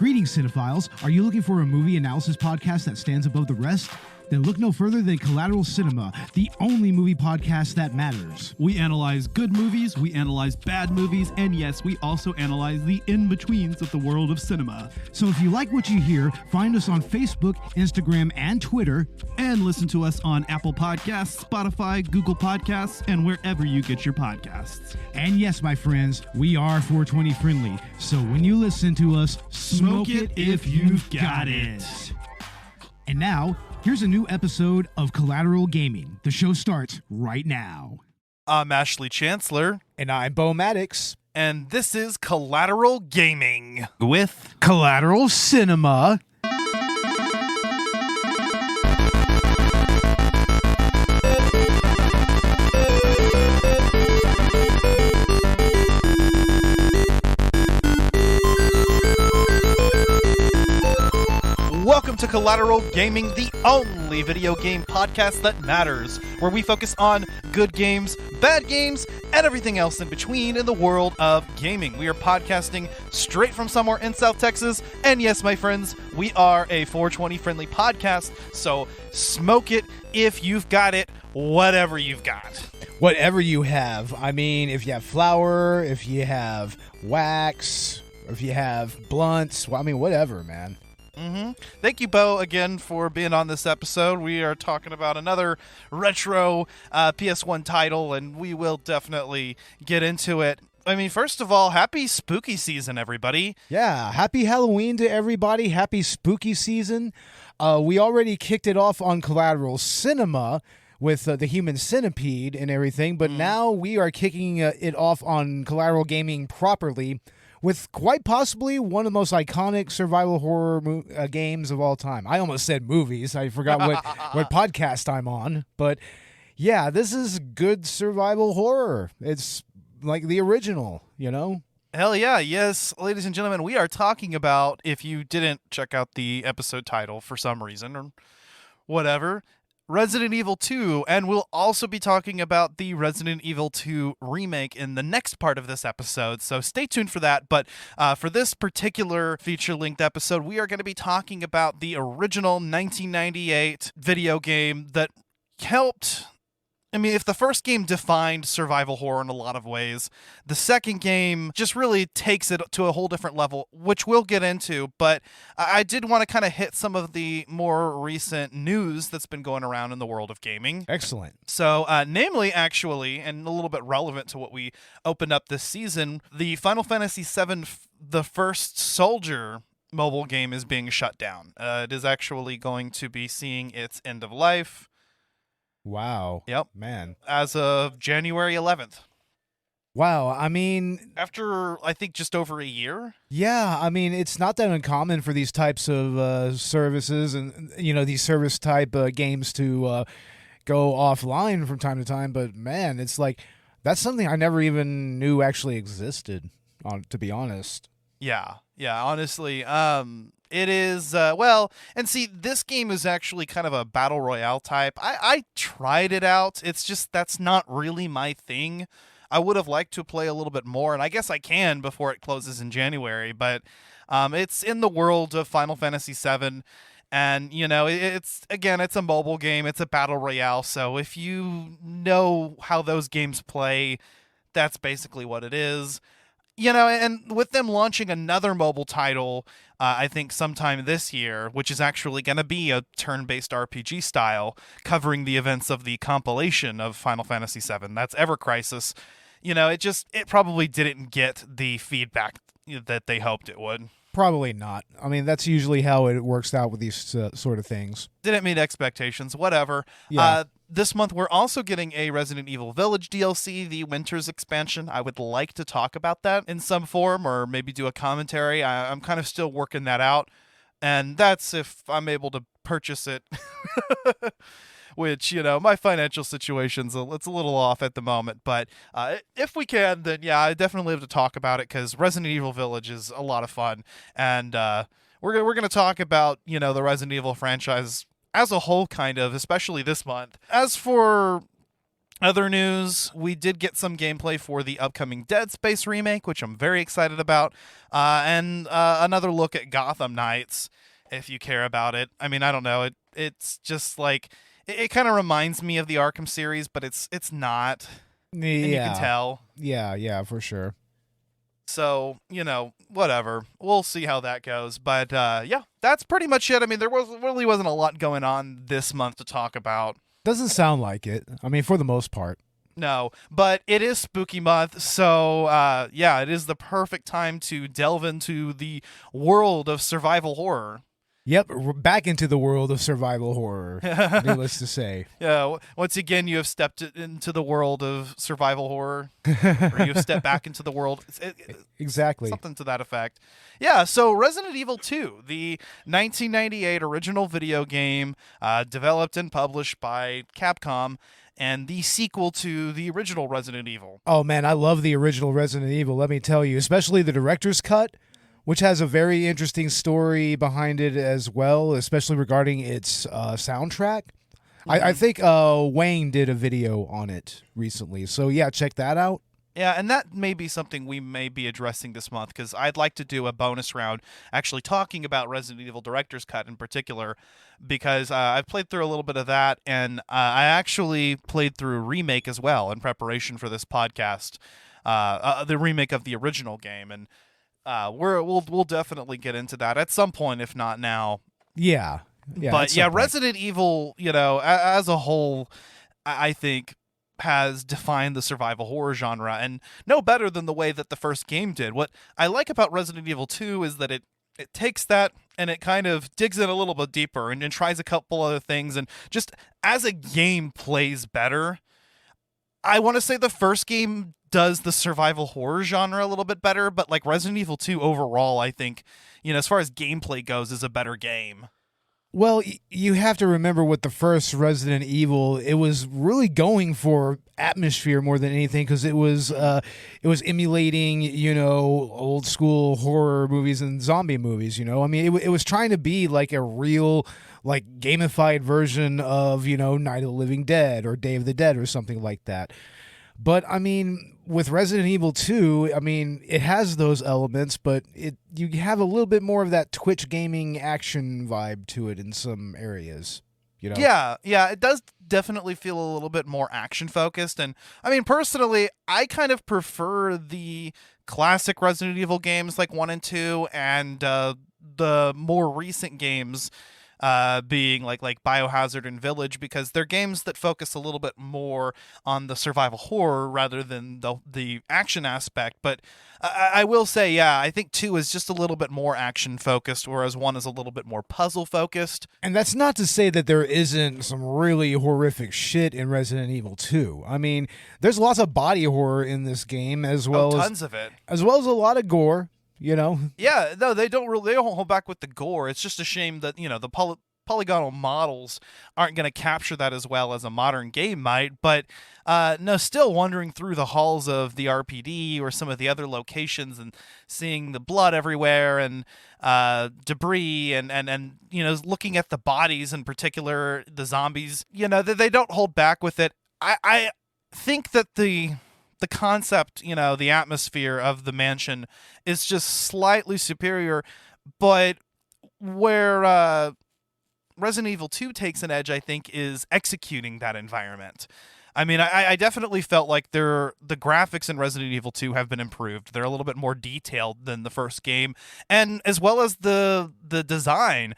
Greetings, cinephiles. Are you looking for a movie analysis podcast that stands above the rest? Then look no further than Collateral Cinema, the only movie podcast that matters. We analyze good movies, we analyze bad movies, and yes, we also analyze the in-betweens of the world of cinema. So if you like what you hear, find us on Facebook, Instagram, and Twitter. And listen to us on Apple Podcasts, Spotify, Google Podcasts, and wherever you get your podcasts. And yes, my friends, we are 420 friendly. So when you listen to us, smoke it if you've got it. And now, here's a new episode of Collateral Gaming. The show starts right now. I'm Ashley Chancellor. And I'm Beau Maddox. And this is Collateral Gaming With Collateral Cinema. Welcome to Collateral Gaming, the only video game podcast that matters, where we focus on good games, bad games, and everything else in between in the world of gaming. We are podcasting straight from somewhere in South Texas, and yes, my friends, we are a 420 friendly podcast, so smoke it if you've got it, whatever you've got. Whatever you have. I mean, if you have flour, if you have wax, or if you have blunts, well, I mean, whatever, man. Thank you, Beau, again for being on this episode. We are talking about another retro PS1 title, and we will definitely get into it. I mean, first of all, happy spooky season, everybody. Yeah, happy Halloween to everybody. Happy spooky season. We already kicked it off on Collateral Cinema with the Human Centipede and everything, but now we are kicking it off on Collateral Gaming properly, with quite possibly one of the most iconic survival horror games of all time. I almost said movies. I forgot what podcast I'm on. But yeah, this is good survival horror. It's like the original, you know? Hell yeah. Yes, ladies and gentlemen, we are talking about, if you didn't check out the episode title for some reason or whatever, Resident Evil 2, and we'll also be talking about the Resident Evil 2 remake in the next part of this episode, so stay tuned for that. But for this particular feature-length episode, we are going to be talking about the original 1998 video game that helped... I mean, if the first game defined survival horror in a lot of ways, the second game just really takes it to a whole different level, which we'll get into. But I did want to kind of hit some of the more recent news that's been going around in the world of gaming. Excellent. So, namely, actually, and a little bit relevant to what we opened up this season, the Final Fantasy VII The First Soldier mobile game is being shut down. It is actually going to be seeing its end of life. Wow. Yep. Man. As of January 11th. Wow. I mean... After, I think, just over a year? Yeah. I mean, it's not that uncommon for these types of services and, you know, these service-type games to go offline from time to time. But, man, it's like, that's something I never even knew actually existed, to be honest. Yeah. Yeah, honestly. It is, well, and see, this game is actually kind of a battle royale type. I tried it out. It's just, that's not really my thing. I would have liked to play a little bit more, and I guess I can before it closes in January, but it's in the world of Final Fantasy VII, and, you know, it's a mobile game. It's a battle royale, so if you know how those games play, that's basically what it is. You know, and with them launching another mobile title, I think sometime this year, which is actually going to be a turn-based RPG style, covering the events of the compilation of Final Fantasy VII, that's Ever Crisis, you know, it probably didn't get the feedback that they hoped it would. Probably not. I mean, that's usually how it works out with these sort of things. Didn't meet expectations, whatever. Yeah. This month, we're also getting a Resident Evil Village DLC, the Winter's expansion. I would like to talk about that in some form or maybe do a commentary. I'm kind of still working that out. And that's if I'm able to purchase it, which, you know, my financial situation's it's a little off at the moment. But if we can, then, yeah, I definitely have to talk about it because Resident Evil Village is a lot of fun. And we're going to talk about, you know, the Resident Evil franchise as a whole, kind of, especially this month. As for Other news, we did get some gameplay for the upcoming Dead Space remake, which I'm very excited about, and another look at Gotham Knights, if you care about it. I mean, I don't know. It's just like, it kind of reminds me of the Arkham series, but it's not. Yeah. And you can tell. Yeah, for sure. So, whatever. We'll see how that goes. But, yeah, that's pretty much it. I mean, there really wasn't a lot going on this month to talk about. Doesn't sound like it. I mean, for the most part. No, but it is spooky month, so yeah, it is the perfect time to delve into the world of survival horror. Yep, we're back into the world of survival horror, needless to say. Yeah, once again, you have stepped into the world of survival horror, or you have stepped back into the world. Exactly. Something to that effect. Yeah, so Resident Evil 2, the 1998 original video game developed and published by Capcom, and the sequel to the original Resident Evil. Oh, man, I love the original Resident Evil, let me tell you, especially the director's cut, which has a very interesting story behind it as well, especially regarding its soundtrack. Mm-hmm. I think Wayne did a video on it recently, so yeah, check that out. Yeah, and that may be something we may be addressing this month, because I'd like to do a bonus round actually talking about Resident Evil Director's Cut in particular, because I've played through a little bit of that, and I actually played through Remake as well in preparation for this podcast, the remake of the original game, and we'll definitely get into that at some point, if not now. Yeah, but yeah, Resident Evil, as a whole, I think has defined the survival horror genre, and no better than the way that the first game did. What I like about Resident Evil 2 is that it takes that and it kind of digs in a little bit deeper and tries a couple other things, and just as a game plays better. I want to say the first game does the survival horror genre a little bit better, but like Resident Evil 2 overall, I think, as far as gameplay goes, is a better game. Well, you have to remember with the first Resident Evil, it was really going for atmosphere more than anything, because it was emulating, old school horror movies and zombie movies. I mean, it was trying to be like a real, like, gamified version of Night of the Living Dead or Day of the Dead or something like that. But I mean, with Resident Evil 2, I mean, it has those elements, but you have a little bit more of that Twitch gaming action vibe to it in some areas. Yeah, it does definitely feel a little bit more action focused, and I mean, personally, I kind of prefer the classic Resident Evil games like 1 and 2, and the more recent games being like BIOHAZARD and Village, because they're games that focus a little bit more on the survival horror rather than the action aspect. But I will say, yeah, I think 2 is just a little bit more action focused, whereas 1 is a little bit more puzzle focused. And that's not to say that there isn't some really horrific shit in Resident Evil 2. I mean, there's lots of body horror in this game, as well as tons of it, as well as a lot of gore. Yeah, no, they don't hold back with the gore. It's just a shame that the polygonal models aren't going to capture that as well as a modern game might. But no, still wandering through the halls of the RPD or some of the other locations and seeing the blood everywhere and debris and looking at the bodies, in particular the zombies. They don't hold back with it. I think that the concept, the atmosphere of the mansion is just slightly superior, but where Resident Evil 2 takes an edge, I think, is executing that environment. I mean, I definitely felt like the graphics in Resident Evil 2 have been improved. They're a little bit more detailed than the first game, and as well as the design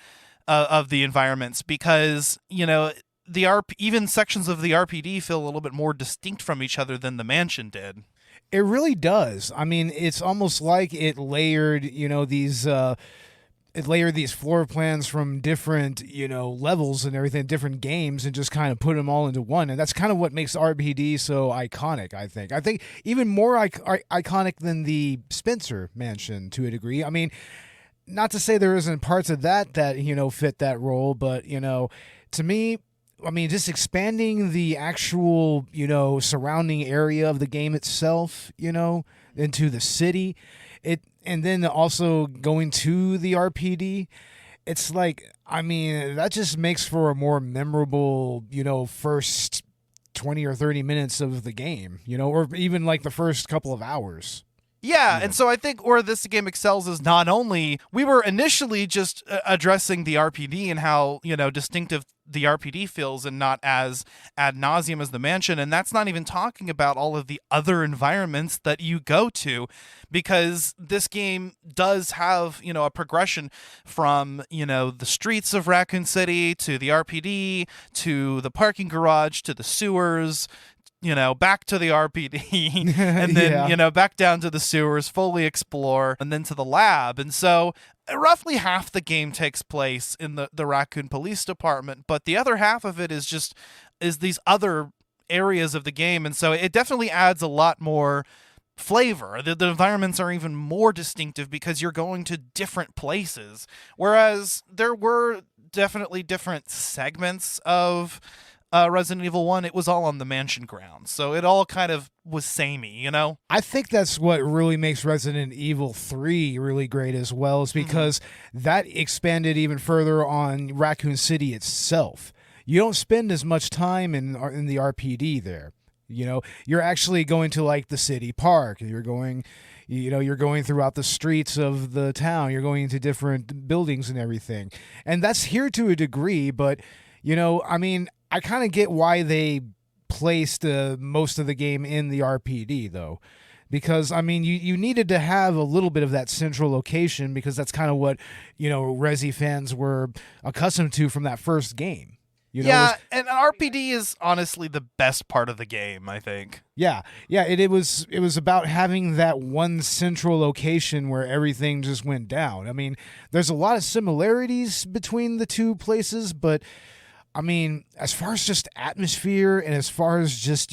of the environments, because, even sections of the RPD feel a little bit more distinct from each other than the mansion did. It really does. I mean, it's almost like it layered, these floor plans from different, levels and everything, different games, and just kind of put them all into one. And that's kind of what makes RPD so iconic, I think. I think even more iconic than the Spencer Mansion to a degree. I mean, not to say there isn't parts of that fit that role, but, to me, I mean, just expanding the actual, surrounding area of the game itself, into the city, and then also going to the RPD, it's like, I mean, that just makes for a more memorable, first 20 or 30 minutes of the game, or even like the first couple of hours. Yeah, and so I think where this game excels is not only we were initially just addressing the RPD and how, distinctive the RPD feels and not as ad nauseum as the mansion, and that's not even talking about all of the other environments that you go to, because this game does have, a progression from, the streets of Raccoon City to the RPD to the parking garage to the sewers, back to the RPD, and then, back down to the sewers, fully explore, and then to the lab. And so roughly half the game takes place in the Raccoon Police Department, but the other half of it is these other areas of the game. And so it definitely adds a lot more flavor. The environments are even more distinctive because you're going to different places, whereas there were definitely different segments of Resident Evil 1, it was all on the mansion grounds. So it all kind of was samey, I think that's what really makes Resident Evil 3 really great as well, is because that expanded even further on Raccoon City itself. You don't spend as much time in the RPD there. You're actually going to like the city park. You're going throughout the streets of the town. You're going to different buildings and everything. And that's here to a degree, but, I kind of get why they placed most of the game in the RPD, though. Because, you needed to have a little bit of that central location, because that's kind of what, Resi fans were accustomed to from that first game. And RPD is honestly the best part of the game, I think. Yeah, it was about having that one central location where everything just went down. There's a lot of similarities between the two places, but as far as just atmosphere and as far as just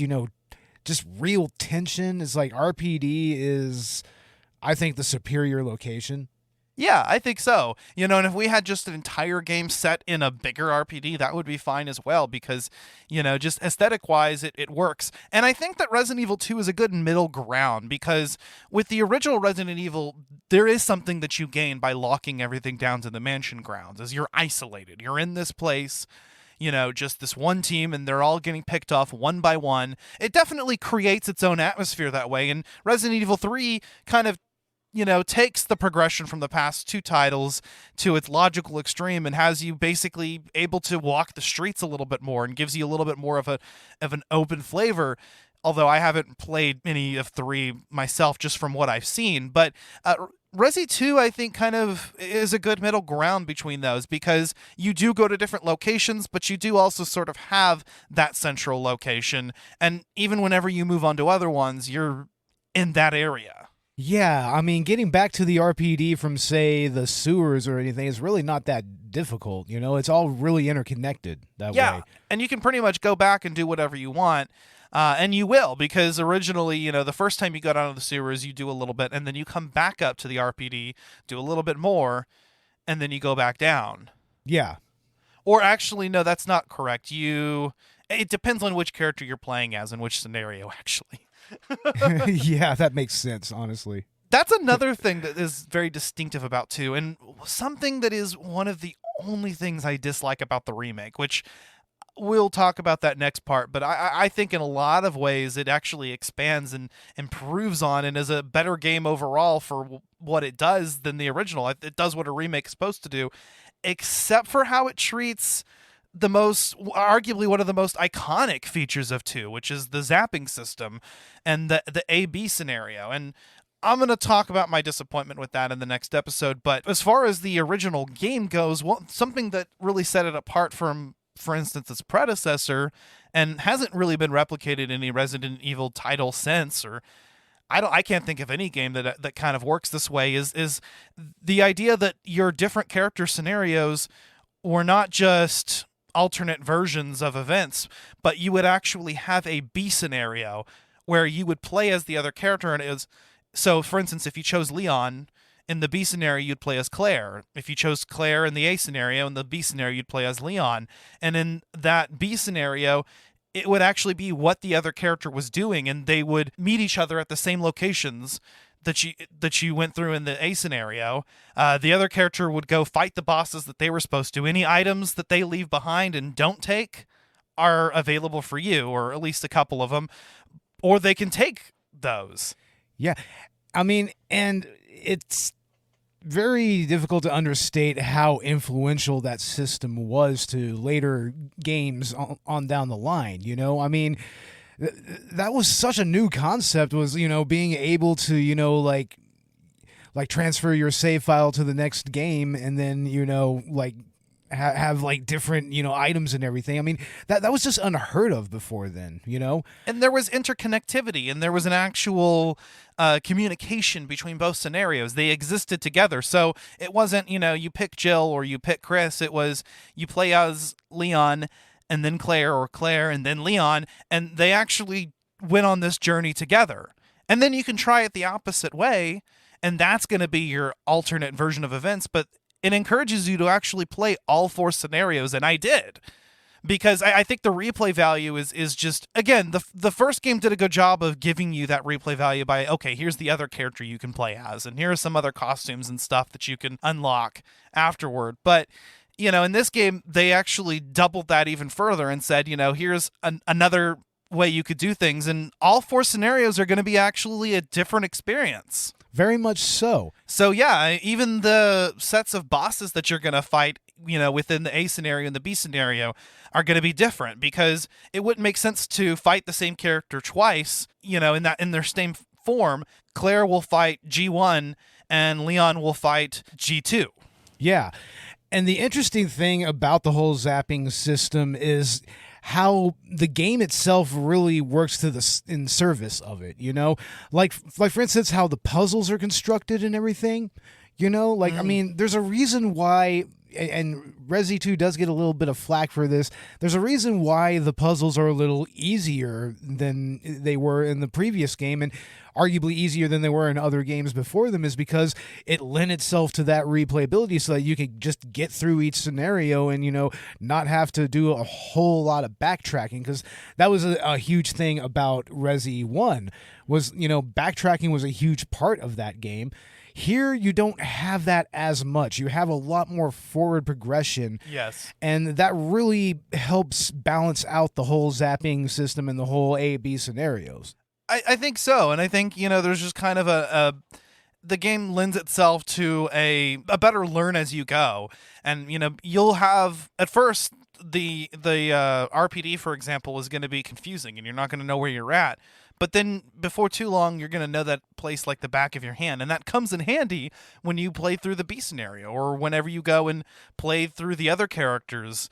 real tension, it's like RPD is, I think, the superior location. Yeah, I think so. And if we had just an entire game set in a bigger RPD, that would be fine as well, because, just aesthetic-wise, it works. And I think that Resident Evil 2 is a good middle ground, because with the original Resident Evil, there is something that you gain by locking everything down to the mansion grounds, as you're isolated. You're in this place, just this one team, and they're all getting picked off one by one. It definitely creates its own atmosphere that way, and Resident Evil 3 kind of, takes the progression from the past two titles to its logical extreme and has you basically able to walk the streets a little bit more and gives you a little bit more of an open flavor. Although I haven't played any of 3 myself, just from what I've seen, but Resi 2, I think, kind of is a good middle ground between those, because you do go to different locations, but you do also sort of have that central location. And even whenever you move on to other ones, you're in that area. Yeah, getting back to the RPD from, say, the sewers or anything is really not that difficult. It's all really interconnected that way. Yeah, and you can pretty much go back and do whatever you want. And you will, because originally, the first time you go down to the sewers, you do a little bit, and then you come back up to the RPD, do a little bit more, and then you go back down. Yeah. Or actually, no, that's not correct. It depends on which character you're playing as and which scenario, actually. Yeah, that makes sense, honestly. That's another thing that is very distinctive about 2, and something that is one of the only things I dislike about the remake, which we'll talk about that next part, but I think in a lot of ways it actually expands and improves on and is a better game overall for what it does than the original. It does what a remake is supposed to do, except for how it treats arguably one of the most iconic features of 2, which is the zapping system and the A-B scenario. And I'm going to talk about my disappointment with that in the next episode, but as far as the original game goes, something that really set it apart from, for instance, its predecessor, and hasn't really been replicated in any Resident Evil title since, or I can't think of any game that kind of works this way, is the idea that your different character scenarios were not just alternate versions of events, but you would actually have a B scenario where you would play as the other character, and it was, so for instance, if you chose Leon, in the B scenario, you'd play as Claire. If you chose Claire in the A scenario, in the B scenario, you'd play as Leon. And in that B scenario, it would actually be what the other character was doing, and they would meet each other at the same locations that you went through in the A scenario. The other character would go fight the bosses that they were supposed to. Any items that they leave behind and don't take are available for you, or at least a couple of them, or they can take those. Yeah. I mean, and it's very difficult to understate how influential that system was to later games on down the line, you know? I mean, that was such a new concept, was, you know, being able to, you know, like transfer your save file to the next game and then, you know, like have like different, you know, items and everything. I mean, that was just unheard of before then, you know? And there was interconnectivity, and there was an actual communication between both scenarios. They existed together. So it wasn't, you know, you pick Jill or you pick Chris. It was you play as Leon and then Claire, or Claire and then Leon, and they actually went on this journey together. And then you can try it the opposite way, and that's going to be your alternate version of events, but it encourages you to actually play all 4 scenarios, and I did. Because I think the replay value is just, again, the first game did a good job of giving you that replay value by, okay, here's the other character you can play as, and here are some other costumes and stuff that you can unlock afterward. But, you know, in this game, they actually doubled that even further and said, you know, here's another way you could do things, and all 4 scenarios are going to be actually a different experience. Very much so. So yeah, even the sets of bosses that you're going to fight, you know, within the A scenario and the B scenario are going to be different, because it wouldn't make sense to fight the same character twice, you know, in their same form. Claire will fight G1 and Leon will fight G2. Yeah. And the interesting thing about the whole zapping system is how the game itself really works in service of it, you know? Like for instance, how the puzzles are constructed and everything, you know? Like, I mean, there's a reason why, and Resi 2 does get a little bit of flack for this, there's a reason why the puzzles are a little easier than they were in the previous game, and arguably easier than they were in other games before them, is because it lent itself to that replayability so that you can just get through each scenario and, you know, not have to do a whole lot of backtracking, because that was a huge thing about Resi 1, was, you know, backtracking was a huge part of that game. Here, you don't have that as much. You have a lot more forward progression. Yes. And that really helps balance out the whole zapping system and the whole A-B scenarios. I think so. And I think, you know, there's just kind of the game lends itself to a better learn as you go. And, you know, you'll have, at first, the RPD, for example, is going to be confusing, and you're not going to know where you're at. But then before too long, you're going to know that place like the back of your hand. And that comes in handy when you play through the B scenario, or whenever you go and play through the other characters'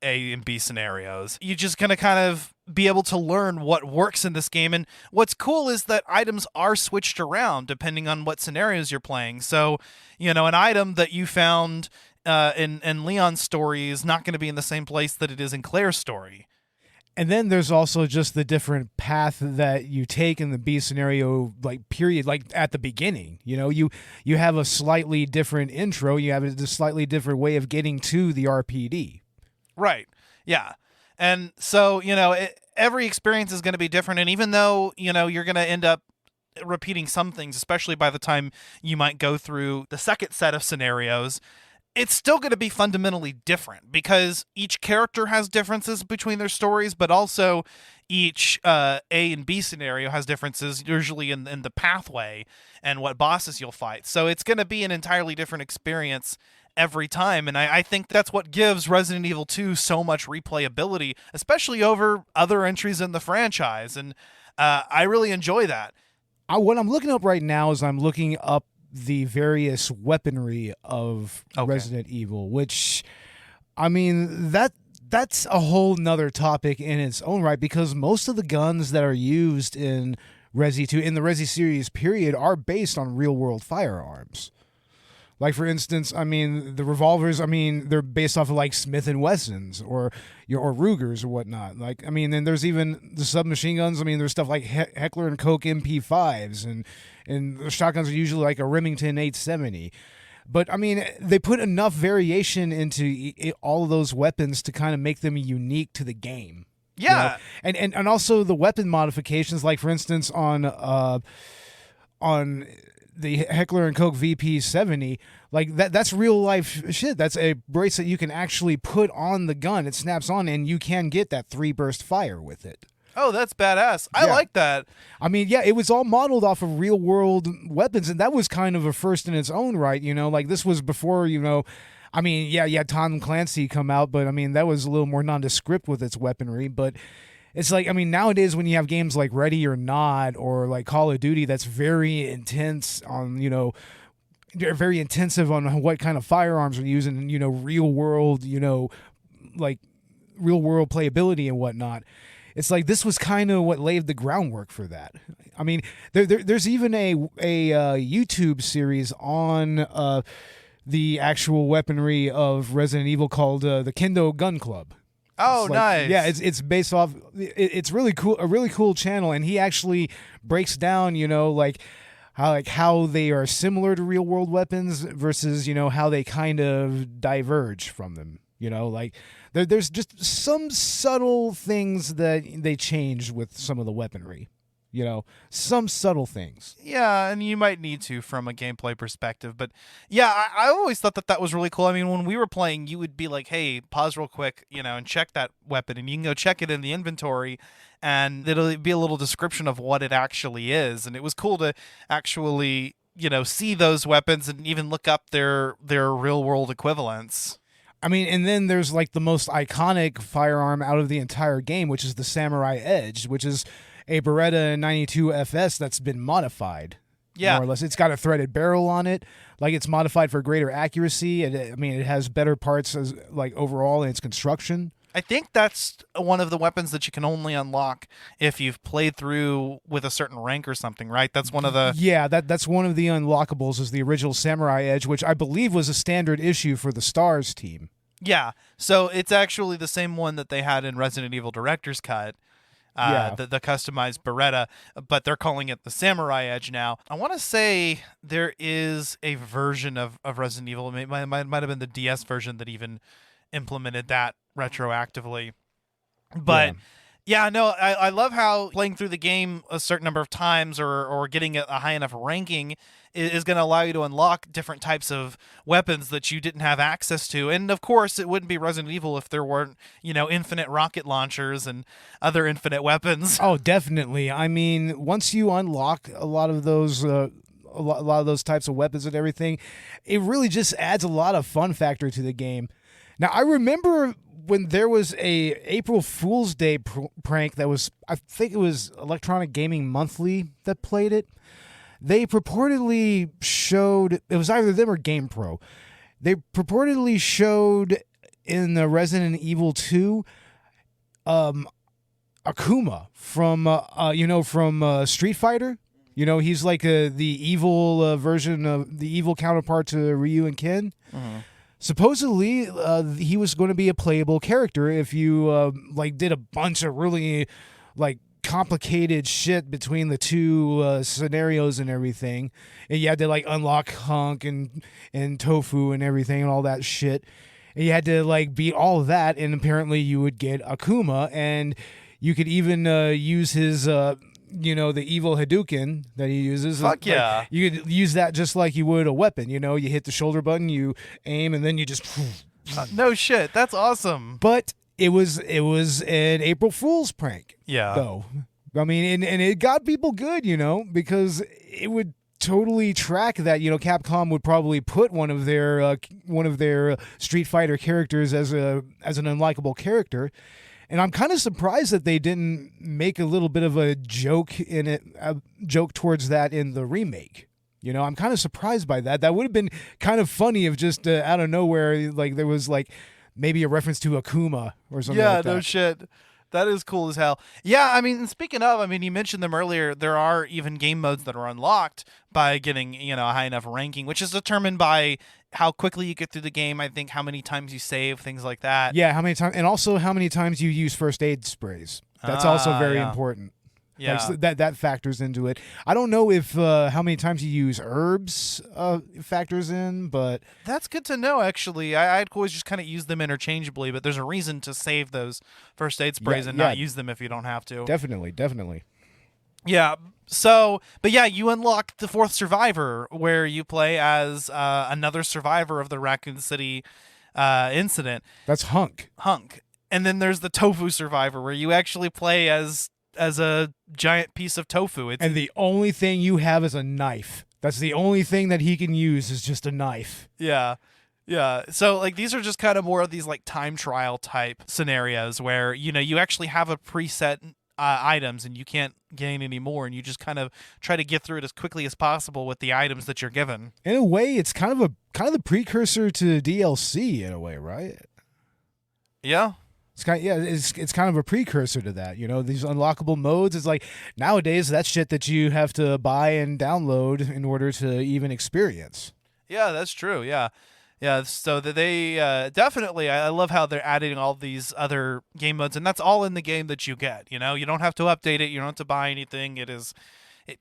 A and B scenarios. You're just going to kind of be able to learn what works in this game. And what's cool is that items are switched around depending on what scenarios you're playing. So, you know, an item that you found in Leon's story is not going to be in the same place that it is in Claire's story. And then there's also just the different path that you take in the B scenario, like, period, like at the beginning. You know, you have a slightly different intro. You have a slightly different way of getting to the RPD. Right. Yeah. And so, you know, every experience is going to be different. And even though, you know, you're going to end up repeating some things, especially by the time you might go through the second set of scenarios, it's still going to be fundamentally different, because each character has differences between their stories, but also each A and B scenario has differences, usually in the pathway and what bosses you'll fight. So it's going to be an entirely different experience every time, and I think that's what gives Resident Evil 2 so much replayability, especially over other entries in the franchise, and I really enjoy that. What I'm looking up right now is I'm looking up the various weaponry of Resident Evil, which, I mean, that's a whole nother topic in its own right, because most of the guns that are used in Resi 2, in the Resi series period, are based on real-world firearms. Like, for instance, I mean, the revolvers, I mean, they're based off of, like, Smith & Wessons or Rugers or whatnot. Like, I mean, then there's even the submachine guns. I mean, there's stuff like Heckler & Koch MP5s, and the shotguns are usually like a Remington 870. But, I mean, they put enough variation into all of those weapons to kind of make them unique to the game. Yeah. You know? And also the weapon modifications, like, for instance, on the Heckler and Koch VP70, like that's real life shit. That's a bracelet you can actually put on the gun. It snaps on, and you can get that 3-burst fire with it. Oh, that's badass. I like that. I mean, yeah, it was all modeled off of real world weapons, and that was kind of a first in its own right, you know, like this was before, you know, I mean, yeah, Tom Clancy come out, but I mean, that was a little more nondescript with its weaponry, but it's like, I mean, nowadays when you have games like Ready or Not or like Call of Duty, that's very intense on, you know, they're very intensive on what kind of firearms are using and, you know, real world, you know, like real world playability and whatnot. It's like this was kind of what laid the groundwork for that. I mean, there's even a YouTube series on the actual weaponry of Resident Evil called the Kendo Gun Club. Oh, Like, nice. yeah, it's based off. It's really cool, a really cool channel, and he actually breaks down, you know, like how they are similar to real world weapons versus, you know, how they kind of diverge from them. You know, like there's just some subtle things that they changed with some of the weaponry. You know, some subtle things. Yeah, and you might need to from a gameplay perspective. But yeah, I always thought that was really cool. I mean, when we were playing, you would be like, hey, pause real quick, you know, and check that weapon. And you can go check it in the inventory, and it'll be a little description of what it actually is. And it was cool to actually, you know, see those weapons and even look up their real world equivalents. I mean, and then there's like the most iconic firearm out of the entire game, which is the Samurai Edge, which is a Beretta 92 FS that's been modified. Yeah. More or less. It's got a threaded barrel on it. Like, it's modified for greater accuracy. I mean, it has better parts as like overall in its construction. I think that's one of the weapons that you can only unlock if you've played through with a certain rank or something, right? That's one of the... Yeah, that's one of the unlockables is the original Samurai Edge, which I believe was a standard issue for the Stars team. Yeah, so it's actually the same one that they had in Resident Evil Director's Cut, the customized Beretta, but they're calling it the Samurai Edge now. I want to say there is a version of Resident Evil, it might have been the DS version that even implemented that retroactively. But yeah, no, I love how playing through the game a certain number of times or getting a high enough ranking is going to allow you to unlock different types of weapons that you didn't have access to. And of course, it wouldn't be Resident Evil if there weren't, you know, infinite rocket launchers and other infinite weapons. Oh, definitely. I mean, once you unlock a lot of those a lot of those types of weapons and everything, it really just adds a lot of fun factor to the game. Now, I remember when there was a April Fool's Day prank that was, I think it was Electronic Gaming Monthly that played it. They purportedly showed, it was either them or GamePro. They purportedly showed in the Resident Evil 2 Akuma from Street Fighter. You know, he's like the evil version of the evil counterpart to Ryu and Ken. Mm-hmm. Supposedly, he was going to be a playable character if you did a bunch of really complicated shit between the two scenarios and everything, and you had to unlock Hunk and Tofu and everything and all that shit, and you had to beat all of that, and apparently you would get Akuma, and you could even use his the evil Hadouken that he uses. Fuck yeah. You could use that just like you would a weapon. You hit the shoulder button, you aim, and then you just no shit, that's awesome. But it was an April Fool's prank. Yeah. Though. I mean, and it got people good, because it would totally track that, Capcom would probably put one of their Street Fighter characters as an unlikable character. And I'm kind of surprised that they didn't make a little bit of a joke towards that in the remake. I'm kind of surprised by that. That would have been kind of funny if just out of nowhere, there was maybe a reference to Akuma or something like that. Yeah, no shit. That is cool as hell. Yeah, I mean, speaking of, you mentioned them earlier. There are even game modes that are unlocked by getting, a high enough ranking, which is determined by how quickly you get through the game. I think how many times you save, things like that. Yeah, how many times, and also how many times you use first aid sprays. That's also very important. Yeah, that factors into it. I don't know if how many times you use herbs factors in, but that's good to know. Actually, I'd always just kind of use them interchangeably, but there's a reason to save those first aid sprays and not use them if you don't have to. Definitely. Yeah. So, but yeah, you unlock the fourth survivor where you play as another survivor of the Raccoon City incident. That's Hunk. And then there's the tofu survivor where you actually play as a giant piece of tofu. And the only thing you have is a knife. That's the only thing that he can use is just a knife. Yeah. Yeah. So like these are just kind of more of these like time trial type scenarios where, you actually have a preset items and you can't gain any more, and you just kind of try to get through it as quickly as possible with the items that you're given. In a way, it's kind of the precursor to DLC in a way, right? Yeah. It's kind of a precursor to that, these unlockable modes. It's like nowadays that's shit that you have to buy and download in order to even experience. Yeah, that's true. Yeah. Yeah, so that they definitely, I love how they're adding all these other game modes, and that's all in the game that you get. You don't have to update it, you don't have to buy anything. It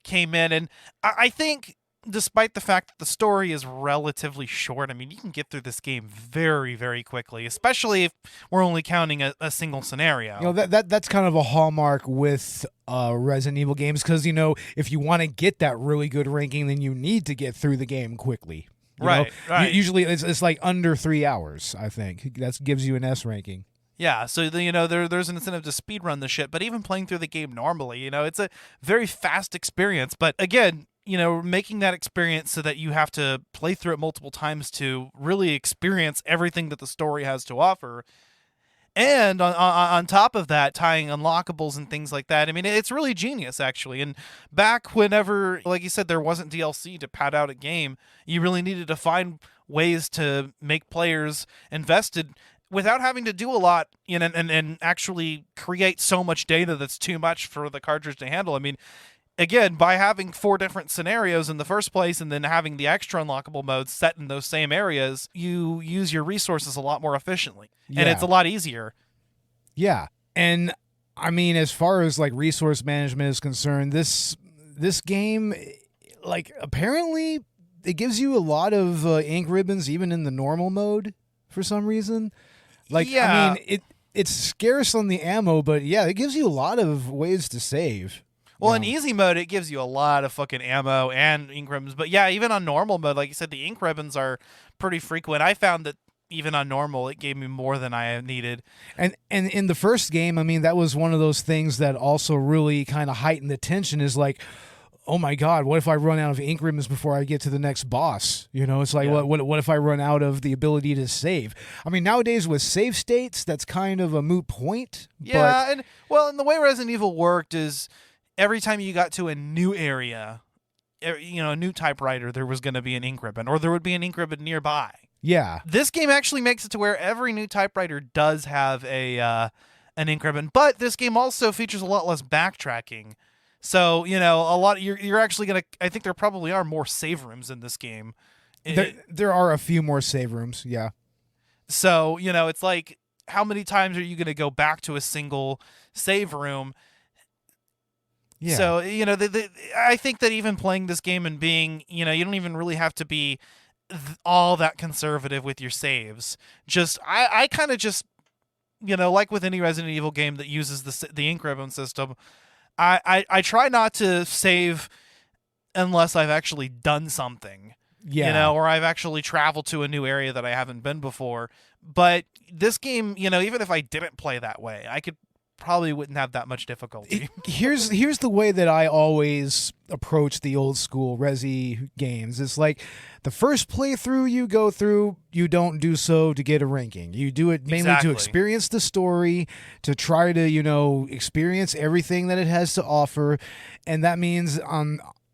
came in, and I think, despite the fact that the story is relatively short, I mean, you can get through this game very, very quickly, especially if we're only counting a single scenario. That's kind of a hallmark with Resident Evil games, because if you want to get that really good ranking, then you need to get through the game quickly. Right. Usually it's like under 3 hours, I think. That gives you an S ranking. Yeah, so there's an incentive to speedrun the shit, but even playing through the game normally, it's a very fast experience. But again, making that experience so that you have to play through it multiple times to really experience everything that the story has to offer. And on top of that, tying unlockables and things like that. I mean, it's really genius, actually. And back whenever, like you said, there wasn't DLC to pad out a game, you really needed to find ways to make players invested without having to do a lot, and actually create so much data that's too much for the cartridge to handle. I mean, again, by having 4 different scenarios in the first place and then having the extra unlockable modes set in those same areas, you use your resources a lot more efficiently. Yeah. And it's a lot easier. Yeah. And I mean, as far as like resource management is concerned, this game, like, apparently it gives you a lot of ink ribbons even in the normal mode for some reason. Like, yeah. I mean, it's scarce on the ammo, but yeah, it gives you a lot of ways to save. Well, in easy mode, it gives you a lot of fucking ammo and ink ribbons. But yeah, even on normal mode, like you said, the ink ribbons are pretty frequent. I found that even on normal, it gave me more than I needed. And in the first game, I mean, that was one of those things that also really kind of heightened the tension, is like, oh my God, what if I run out of ink ribbons before I get to the next boss? It's like, Yeah. what if I run out of the ability to save? I mean, nowadays with save states, that's kind of a moot point. Yeah, and the way Resident Evil worked is every time you got to a new area, a new typewriter, there was going to be an ink ribbon, or there would be an ink ribbon nearby. Yeah. This game actually makes it to where every new typewriter does have an ink ribbon, but this game also features a lot less backtracking. So, a lot you're actually going to, I think there probably are more save rooms in this game. There are a few more save rooms, yeah. So, it's like, how many times are you going to go back to a single save room? Yeah. So, I think that even playing this game and being, you don't even really have to be all that conservative with your saves. I kind of just, like with any Resident Evil game that uses the ink ribbon system, I try not to save unless I've actually done something. Yeah. Or I've actually traveled to a new area that I haven't been before. But this game, even if I didn't play that way, I probably wouldn't have that much difficulty. Here's the way that I always approach the old school Resi games. It's like the first playthrough you go through, you don't do so to get a ranking. You do it mainly Exactly. to experience the story, to try to, experience everything that it has to offer. And that means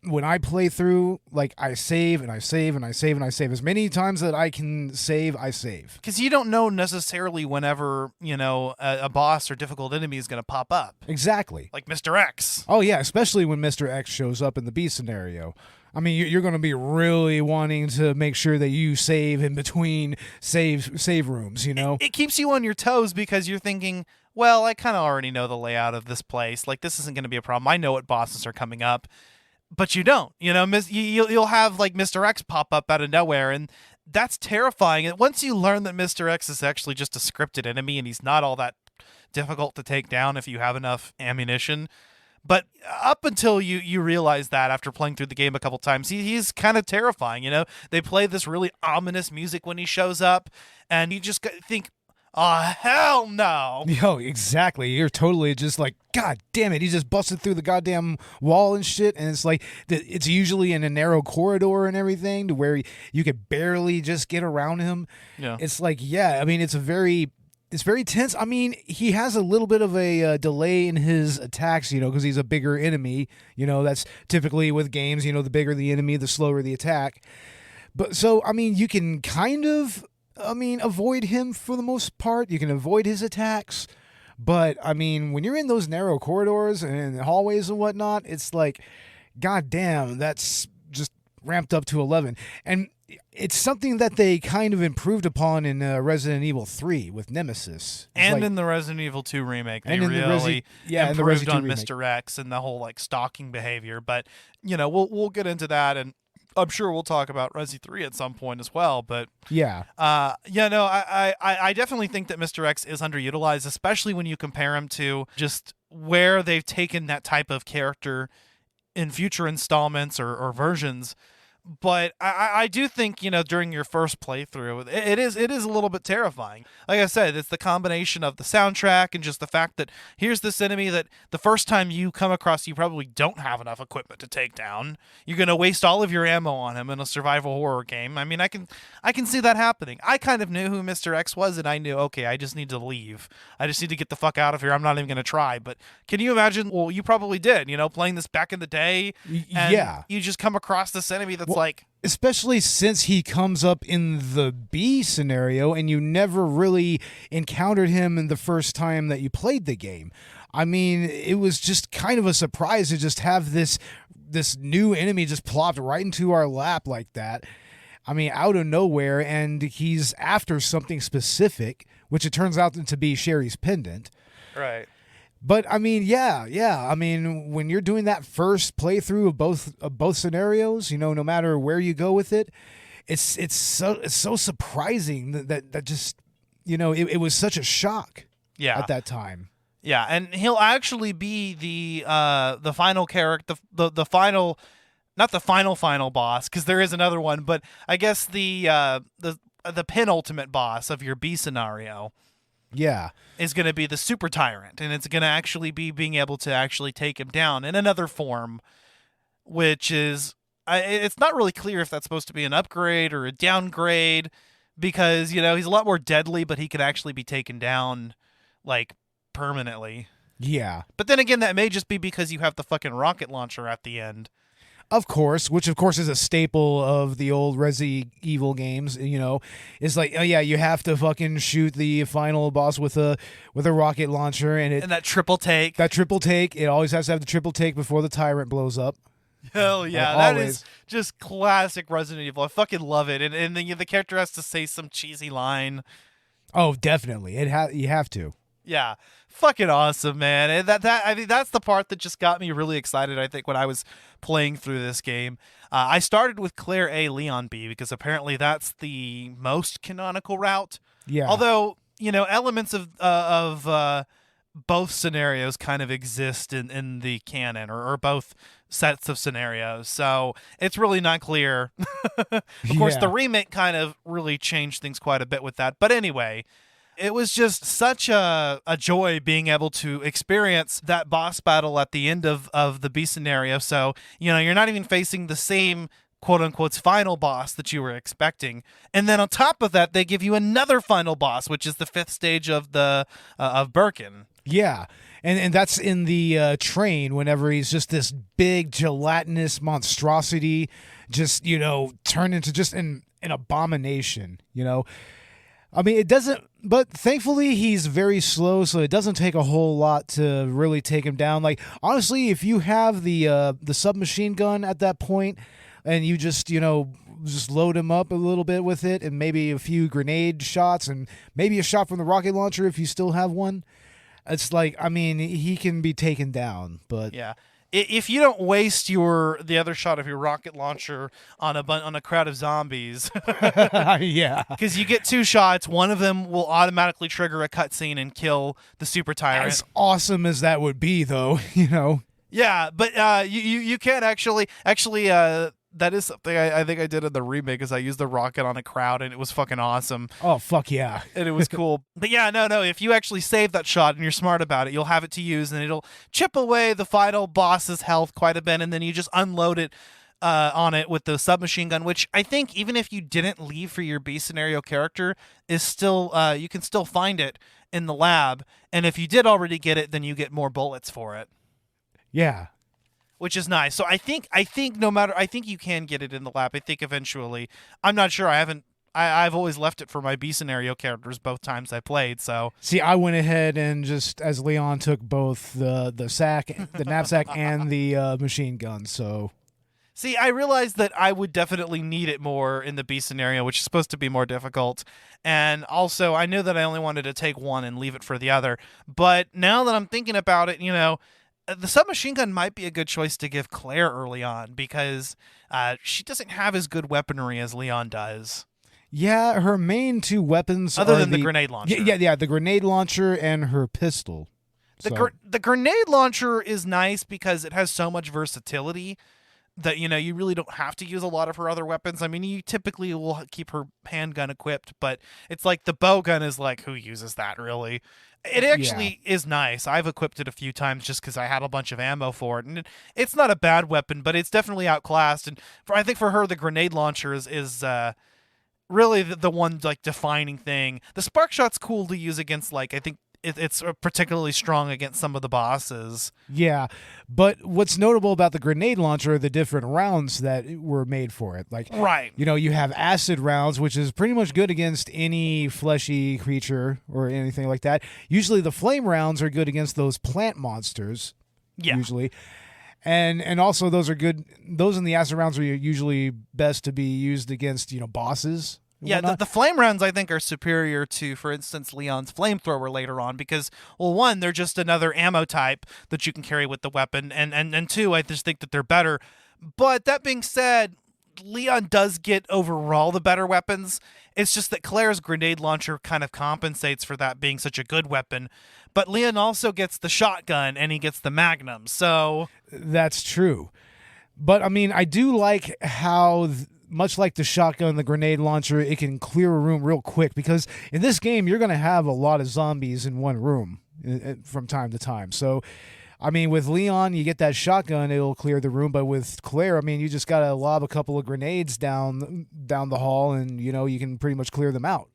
when I play through, like, I save and I save and I save and I save as many times that I can save, I save. Because you don't know necessarily whenever, a boss or difficult enemy is going to pop up. Exactly. Like Mr. X. Oh, yeah, especially when Mr. X shows up in the B scenario. I mean, you're going to be really wanting to make sure that you save in between save rooms, It keeps you on your toes because you're thinking, well, I kind of already know the layout of this place. Like, this isn't going to be a problem. I know what bosses are coming up. But you don't, you'll have like Mr. X pop up out of nowhere, and that's terrifying. And once you learn that Mr. X is actually just a scripted enemy and he's not all that difficult to take down if you have enough ammunition. But up until you realize that after playing through the game a couple times, he's kind of terrifying. You know, they play this really ominous music when he shows up, and you just think, oh, hell no. Yo, exactly. You're totally just like, God damn it. He just busted through the goddamn wall and shit. And it's like, it's usually in a narrow corridor and everything to where you could barely just get around him. Yeah. It's like, yeah, I mean, it's very tense. I mean, he has a little bit of a delay in his attacks, you know, because he's a bigger enemy. You know, that's typically with games, you know, the bigger the enemy, the slower the attack. But so, I mean, you can kind of, avoid him for the most part. You can avoid his attacks. But, I mean, when you're in those narrow corridors and hallways and whatnot, it's like, God damn, that's just ramped up to 11. And it's something that they kind of improved upon in Resident Evil 3 with Nemesis. And in the Resident Evil 2 remake, they really improved on Mr. X and the whole, like, stalking behavior. But, you know, we'll get into that, and I'm sure we'll talk about Resi 3 at some point as well, but I definitely think that Mr. X is underutilized, especially when you compare him to just where they've taken that type of character in future installments or versions. But I do think, you know, during your first playthrough, it is a little bit terrifying. Like I said, it's the combination of the soundtrack and just the fact that here's this enemy that the first time you come across, you probably don't have enough equipment to take down. You're going to waste all of your ammo on him in a survival horror game. I mean, I can see that happening. I kind of knew who Mr. X was, and I knew, okay, I just need to leave. I just need to get the fuck out of here. I'm not even going to try. But can you imagine? Well, you probably did, you know, playing this back in the day. And you just come across this enemy that's like, especially since he comes up in the B scenario and you never really encountered him in the first time that you played the game. I mean, it was just kind of a surprise to just have this new enemy just plopped right into our lap like that. I mean, out of nowhere, and he's after something specific, which it turns out to be Sherry's pendant. Right. But I mean, yeah. I mean, when you're doing that first playthrough of both scenarios, you know, no matter where you go with it, it's so surprising that just, you know, it was such a shock. Yeah. At that time. Yeah, and he'll actually be the final character, the final, not the final boss, because there is another one, but I guess the penultimate boss of your B scenario. Yeah. Is going to be the Super Tyrant, and it's going to actually be being able to actually take him down in another form, which is, it's not really clear if that's supposed to be an upgrade or a downgrade, because, you know, he's a lot more deadly, but he could actually be taken down, like, permanently. Yeah. But then again, that may just be because you have the fucking rocket launcher at the end. Of course, which of course is a staple of the old Resident Evil games. You know, it's like, oh yeah, you have to fucking shoot the final boss with a rocket launcher, and that triple take. That triple take, it always has to have the triple take before the tyrant blows up. Hell yeah, that is just classic Resident Evil. I fucking love it, and the character has to say some cheesy line. Oh, definitely, you have to. Yeah, fucking awesome, man. And I mean, that's the part that just got me really excited, I think, when I was playing through this game. I started with Claire A, Leon B, because apparently that's the most canonical route. Yeah. Although, you know, elements of both scenarios kind of exist in the canon, or both sets of scenarios. So it's really not clear. Of course, the remake kind of really changed things quite a bit with that. But anyway, it was just such a joy being able to experience that boss battle at the end of the B scenario. So, you know, you're not even facing the same quote-unquote final boss that you were expecting. And then on top of that, they give you another final boss, which is the 5th stage of of Birkin. Yeah. And that's in the train whenever he's just this big gelatinous monstrosity, just, you know, turned into just an abomination, you know. I mean, it doesn't, but thankfully he's very slow, so it doesn't take a whole lot to really take him down. Like, honestly, if you have the submachine gun at that point and you just, you know, just load him up a little bit with it and maybe a few grenade shots and maybe a shot from the rocket launcher if you still have one, it's like, I mean, he can be taken down, but yeah. If you don't waste the other shot of your rocket launcher on a crowd of zombies, yeah, because you get 2 shots, one of them will automatically trigger a cutscene and kill the Super Tyrant. As awesome as that would be, though, you know. Yeah, but you can actually that is something I think I did in the remake is I used the rocket on a crowd and it was fucking awesome. Oh, fuck yeah. And it was cool. But yeah, no, if you actually save that shot and you're smart about it, you'll have it to use and it'll chip away the final boss's health quite a bit, and then you just unload it on it with the submachine gun, which I think even if you didn't leave for your B scenario character is still you can still find it in the lab, and if you did already get it, then you get more bullets for it. Yeah. Which is nice. So I think no matter, I think you can get it in the lab. I think eventually. I'm not sure. I've always left it for my B scenario characters both times I played. So see, I went ahead and just as Leon took both the knapsack, and the machine gun. So see, I realized that I would definitely need it more in the B scenario, which is supposed to be more difficult. And also, I knew that I only wanted to take one and leave it for the other. But now that I'm thinking about it, the submachine gun might be a good choice to give Claire early on because she doesn't have as good weaponry as Leon does. Yeah, her main two weapons other are than the grenade launcher. Yeah, the grenade launcher and her pistol. The grenade launcher is nice because it has so much versatility that you really don't have to use a lot of her other weapons. I mean, you typically will keep her handgun equipped, but it's like the bow gun is like, who uses that really? It actually is nice. I've equipped it a few times just because I had a bunch of ammo for it, and it's not a bad weapon, but it's definitely outclassed. And I think for her, the grenade launcher is really the one like defining thing. The spark shot's cool to use against I think it's particularly strong against some of the bosses. Yeah, but what's notable about the grenade launcher are the different rounds that were made for it. Right. You have acid rounds, which is pretty much good against any fleshy creature or anything like that. Usually the flame rounds are good against those plant monsters. Yeah. Usually. And also those are good. Those in the acid rounds are usually best to be used against, bosses. Yeah, the flame rounds, I think, are superior to, for instance, Leon's flamethrower later on because, well, one, they're just another ammo type that you can carry with the weapon, and two, I just think that they're better. But that being said, Leon does get overall the better weapons. It's just that Claire's grenade launcher kind of compensates for that being such a good weapon. But Leon also gets the shotgun, and he gets the Magnum, so... That's true. But, I mean, I do like how... much like the shotgun, the grenade launcher, it can clear a room real quick because in this game, you're going to have a lot of zombies in one room from time to time. So, I mean, with Leon, you get that shotgun, it'll clear the room. But with Claire, I mean, you just got to lob a couple of grenades down the hall and, you can pretty much clear them out.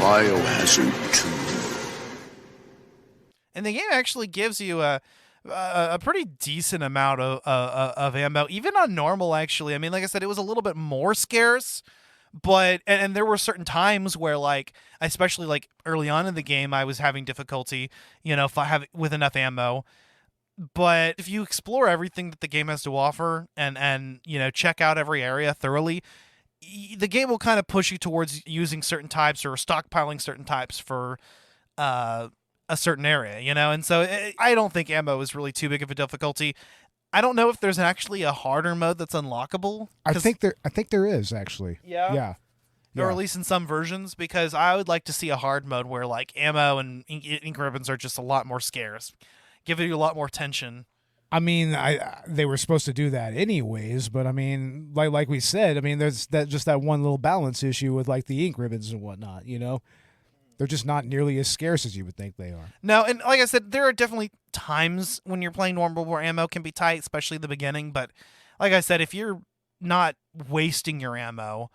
BIOHAZARD 2. And the game actually gives you a pretty decent amount of ammo, even on normal, actually. I mean, like I said, it was a little bit more scarce, but and there were certain times where, especially early on in the game, I was having difficulty, with enough ammo. But if you explore everything that the game has to offer and check out every area thoroughly, the game will kind of push you towards using certain types or stockpiling certain types for a certain area, and so I don't think ammo is really too big of a difficulty. I don't know if there's actually a harder mode that's unlockable. I think there is actually. Yeah. Or at least in some versions, because I would like to see a hard mode where ammo and ink ribbons are just a lot more scarce, giving you a lot more tension. I mean, they were supposed to do that anyways, but I mean, like we said, I mean, there's that one little balance issue with the ink ribbons and whatnot. They're just not nearly as scarce as you would think they are. No, and like I said, there are definitely times when you're playing normal where ammo can be tight, especially the beginning. But like I said, if you're not wasting your ammo,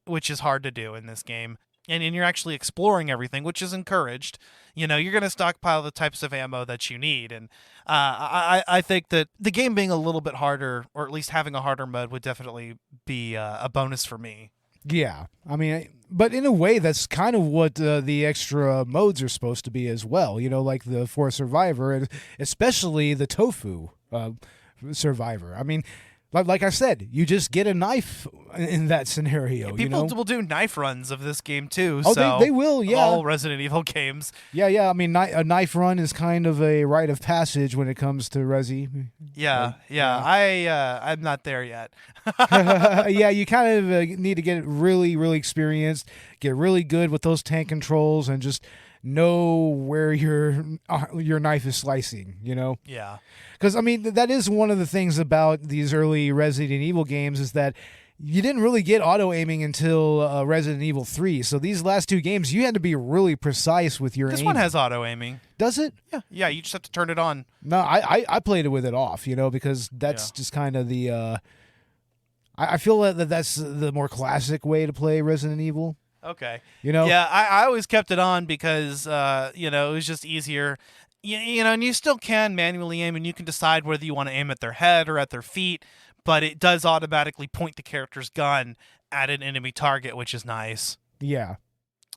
which is hard to do in this game, and you're actually exploring everything, which is encouraged, you're going to stockpile the types of ammo that you need. And I think that the game being a little bit harder, or at least having a harder mode, would definitely be a bonus for me. Yeah, I mean, but in a way, that's kind of what the extra modes are supposed to be as well. Like the For Survivor, and especially the tofu survivor. I mean, like I said, you just get a knife in that scenario. Yeah, people will do knife runs of this game too. Oh, so they will, yeah. All Resident Evil games. Yeah. I mean, a knife run is kind of a rite of passage when it comes to Resi. Yeah. I'm not there yet. Yeah, you kind of need to get really, really experienced, get really good with those tank controls, and just know where your knife is slicing. Yeah. Because, I mean, that is one of the things about these early Resident Evil games is that you didn't really get auto-aiming until Resident Evil 3. So these last two games, you had to be really precise with your aim. This one has auto-aiming. Does it? Yeah, you just have to turn it on. No, I played it with it off, because that's just kind of the... I feel that that's the more classic way to play Resident Evil. Okay. Yeah, I always kept it on because, it was just easier. And you still can manually aim, and you can decide whether you want to aim at their head or at their feet, but it does automatically point the character's gun at an enemy target, which is nice. Yeah.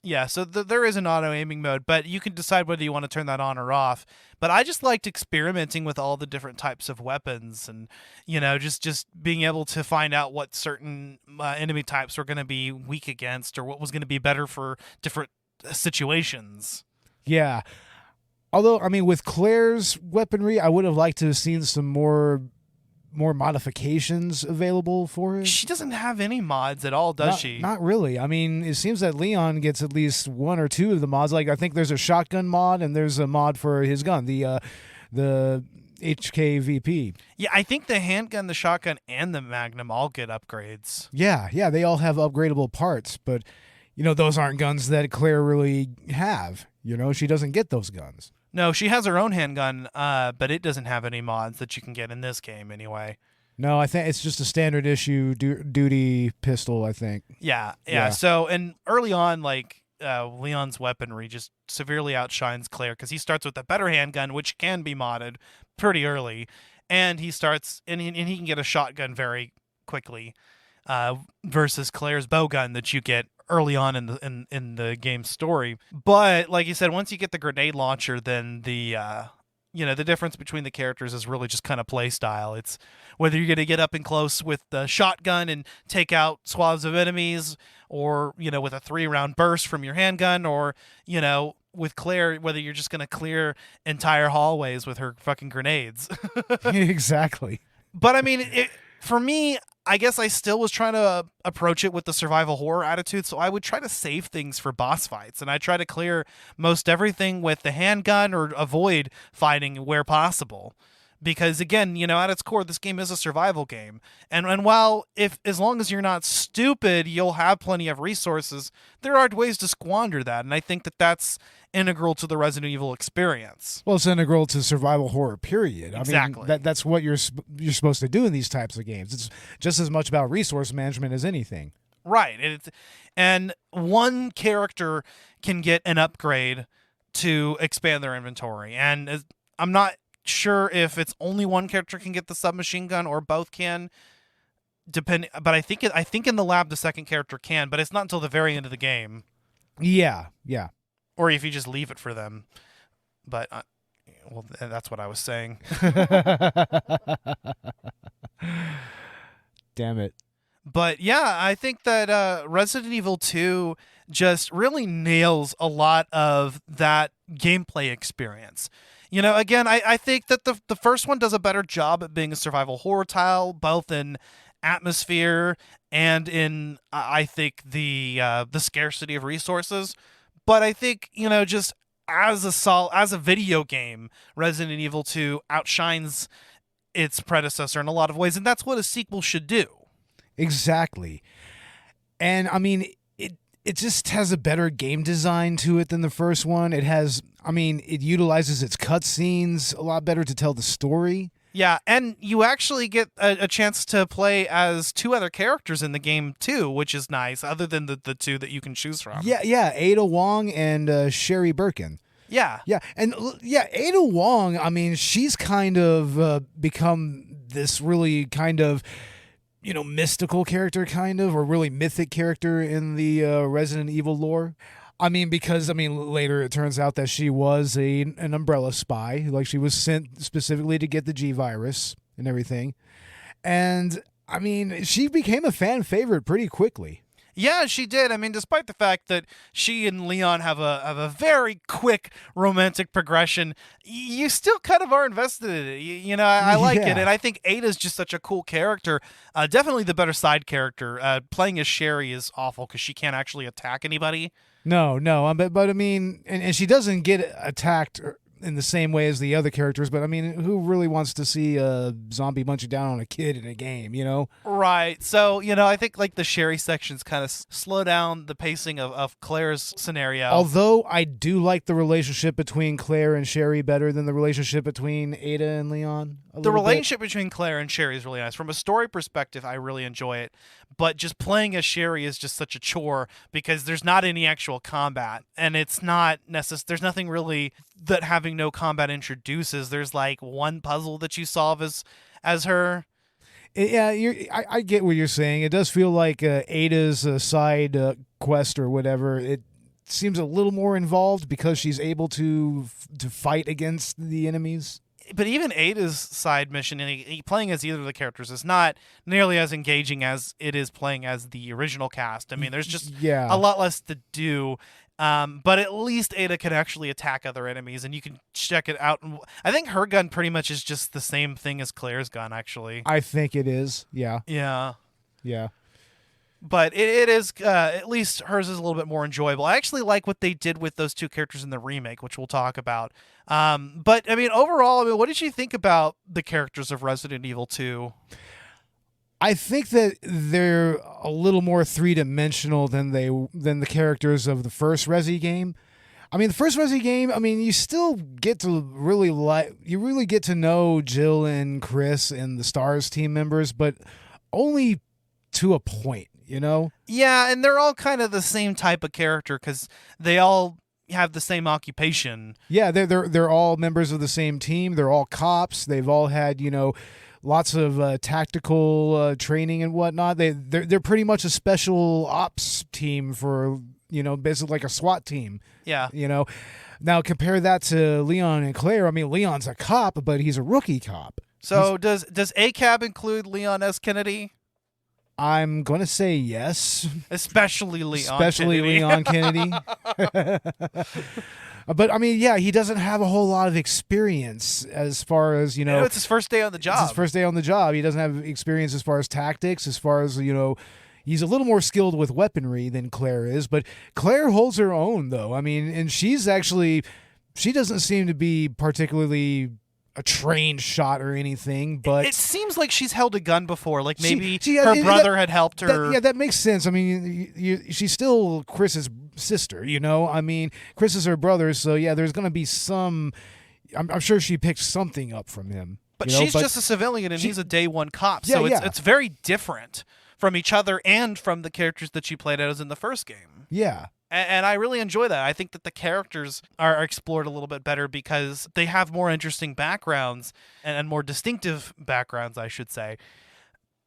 Yeah, so there is an auto-aiming mode, but you can decide whether you want to turn that on or off. But I just liked experimenting with all the different types of weapons and, just being able to find out what certain enemy types were going to be weak against or what was going to be better for different situations. Yeah. Although, I mean, with Claire's weaponry, I would have liked to have seen some more modifications available for it. She doesn't have any mods at all, does she? Not really. I mean, it seems that Leon gets at least one or two of the mods. Like, I think there's a shotgun mod and there's a mod for his gun, the HKVP. Yeah, I think the handgun, the shotgun, and the Magnum all get upgrades. Yeah, they all have upgradable parts, but, those aren't guns that Claire really have. She doesn't get those guns. No, she has her own handgun, but it doesn't have any mods that you can get in this game anyway. No, I think it's just a standard issue duty pistol, I think. Yeah. So, and early on, Leon's weaponry just severely outshines Claire because he starts with a better handgun, which can be modded pretty early, and he starts and he can get a shotgun very quickly, versus Claire's bow gun that you get early on in the game's story. But like you said, once you get the grenade launcher, then the difference between the characters is really just kind of play style. It's whether you're going to get up and close with the shotgun and take out swaths of enemies, or with a 3-round burst from your handgun, or with Claire, whether you're just going to clear entire hallways with her fucking grenades. Exactly. But I mean, for me, I guess I still was trying to approach it with the survival horror attitude, so I would try to save things for boss fights, and I try to clear most everything with the handgun or avoid fighting where possible. Because again, at its core, this game is a survival game. And while as long as you're not stupid, you'll have plenty of resources, there are ways to squander that. And I think that that's integral to the Resident Evil experience. Well, it's integral to survival horror, period. Exactly. I mean, that's what you're supposed to do in these types of games. It's just as much about resource management as anything. Right. And one character can get an upgrade to expand their inventory. And I'm not sure if it's only one character can get the submachine gun or both can, but I think in the lab the second character can, but it's not until the very end of the game. Yeah. Or if you just leave it for them. But that's what I was saying. Damn it. But yeah, I think that Resident Evil 2 just really nails a lot of that gameplay experience. Again, I think that the first one does a better job at being a survival horror tile, both in atmosphere and in, I think, the scarcity of resources. But I think, just as a video game, Resident Evil 2 outshines its predecessor in a lot of ways, and that's what a sequel should do. Exactly. And I mean, it just has a better game design to it than the first one. It utilizes its cutscenes a lot better to tell the story. Yeah, and you actually get a chance to play as two other characters in the game too, which is nice, other than the two that you can choose from. Yeah, Ada Wong and Sherry Birkin. Yeah. And Ada Wong, I mean, she's kind of become this really kind of, mystical character, kind of, or really mythic character in the Resident Evil lore. I mean, because later it turns out that she was an Umbrella spy, like she was sent specifically to get the G virus and everything, and I mean, she became a fan favorite pretty quickly. Yeah, she did. I mean, despite the fact that she and Leon have a very quick romantic progression, you still kind of are invested in it. I like it, and I think Ada's just such a cool character. Definitely the better side character. Playing as Sherry is awful because she can't actually attack anybody. No, but I mean, and she doesn't get attacked in the same way as the other characters, but I mean, who really wants to see a zombie munching down on a kid in a game, Right. So, I think like the Sherry sections kind of slow down the pacing of Claire's scenario. Although I do like the relationship between Claire and Sherry better than the relationship between Ada and Leon. The relationship between Claire and Sherry is really nice. From a story perspective, I really enjoy it. But just playing as Sherry is just such a chore because there's not any actual combat. And it's not there's nothing really that having no combat introduces. There's like one puzzle that you solve as her. Yeah, I get what you're saying. It does feel like Ada's side quest or whatever. It seems a little more involved because she's able to fight against the enemies. But even Ada's side mission, and playing as either of the characters, is not nearly as engaging as it is playing as the original cast. I mean, there's just a lot less to do. But at least Ada can actually attack other enemies, and you can check it out. I think her gun pretty much is just the same thing as Claire's gun, actually. I think it is, yeah. Yeah. Yeah. But it is, at least hers is a little bit more enjoyable. I actually like what they did with those two characters in the remake, which we'll talk about. But, I mean, overall, what did you think about the characters of Resident Evil 2? I think that they're a little more three-dimensional than the characters of the first Resi game. I mean, the first Resi game, I mean, you still get to really get to know Jill and Chris and the STARS team members, but only to a point. Yeah, and they're all kind of the same type of character because they all have the same occupation. Yeah, they're all members of the same team. They're all cops. They've all had lots of tactical training and whatnot. They're pretty much a special ops team for basically like a SWAT team. Yeah. Now compare that to Leon and Claire. I mean, Leon's a cop, but he's a rookie cop. So does ACAB include Leon S. Kennedy? I'm going to say yes. Especially Kennedy. Leon Kennedy. But, I mean, yeah, he doesn't have a whole lot of experience as far as, it's his first day on the job. It's his first day on the job. He doesn't have experience as far as tactics, as far as, he's a little more skilled with weaponry than Claire is. But Claire holds her own, though. I mean, and she doesn't seem to be particularly a trained shot or anything, but it seems like she's held a gun before. Like maybe her brother had helped her. That makes sense. I mean, she's still Chris's sister. I mean, Chris is her brother, so yeah, there's gonna be some. I'm sure she picked something up from him. But she's just a civilian, and he's a day one cop, so it's very different from each other and from the characters that she played as in the first game. Yeah. And I really enjoy that. I think that the characters are explored a little bit better because they have more interesting backgrounds and more distinctive backgrounds, I should say.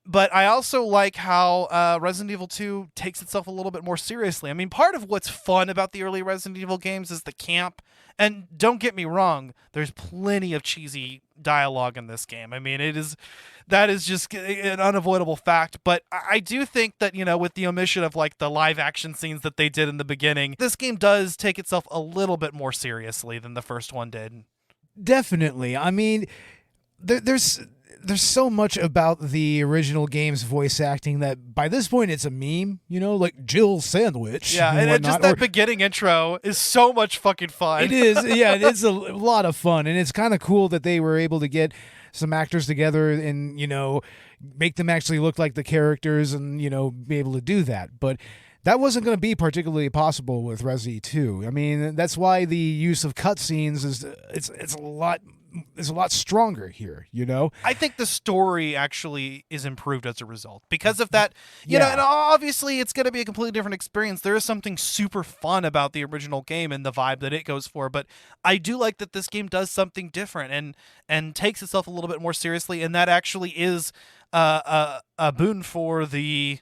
But I also like how Resident Evil 2 takes itself a little bit more seriously. I mean, part of what's fun about the early Resident Evil games is the camp. And don't get me wrong, there's plenty of cheesy dialogue in this game. I mean, that is just an unavoidable fact. But I do think that, with the omission of like the live action scenes that they did in the beginning, this game does take itself a little bit more seriously than the first one did. Definitely. I mean, there's so much about the original game's voice acting that by this point it's a meme, like Jill Sandwich. Yeah, and just that beginning intro is so much fucking fun. It is, yeah, it's a lot of fun, and it's kind of cool that they were able to get some actors together and, make them actually look like the characters and, be able to do that. But that wasn't going to be particularly possible with Resi 2. I mean, that's why the use of cutscenes it's a lot stronger here, I think the story actually is improved as a result because of that. And obviously it's going to be a completely different experience. There is something super fun about the original game and the vibe that it goes for, but I do like that this game does something different and takes itself a little bit more seriously, and that actually is a boon for the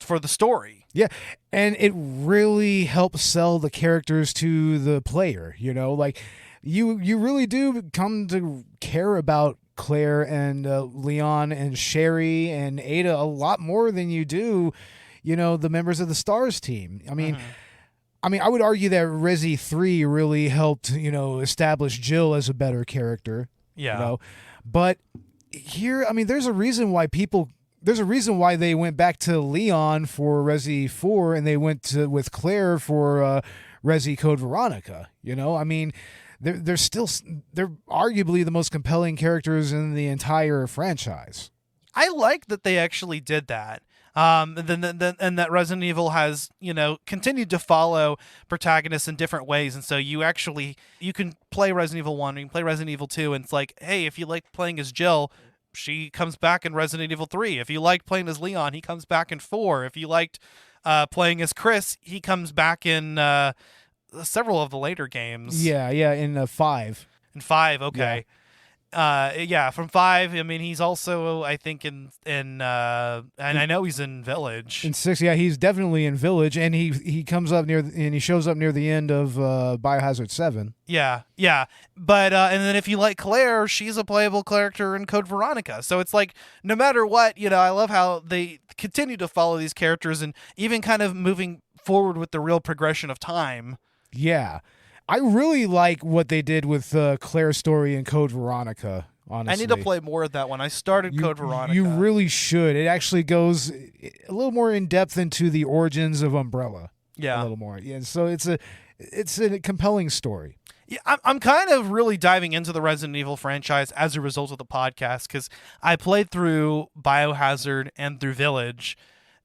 for the story. Yeah, and it really helps sell the characters to the player, you know? Like, you really do come to care about Claire and Leon and Sherry and Ada a lot more than you do, you know, the members of the STARS team. I mean, I would argue that Resi 3 really helped, you know, establish Jill as a better character. Yeah. You know? But here, I mean, there's a reason why they went back to Leon for Resi 4 and they went with Claire for Resi Code Veronica. You know, I mean, they're arguably the most compelling characters in the entire franchise. I like that they actually did that. And that Resident Evil has, you know, continued to follow protagonists in different ways. And so you can play Resident Evil 1, you can play Resident Evil 2, and it's like, hey, if you like playing as Jill, she comes back in Resident Evil 3. If you liked playing as Leon, he comes back in 4. If you liked playing as Chris, he comes back in several of the later games. Yeah, in 5. In 5, okay. From 5. I mean, he's also, I think, and I know he's in Village. In 6, yeah, he's definitely in Village, and he comes up and he shows up near the end of Biohazard 7. Yeah. But and then if you like Claire, she's a playable character in Code Veronica. So it's like, no matter what, you know, I love how they continue to follow these characters and even kind of moving forward with the real progression of time. Yeah. I really like what they did with Claire's story in Code Veronica, honestly. I need to play more of that one. I started Code Veronica. You really should. It actually goes a little more in depth into the origins of Umbrella. Yeah. A little more. Yeah, so it's a compelling story. Yeah, I'm kind of really diving into the Resident Evil franchise as a result of the podcast, because I played through Biohazard and through Village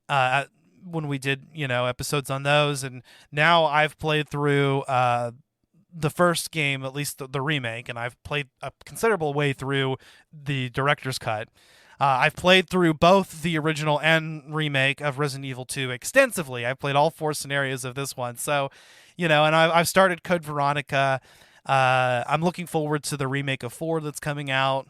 when we did, you know, episodes on those, and now I've played through the first game, at least the remake, and I've played a considerable way through the director's cut. I've played through both the original and remake of Resident Evil 2 extensively. I've played all 4 scenarios of this one. So, you know, and I've started Code Veronica. I'm looking forward to the remake of 4 that's coming out.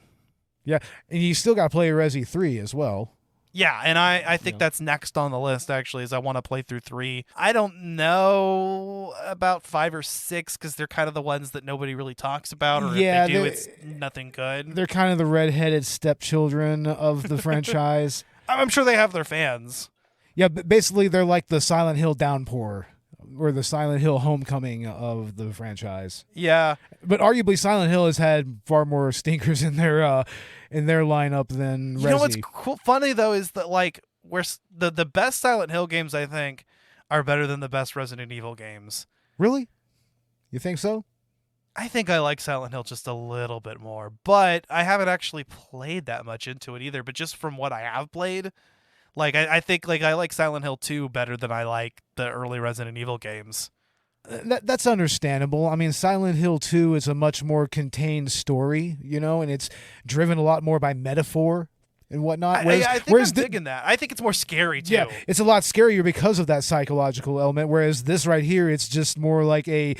Yeah, and you still got to play Resi 3 as well. Yeah, and I think that's next on the list, actually, is I want to play through 3. I don't know about 5 or 6, because they're kind of the ones that nobody really talks about, or if they do, it's nothing good. They're kind of the redheaded stepchildren of the franchise. I'm sure they have their fans. Yeah, but basically they're like the Silent Hill downpour, or the Silent Hill homecoming of the franchise. Yeah. But arguably Silent Hill has had far more stinkers in their lineup than Resi. You know what's funny, though, is that, like, where the best Silent Hill games, I think, are better than the best Resident Evil games. Really? You think so? I think I like Silent Hill just a little bit more, but I haven't actually played that much into it either. But just from what I have played, like, I think, like, I like Silent Hill 2 better than I like the early Resident Evil games. That's understandable. I mean, Silent Hill 2 is a much more contained story, you know, and it's driven a lot more by metaphor and whatnot. I think I'm digging that. I think it's more scary, too. Yeah, it's a lot scarier because of that psychological element, whereas this right here, it's just more like a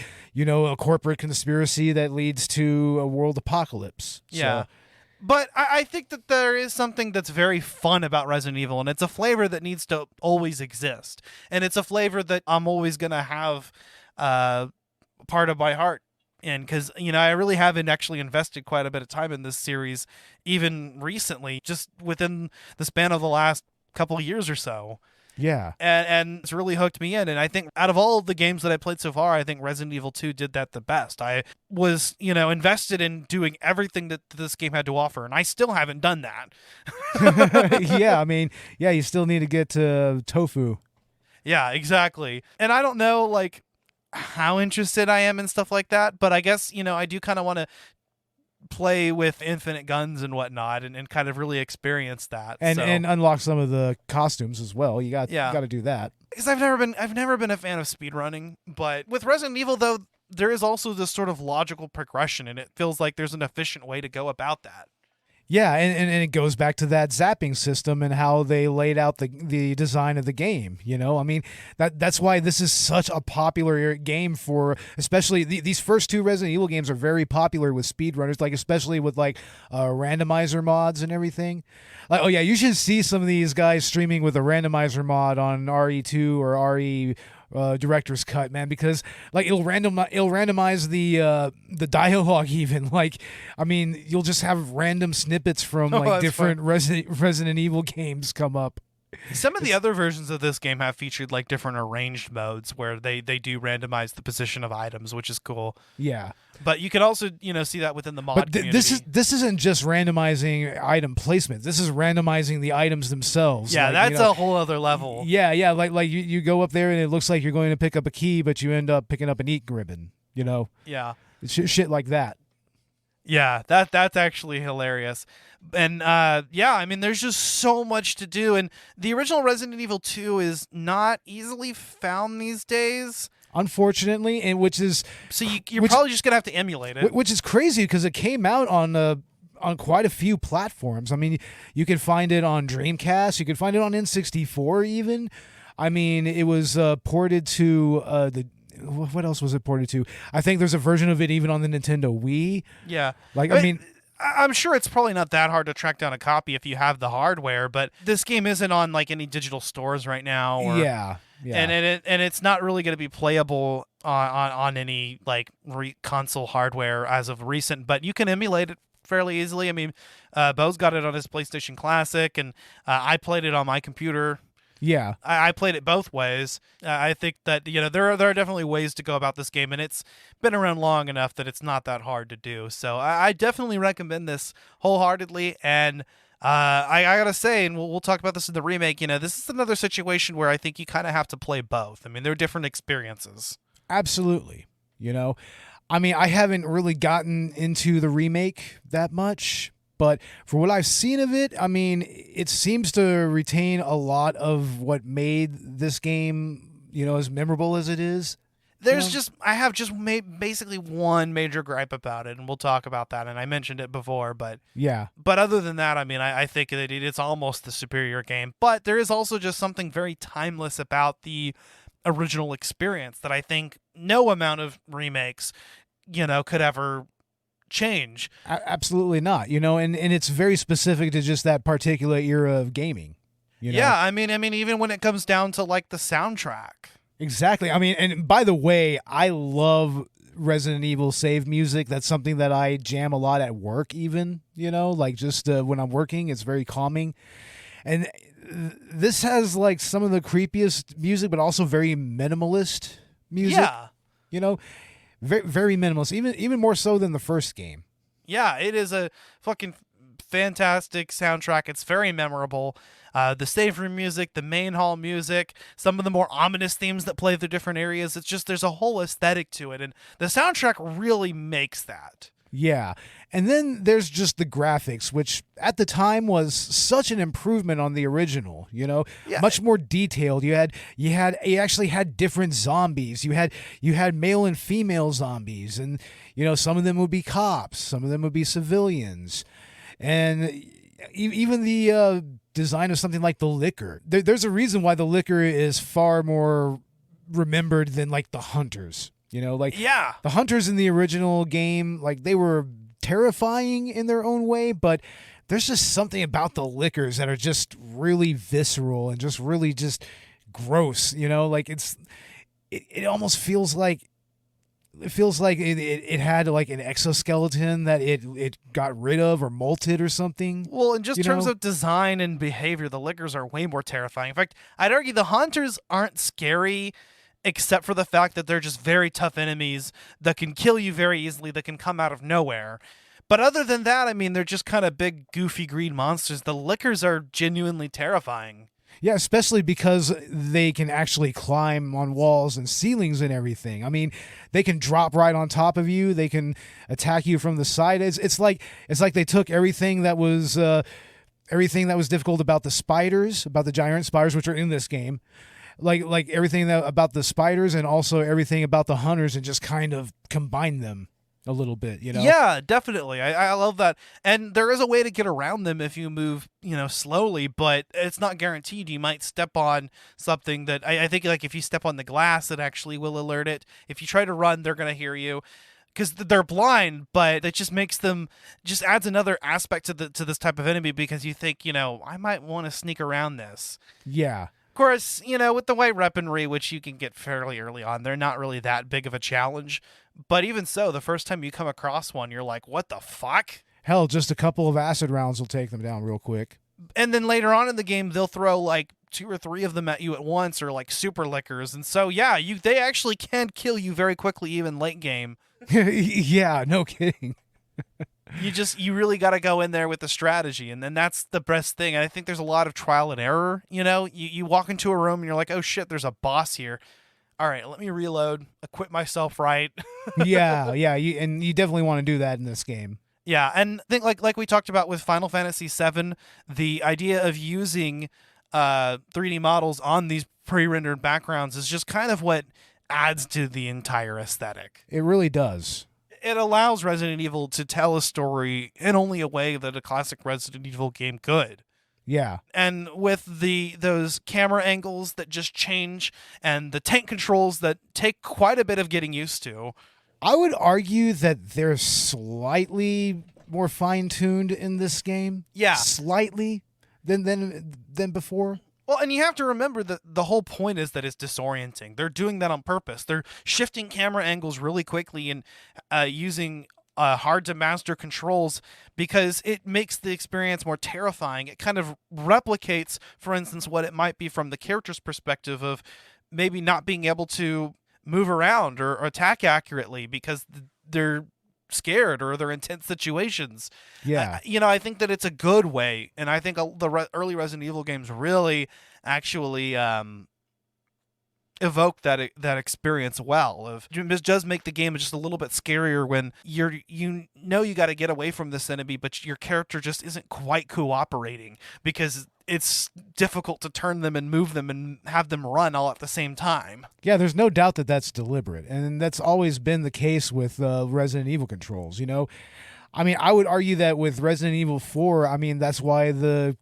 corporate conspiracy that leads to a world apocalypse. Yeah. So. But I think that there is something that's very fun about Resident Evil, and it's a flavor that needs to always exist. And it's a flavor that I'm always going to have part of my heart in, because, you know, I really haven't actually invested quite a bit of time in this series, even recently, just within the span of the last couple of years or so. Yeah. And it's really hooked me in. And I think out of all of the games that I played so far, I think Resident Evil 2 did that the best. I was, you know, invested in doing everything that this game had to offer, and I still haven't done that. Yeah, I mean, yeah, you still need to get to Tofu. Yeah, exactly. And I don't know, like, how interested I am in stuff like that, but I guess, you know, I do kind of want to play with infinite guns and whatnot, and kind of really experience that, and unlock some of the costumes as well. You got to do that, because I've never been a fan of speedrunning, but with Resident Evil, though, there is also this sort of logical progression, and it feels like there's an efficient way to go about that. Yeah, and it goes back to that zapping system and how they laid out the design of the game. I mean, that's why this is such a popular game for, especially these first two Resident Evil games are very popular with speedrunners, like especially with like randomizer mods and everything. Like, oh yeah, you should see some of these guys streaming with a randomizer mod on RE2 or RE director's cut, man, because like it'll randomize the dialogue even. Like, I mean, you'll just have random snippets from like different Resident Evil games come up. Some of the other versions of this game have featured like different arranged modes where they do randomize the position of items, which is cool. Yeah. But you can also, see that within the mod community. This isn't just randomizing item placement. This is randomizing the items themselves. Yeah, that's a whole other level. Yeah. Like you go up there and it looks like you're going to pick up a key, but you end up picking up an ink ribbon. Yeah. Shit like that. Yeah, that's actually hilarious. And I mean, there's just so much to do. And the original Resident Evil 2 is not easily found these days, unfortunately, and which is so you're probably just gonna have to emulate it, which is crazy because it came out on quite a few platforms. I mean, you can find it on Dreamcast, you can find it on N64 even. I mean, it was ported to what else was it ported to? I think there's a version of it even on the Nintendo Wii. Yeah. Like, I mean, I'm sure it's probably not that hard to track down a copy if you have the hardware, but this game isn't on like any digital stores right now. Yeah. And it's not really going to be playable on any like console hardware as of recent, but you can emulate it fairly easily. I mean, Beau's got it on his PlayStation Classic, and I played it on my computer. Yeah, I played it both ways. I think that there are definitely ways to go about this game, and it's been around long enough that it's not that hard to do. So I definitely recommend this wholeheartedly. And I gotta say, and we'll talk about this in the remake. This is another situation where I think you kind of have to play both. I mean, they're different experiences. Absolutely. I mean, I haven't really gotten into the remake that much. But for what I've seen of it, I mean, it seems to retain a lot of what made this game, as memorable as it is. I have just basically one major gripe about it, and we'll talk about that. And I mentioned it before, but yeah. But other than that, I mean, I think that it's almost the superior game. But there is also just something very timeless about the original experience that I think no amount of remakes, could ever change. Absolutely not. And it's very specific to just that particular era of gaming. Yeah, I mean even when it comes down to like the soundtrack. Exactly. I mean, and by the way, I love Resident Evil save music. That's something that I jam a lot at work even, like just when I'm working, it's very calming. And this has like some of the creepiest music, but also very minimalist music. Yeah. Very, very minimalist, even more so than the first game. Yeah, it is a fucking fantastic soundtrack. It's very memorable. The save room music, the main hall music, some of the more ominous themes that play through different areas. It's just there's a whole aesthetic to it, and the soundtrack really makes that. Yeah. And then there's just the graphics, which at the time was such an improvement on the original, Yeah. Much more detailed. You actually had different zombies. You had male and female zombies, and some of them would be cops, some of them would be civilians. And even the design of something like the liquor. There's a reason why the liquor is far more remembered than like the hunters. The hunters in the original game, like they were terrifying in their own way, but there's just something about the liquors that are just really visceral and just really just gross, like it almost feels like it had like an exoskeleton that it got rid of or molted or something. Well, in just terms of design and behavior, the liquors are way more terrifying. In fact, I'd argue the hunters aren't scary except for the fact that they're just very tough enemies that can kill you very easily, that can come out of nowhere. But other than that, I mean, they're just kind of big, goofy green monsters. The lickers are genuinely terrifying. Yeah, especially because they can actually climb on walls and ceilings and everything. I mean, they can drop right on top of you. They can attack you from the side. It's like they took everything that was difficult about the spiders, about the giant spiders, which are in this game. Like everything about the spiders and also everything about the hunters, and just kind of combine them a little bit, you know? Yeah, definitely. I love that. And there is a way to get around them if you move, slowly, but it's not guaranteed. You might step on something that I think, like, if you step on the glass, it actually will alert it. If you try to run, they're going to hear you because they're blind, but it just makes them, just adds another aspect to this type of enemy because you think, I might want to sneak around this. Yeah. Of course, with the white weaponry, which you can get fairly early on, they're not really that big of a challenge. But even so, the first time you come across one, you're like, what the fuck? Hell, just a couple of acid rounds will take them down real quick. And then later on in the game, they'll throw like 2 or 3 of them at you at once, or like super lickers. And so, yeah, they actually can kill you very quickly, even late game. Yeah, no kidding. You really got to go in there with the strategy, and then that's the best thing. And I think there's a lot of trial and error. You walk into a room and you're like, oh shit, there's a boss here. All right, let me reload, equip myself right. Yeah, you definitely want to do that in this game. Yeah, and I think like we talked about with Final Fantasy VII, the idea of using 3D models on these pre-rendered backgrounds is just kind of what adds to the entire aesthetic. It really does. It allows Resident Evil to tell a story in only a way that a classic Resident Evil game could. Yeah. And with those camera angles that just change and the tank controls that take quite a bit of getting used to. I would argue that they're slightly more fine-tuned in this game. Yeah. Slightly than before. Well, and you have to remember that the whole point is that it's disorienting. They're doing that on purpose. They're shifting camera angles really quickly and using hard-to-master controls because it makes the experience more terrifying. It kind of replicates, for instance, what it might be from the character's perspective of maybe not being able to move around or attack accurately because they're scared or they're in tense situations. Yeah. I think that it's a good way, and I think the early Resident Evil games really actually evoke that experience well. It does make the game just a little bit scarier when you got to get away from this enemy, but your character just isn't quite cooperating because it's difficult to turn them and move them and have them run all at the same time. Yeah, there's no doubt that that's deliberate, and that's always been the case with Resident Evil controls. I mean, I would argue that with Resident Evil 4, I mean, that's why the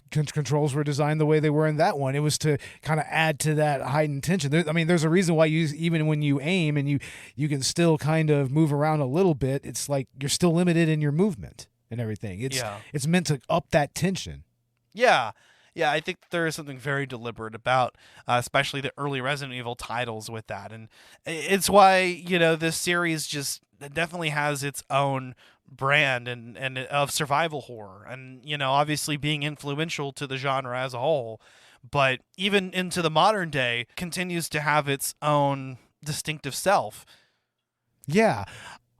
controls were designed the way they were in that one. It was to kind of add to that heightened tension. There's a reason why even when you aim and you can still kind of move around a little bit, it's like you're still limited in your movement and everything. It's meant to up that tension. Yeah, I think there is something very deliberate about, especially the early Resident Evil titles with that, and it's why this series just definitely has its own brand and of survival horror, and obviously being influential to the genre as a whole, but even into the modern day continues to have its own distinctive self. Yeah.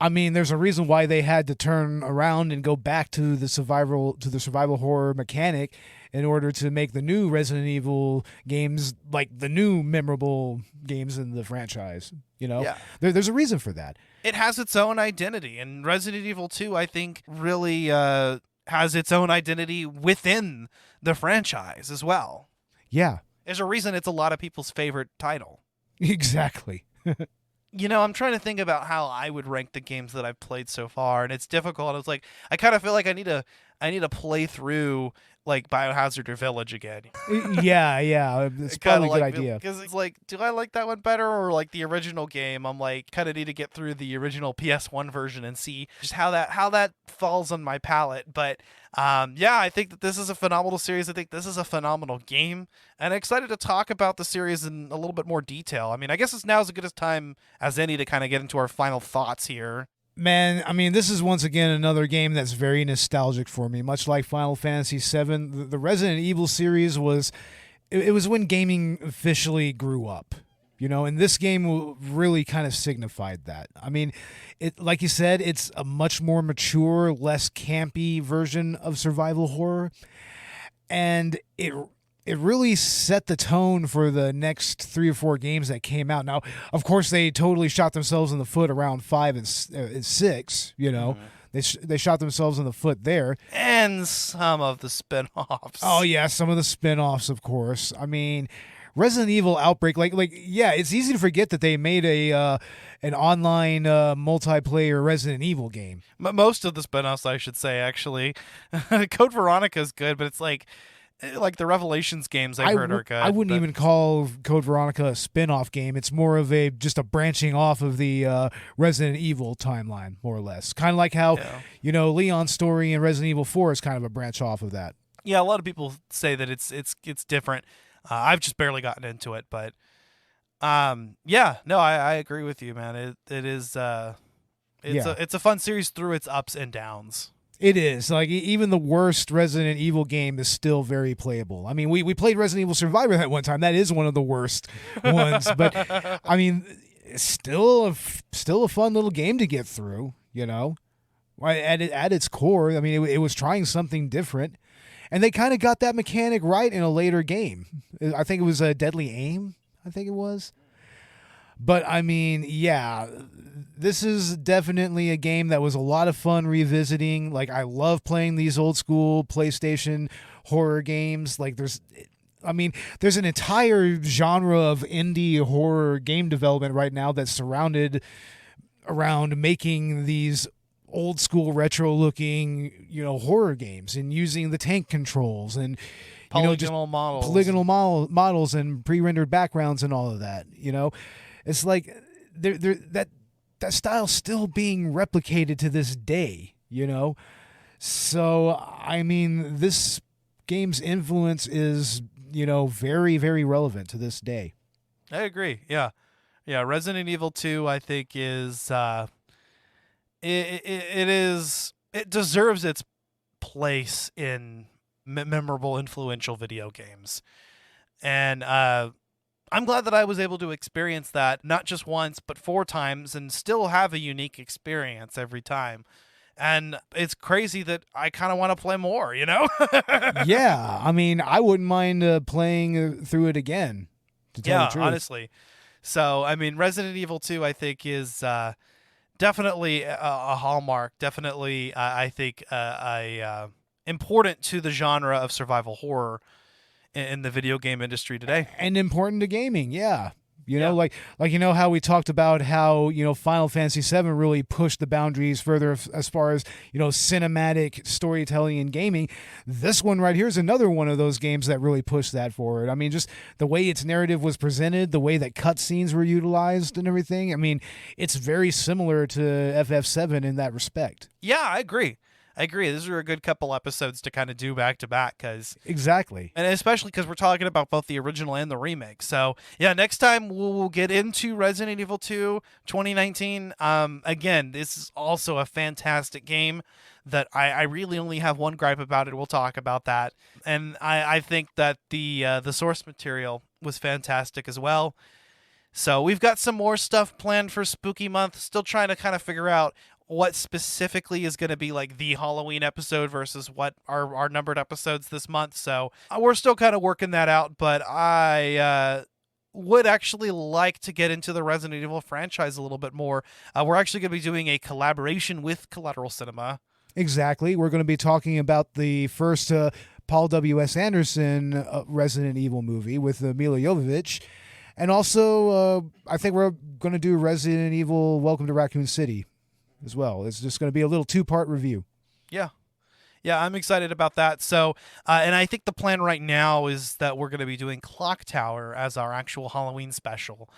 I mean, there's a reason why they had to turn around and go back to the survival horror mechanic in order to make the new Resident Evil games like the new memorable games in the franchise. Yeah. There's a reason for that. It has its own identity, and Resident Evil 2, I think, really has its own identity within the franchise as well. Yeah. There's a reason it's a lot of people's favorite title. Exactly. I'm trying to think about how I would rank the games that I've played so far, and it's difficult. It's like I kind of feel like I need to play through like BioHazard or Village again. Yeah, it's probably a good idea. Because it's like, do I like that one better or like the original game? I'm like, kind of need to get through the original PS1 version and see just how that falls on my palate. But I think that this is a phenomenal series. I think this is a phenomenal game, and I'm excited to talk about the series in a little bit more detail. I mean, I guess it's now as good a time as any to kind of get into our final thoughts here. Man, I mean, this is once again another game that's very nostalgic for me. Much like Final Fantasy VII, the Resident Evil series was when gaming officially grew up, and this game really kind of signified that. I mean, like you said, it's a much more mature, less campy version of survival horror, and it really set the tone for the next 3 or 4 games that came out. Now, of course, they totally shot themselves in the foot around 5 and 6, Mm-hmm. They shot themselves in the foot there. And some of the spin-offs. Oh, yeah, some of the spin-offs, of course. I mean, Resident Evil Outbreak, yeah, it's easy to forget that they made an online multiplayer Resident Evil game. Most of the spin-offs, I should say, actually. Code Veronica is good, but it's like the Revelations games I've heard are good. I wouldn't even call Code Veronica a spin-off game. It's more of just a branching off of the Resident Evil timeline, more or less. Kind of like how, Leon's story in Resident Evil 4 is kind of a branch off of that. Yeah, a lot of people say that it's different. I've just barely gotten into it, but I agree with you, man. It is it's a fun series through its ups and downs. It is. Like, even the worst Resident Evil game is still very playable. I mean, we played Resident Evil Survivor that one time. That is one of the worst ones. But, I mean, it's still a fun little game to get through, At its core, I mean, it was trying something different. And they kind of got that mechanic right in a later game. I think it was a Deadly Aim, I think it was. But, I mean, yeah, this is definitely a game that was a lot of fun revisiting. Like, I love playing these old school PlayStation horror games. Like, there's an entire genre of indie horror game development right now that's surrounded around making these old school retro looking, horror games and using the tank controls and polygonal models and pre-rendered backgrounds and all of that. It's like that style's still being replicated to this day, So, I mean, this game's influence is, very, very relevant to this day. I agree. Yeah. Yeah. Resident Evil 2, I think, is it deserves its place in memorable, influential video games. And I'm glad that I was able to experience that not just once, but 4 times and still have a unique experience every time. And it's crazy that I kind of want to play more, Yeah. I mean, I wouldn't mind playing through it again, to tell the truth. Honestly. So, I mean, Resident Evil 2, I think, is definitely a hallmark. Definitely, I think, important to the genre of survival horror in the video game industry today, and important to gaming. Yeah. Like how we talked about how, Final Fantasy VII really pushed the boundaries further as far as, cinematic storytelling and gaming. This one right here is another one of those games that really pushed that forward. I mean, just the way its narrative was presented, the way that cutscenes were utilized and everything. I mean, it's very similar to FF7 in that respect. Yeah, I agree. These are a good couple episodes to kind of do back to back, because exactly, and especially because we're talking about both the original and the remake. So yeah, next time we'll get into Resident Evil 2 2019. Again, this is also a fantastic game that I really only have one gripe about it. We'll talk about that, and I think that the source material was fantastic as well. So we've got some more stuff planned for Spooky Month. Still trying to kind of figure out what specifically is going to be like the Halloween episode versus what are our numbered episodes this month. So we're still kind of working that out, but I would actually like to get into the Resident Evil franchise a little bit more. We're actually going to be doing a collaboration with Collateral Cinema. Exactly. We're going to be talking about the first Paul W.S. Anderson Resident Evil movie with Mila Jovovich. And also, I think we're going to do Resident Evil Welcome to Raccoon City as well. It's just going to be a little 2-part review. Yeah, I'm excited about that. So, and I think the plan right now is that we're going to be doing Clock Tower as our actual Halloween special.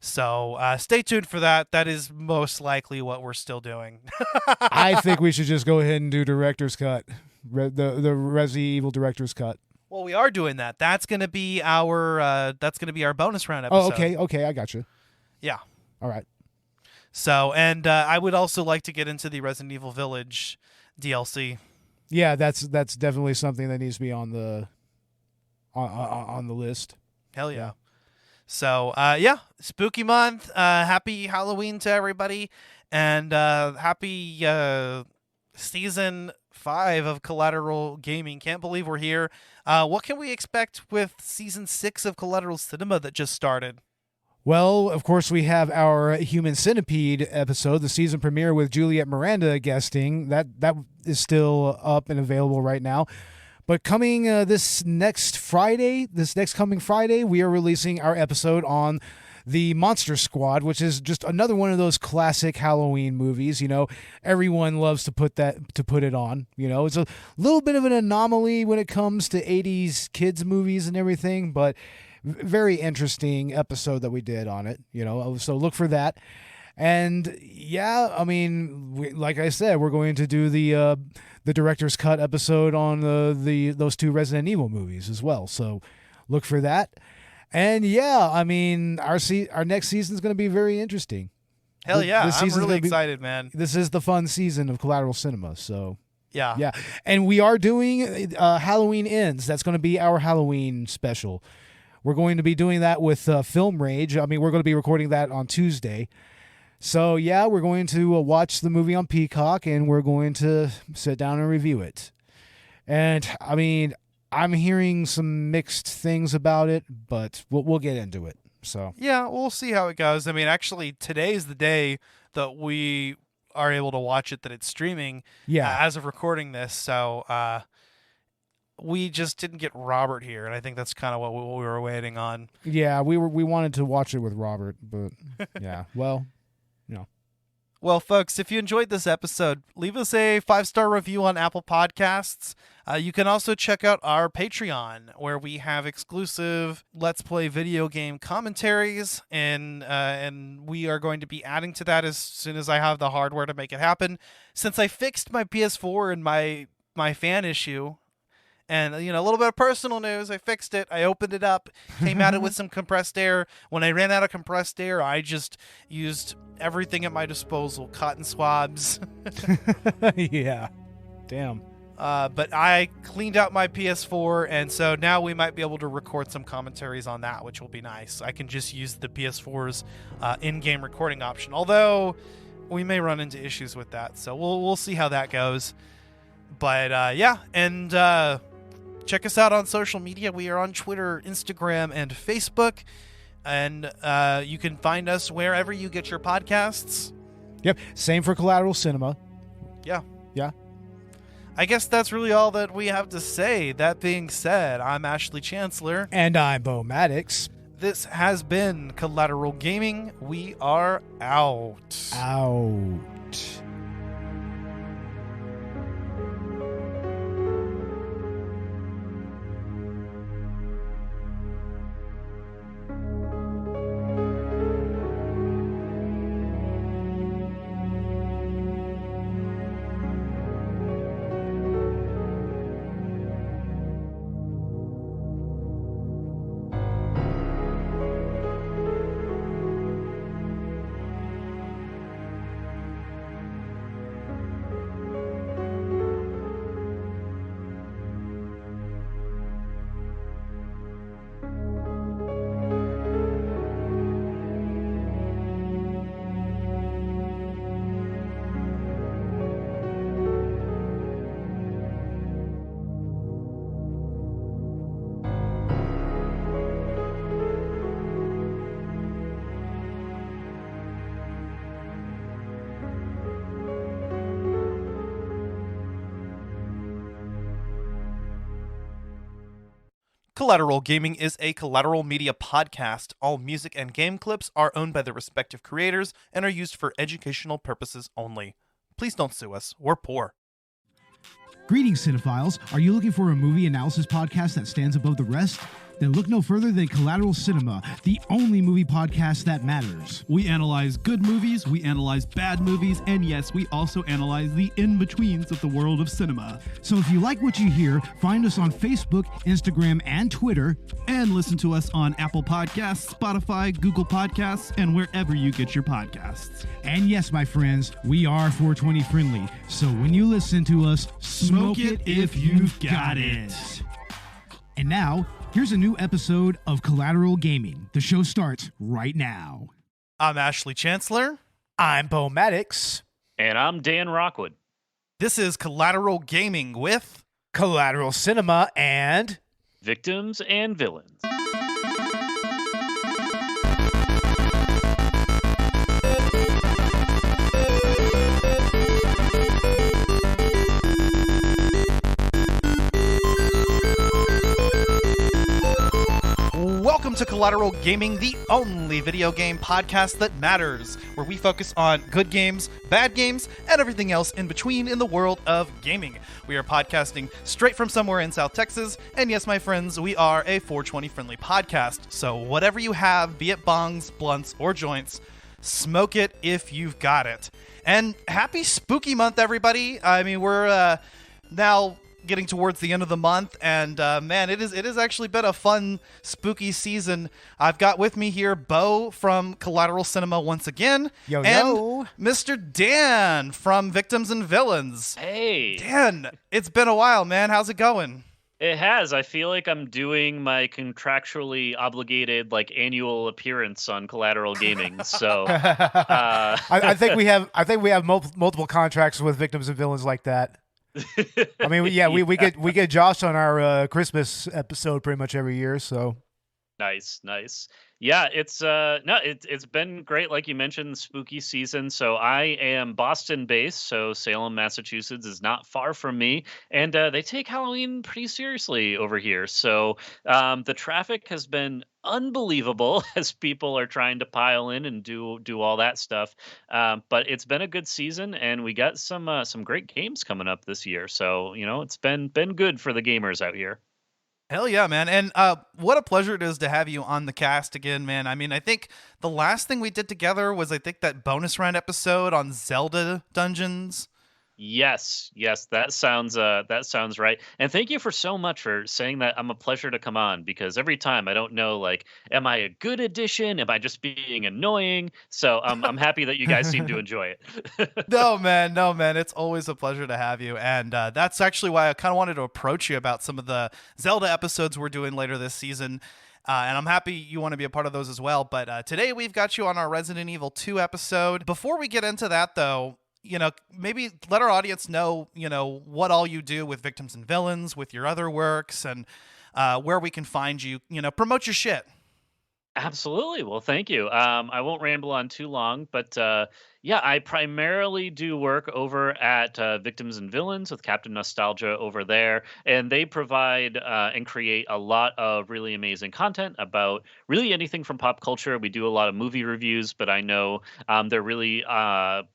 So stay tuned for that. That is most likely what we're still doing. I think we should just go ahead and do director's cut, the Resident Evil director's cut. Well, we are doing that. That's going to be our bonus round episode. Oh, okay, I got you. Yeah. All right. So, and I would also like to get into the Resident Evil Village DLC. Yeah, that's definitely something that needs to be on the list. Hell yeah. So, Spooky Month. Happy Halloween to everybody, and happy season 5 of Collateral Gaming. Can't believe we're here. What can we expect with season 6 of Collateral Cinema that just started? Well, of course, we have our Human Centipede episode, the season premiere with Juliet Miranda guesting. That is still up and available right now. But coming this coming Friday, we are releasing our episode on the Monster Squad, which is just another one of those classic Halloween movies. You know, everyone loves to put it on. You know, it's a little bit of an anomaly when it comes to 80s kids movies and everything, but very interesting episode that we did on it. You know, so look for that. And yeah, I mean, like I said, we're going to do the director's cut episode on those 2 Resident Evil movies as well. So look for that. And yeah, I mean, our next season is going to be very interesting. Hell yeah, I'm really excited, man. This is the fun season of Collateral Cinema, so yeah. And we are doing Halloween Ends. That's going to be our Halloween special. We're going to be doing that with Film Rage. I mean, we're going to be recording that on Tuesday. So yeah, we're going to watch the movie on Peacock, and we're going to sit down and review it. And I mean, I'm hearing some mixed things about it, but we'll get into it. So yeah, we'll see how it goes. I mean, actually, today's the day that we are able to watch it, that it's streaming. Yeah. As of recording this, so we just didn't get Robert here, and I think that's kind of what we were waiting on. Yeah, we wanted to watch it with Robert, but yeah, well, you know. Well, folks, if you enjoyed this episode, leave us a 5-star review on Apple Podcasts. You can also check out our Patreon, where we have exclusive Let's Play video game commentaries, and we are going to be adding to that as soon as I have the hardware to make it happen. Since I fixed my PS4 and my fan issue, and, you know, a little bit of personal news, I fixed it. I opened it up, came at it with some compressed air. When I ran out of compressed air, I just used everything at my disposal. Cotton swabs. Yeah. Damn. But I cleaned out my PS4, and so now we might be able to record some commentaries on that, which will be nice. I can just use the PS4's in-game recording option, although we may run into issues with that. So we'll see how that goes. But yeah, and check us out on social media. We are on Twitter, Instagram, and Facebook. And you can find us wherever you get your podcasts. Yep. Same for Collateral Cinema. Yeah. Yeah. I guess that's really all that we have to say. That being said, I'm Ashley Chancellor. And I'm Beau Maddox. This has been Collateral Gaming. We are out. Out. Collateral Gaming is a Collateral Media podcast. All music and game clips are owned by their respective creators and are used for educational purposes only. Please don't sue us. We're poor. Greetings, cinephiles. Are you looking for a movie analysis podcast that stands above the rest? Then look no further than Collateral Cinema, the only movie podcast that matters. We analyze good movies, we analyze bad movies, and yes, we also analyze the in-betweens of the world of cinema. So if you like what you hear, find us on Facebook, Instagram, and Twitter. And listen to us on Apple Podcasts, Spotify, Google Podcasts, and wherever you get your podcasts. And yes, my friends, we are 420 friendly. So when you listen to us, smoke it if you've got it. And now, here's a new episode of Collateral Gaming. The show starts right now. I'm Ashley Chancellor. I'm Beau Maddox. And I'm Dan Rockwood. This is Collateral Gaming with Collateral Cinema and Victims and Villains. Welcome to Collateral Gaming, the only video game podcast that matters, where we focus on good games, bad games, and everything else in between in the world of gaming. We are podcasting straight from somewhere in South Texas, and yes, my friends, we are a 420 friendly podcast. So whatever you have, be it bongs, blunts, or joints, smoke it if you've got it. And happy spooky month, everybody. I mean, we're now getting towards the end of the month, and man, it is actually been a fun spooky season. I've got with me here Beau from Collateral Cinema once again, and Mr. Dan from Victims and Villains. Hey, Dan, it's been a while, man. How's it going? it has. I feel like I'm doing my contractually obligated annual appearance on Collateral Gaming. So I think we have multiple contracts with Victims and Villains like that. I mean, we get Josh on our Christmas episode pretty much every year. So nice. Yeah, it's been great. Like you mentioned, spooky season. So I am Boston based, so Salem, Massachusetts is not far from me, and they take Halloween pretty seriously over here. So the traffic has been unbelievable as people are trying to pile in and do all that stuff. But it's been a good season, and we got some great games coming up this year. So it's been good for the gamers out here. Hell yeah, man. And what a pleasure it is to have you on the cast again, man. I mean, I think the last thing we did together was that bonus round episode on Zelda dungeons. Yes, that sounds right. And thank you for so much for saying that. I'm a pleasure to come on, because every time I don't know, am I a good addition? Am I just being annoying? So I'm happy that you guys seem to enjoy it. No, man. It's always a pleasure to have you. And that's actually why I kind of wanted to approach you about some of the Zelda episodes we're doing later this season. And I'm happy you want to be a part of those as well. But today we've got you on our Resident Evil 2 episode. Before we get into that, though, maybe let our audience know, what all you do with Victims and Villains, with your other works, and where we can find you, promote your shit. Absolutely. Well, thank you. I won't ramble on too long, but yeah, I primarily do work over at Victims and Villains with Captain Nostalgia over there, and they provide and create a lot of really amazing content about really anything from pop culture. We do a lot of movie reviews, but I know they're really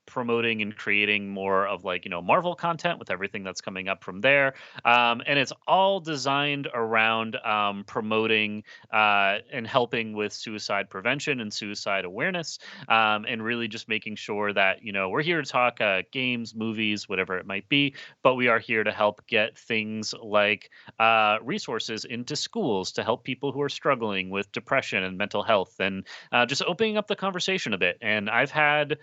promoting and creating more of Marvel content with everything that's coming up from there, and it's all designed around promoting and helping with suicide prevention and suicide awareness, and really just making sure that we're here to talk games, movies, whatever it might be, but we are here to help get things like resources into schools to help people who are struggling with depression and mental health, and just opening up the conversation a bit. And I've had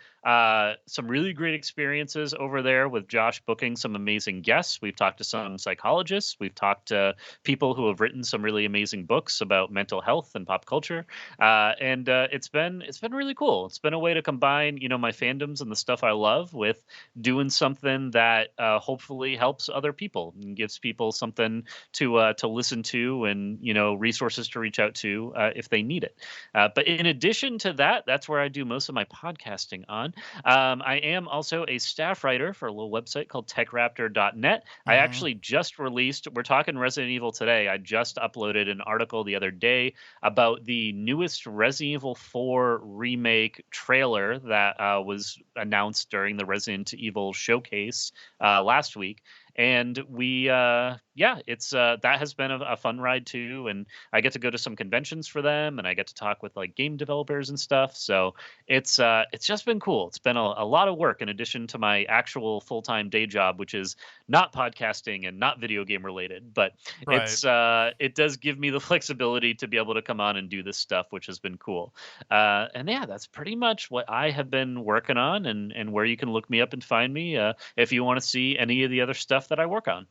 some really great experiences over there with Josh booking some amazing guests. We've talked to some psychologists, we've talked to people who have written some really amazing books about mental health and pop culture, and it's been really cool. It's been a way to combine my fandoms and the stuff I love with doing something that hopefully helps other people and gives people something to listen to, and resources to reach out to if they need it. But in addition to that, that's where I do most of my podcasting on. I am also a staff writer for a little website called techraptor.net. I actually just released, we're talking Resident Evil today, I just uploaded an article the other day about the newest Resident Evil 4 remake trailer that was announced during the Resident Evil showcase last week. And we, it's that has been a fun ride too, and I get to go to some conventions for them, and I get to talk with game developers and stuff. So it's just been cool. It's been a lot of work in addition to my actual full-time day job, which is not podcasting and not video game related. But right. It does give me the flexibility to be able to come on and do this stuff, which has been cool. And yeah, that's pretty much what I have been working on, and where you can look me up and find me if you want to see any of the other stuff that I work on.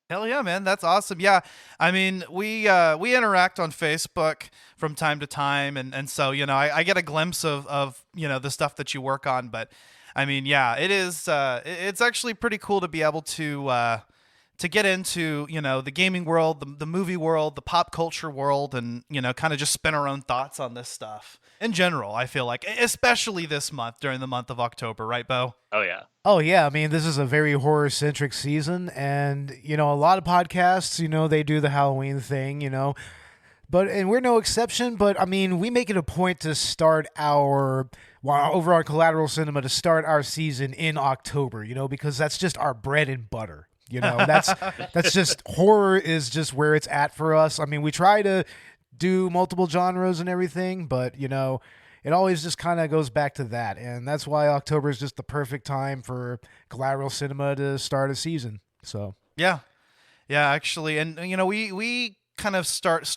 Hell yeah, man. That's awesome. Yeah. I mean, we interact on Facebook from time to time. And so, I get a glimpse of the stuff that you work on. But I mean, yeah, it is, it's actually pretty cool to be able to get into, the gaming world, the movie world, the pop culture world, and, kind of just spin our own thoughts on this stuff in general. I feel like, especially this month, during the month of October, right, Beau? Oh yeah. I mean, this is a very horror centric season, and a lot of podcasts, they do the Halloween thing, and we're no exception. But I mean, we make it a point to start over on Collateral Cinema to start our season in October. Because that's just our bread and butter. That's just horror is just where it's at for us. I mean, we try to do multiple genres and everything, but it always just kind of goes back to that, and that's why October is just the perfect time for Collateral Cinema to start a season. So yeah, actually, and we kind of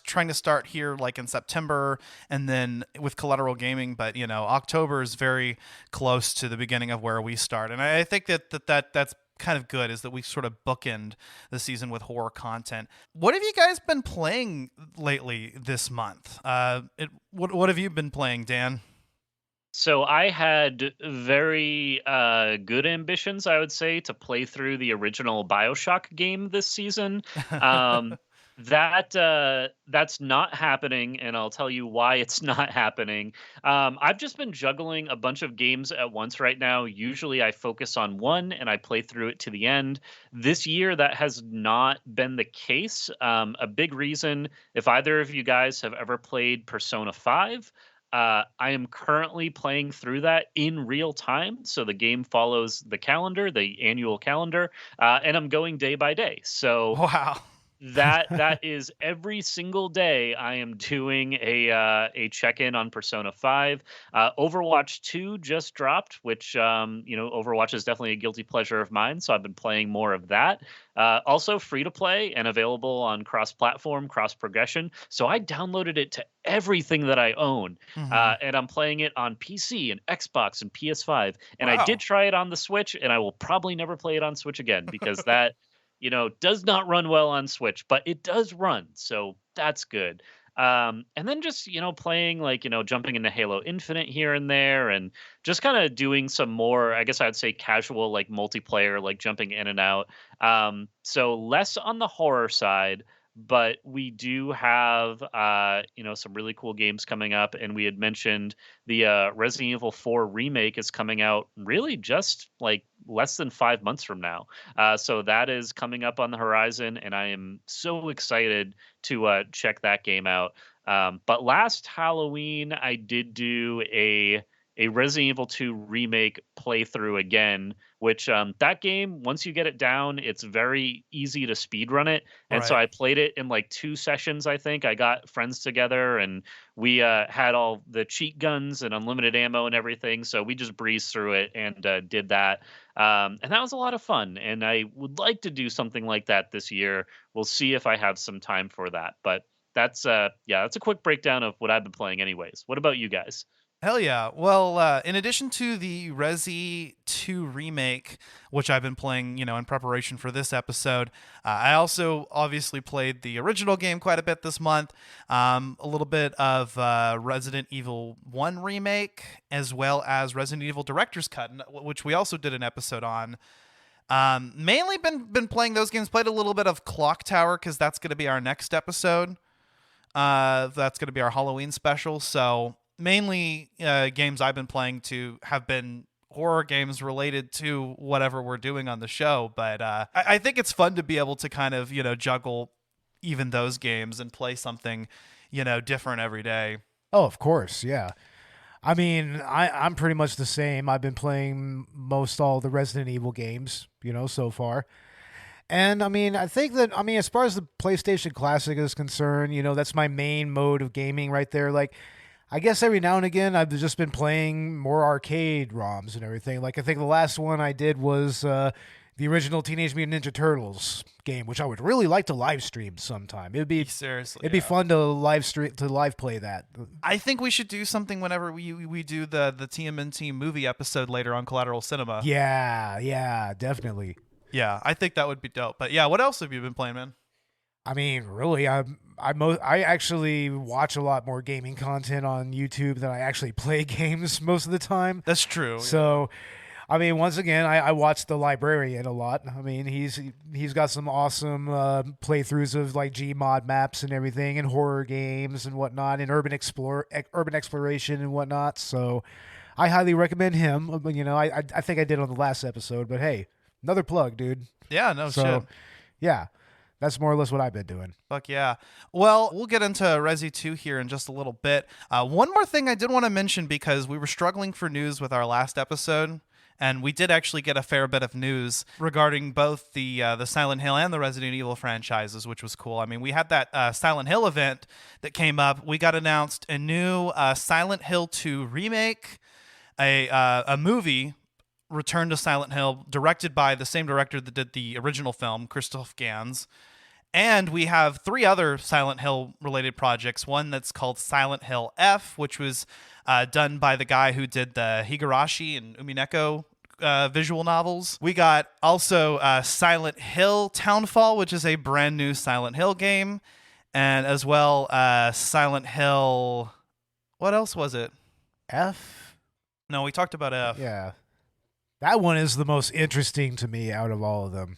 trying to start here like in September, and then with Collateral Gaming, but October is very close to the beginning of where we start, and I think that's kind of good, is that we sort of bookend the season with horror content. What have you guys been playing lately this month? What have you been playing, Dan? So I had very good ambitions, I would say, to play through the original BioShock game this season. That's not happening, and I'll tell you why it's not happening. I've just been juggling a bunch of games at once right now. Usually I focus on one and I play through it to the end. This year that has not been the case. A big reason, if either of you guys have ever played Persona 5, I am currently playing through that in real time. So the game follows the calendar, the annual calendar, and I'm going day by day. So Wow. that is every single day I am doing a check-in on Persona 5. Overwatch 2 just dropped, which Overwatch is definitely a guilty pleasure of mine, so I've been playing more of that. Also free to play and available on cross-platform, cross-progression. So I downloaded it to everything that I own, and I'm playing it on PC and Xbox and PS5. And I did try it on the Switch, and I will probably never play it on Switch again because that does not run well on Switch, but it does run. So that's good. And then just, playing jumping into Halo Infinite here and there, and just kind of doing some more, I guess I'd say casual, multiplayer, jumping in and out. So less on the horror side, but we do have, some really cool games coming up. And we had mentioned the Resident Evil 4 remake is coming out really just less than 5 months from now. So that is coming up on the horizon, and I am so excited to check that game out. But last Halloween, I did do a Resident Evil 2 remake playthrough again, which that game, once you get it down, it's very easy to speedrun it. And so I played it in 2 sessions, I think. I got friends together, and we had all the cheat guns and unlimited ammo and everything. So we just breezed through it and did that. And that was a lot of fun. And I would like to do something like that this year. We'll see if I have some time for that. But that's a quick breakdown of what I've been playing anyways. What about you guys? Hell yeah. Well, in addition to the Resi 2 remake, which I've been playing, in preparation for this episode, I also obviously played the original game quite a bit this month, a little bit of Resident Evil 1 remake, as well as Resident Evil Director's Cut, which we also did an episode on. Mainly been playing those games, played a little bit of Clock Tower, because that's going to be our next episode. That's going to be our Halloween special, so mainly games I've been playing have been horror games related to whatever we're doing on the show, but I think it's fun to be able to kind of juggle even those games and play something different every day. Oh, of course, yeah. I mean, I'm pretty much the same. I've been playing most all the Resident Evil games, so far. And I mean, I think that, as far as the PlayStation Classic is concerned, that's my main mode of gaming right there. I guess every now and again, I've just been playing more arcade ROMs and everything. I think the last one I did was the original Teenage Mutant Ninja Turtles game, which I would really like to live stream sometime. It'd be fun to live play that. I think we should do something whenever we do the TMNT movie episode later on Collateral Cinema. Yeah, definitely. Yeah, I think that would be dope. But yeah, what else have you been playing, man? I mean, really, I actually watch a lot more gaming content on YouTube than I actually play games most of the time. That's true. So, I mean, once again, I watch The Librarian a lot. I mean, he's got some awesome playthroughs of Gmod maps and everything, and horror games and whatnot, and urban exploration and whatnot. So, I highly recommend him. I think I did on the last episode, but hey, another plug, dude. Yeah, no shit. Yeah. That's more or less what I've been doing. Fuck yeah. Well, we'll get into Resi 2 here in just a little bit. One more thing I did want to mention, because we were struggling for news with our last episode, and we did actually get a fair bit of news regarding both the Silent Hill and the Resident Evil franchises, which was cool. I mean, we had that Silent Hill event that came up. We got announced a new Silent Hill 2 remake, a movie, Return to Silent Hill, directed by the same director that did the original film, Christoph Gans. And we have 3 other Silent Hill related projects. One that's called Silent Hill F, which was done by the guy who did the Higurashi and Umineko visual novels. We got also Silent Hill Townfall, which is a brand new Silent Hill game. And as well, Silent Hill... What else was it? F? No, we talked about F. Yeah. That one is the most interesting to me out of all of them.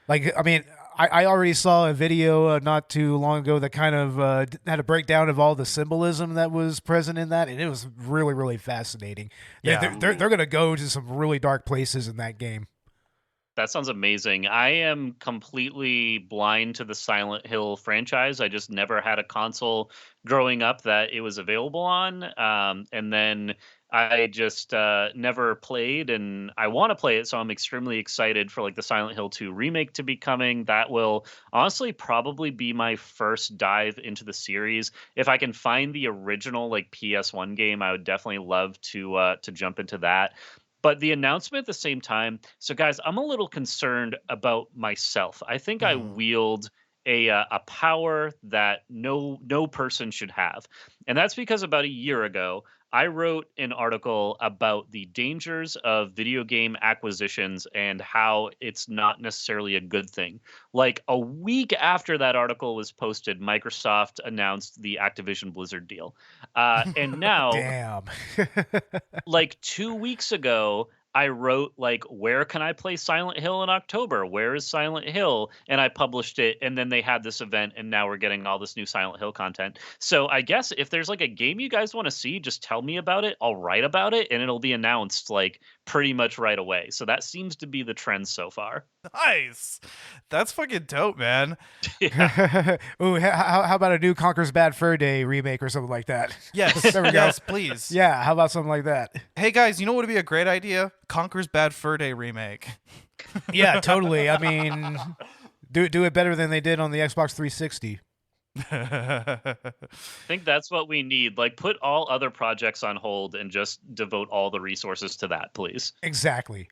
Like, I mean, I already saw a video not too long ago that kind of had a breakdown of all the symbolism that was present in that, and it was really, really fascinating. Yeah. They're going to go to some really dark places in that game. That sounds amazing. I am completely blind to the Silent Hill franchise. I just never had a console growing up that it was available on. And then I just never played, and I want to play it, so I'm extremely excited for like the Silent Hill 2 remake to be coming. That will honestly probably be my first dive into the series. If I can find the original like PS1 game, I would definitely love to jump into that. But the announcement at the same time. So, guys, I'm a little concerned about myself. I think I wield a power that no person should have, and that's because about a year ago, I wrote an article about the dangers of video game acquisitions and how it's not necessarily a good thing. Like a week after that article was posted, Microsoft announced the Activision Blizzard deal. And now, Damn. like 2 weeks ago, I wrote like, where can I play Silent Hill in October? Where is Silent Hill? And I published it, and then they had this event, and now we're getting all this new Silent Hill content. So I guess if there's like a game you guys want to see, just tell me about it. I'll write about it, and it'll be announced like pretty much right away. So that seems to be the trend so far. Nice. That's fucking dope, man. Ooh, how about a new Conker's Bad Fur Day remake or something like that? Yes. There we go. Yes, please. Yeah, how about something like that? Hey, guys, you know what would be a great idea? Conker's Bad Fur Day remake. Yeah, totally. I mean, do it better than they did on the Xbox 360. I think that's what we need. Like, put all other projects on hold and just devote all the resources to that, please. Exactly.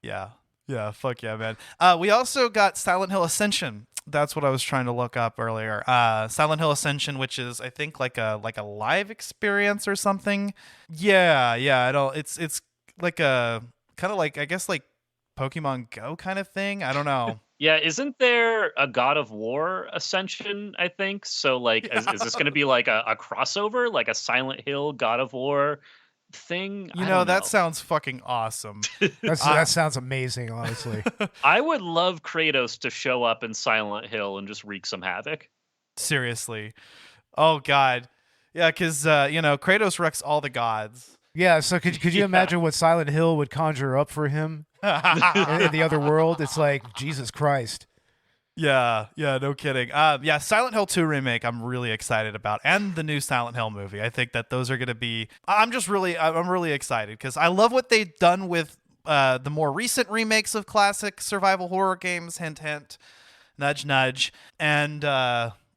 Yeah. Yeah, fuck yeah, man. We also got Silent Hill Ascension. That's what I was trying to look up earlier. Silent Hill Ascension, which is I think like a live experience or something. Yeah, it's like a kind of like, I guess, like Pokemon Go kind of thing. I don't know. Yeah, isn't there a God of War Ascension, I think? So like is this going to be like a crossover, like a Silent Hill God of War thing? You know, that sounds fucking awesome. That sounds amazing, honestly. I would love Kratos to show up in Silent Hill and just wreak some havoc. Seriously. Oh god. Yeah, because Kratos wrecks all the gods. Yeah, so could you imagine what Silent Hill would conjure up for him in the other world? It's like, Jesus Christ. Yeah, no kidding. Yeah, Silent Hill 2 remake I'm really excited about, and the new Silent Hill movie. I think that those are going to be... I'm really excited because I love what they've done with the more recent remakes of classic survival horror games, hint, hint, nudge, nudge. And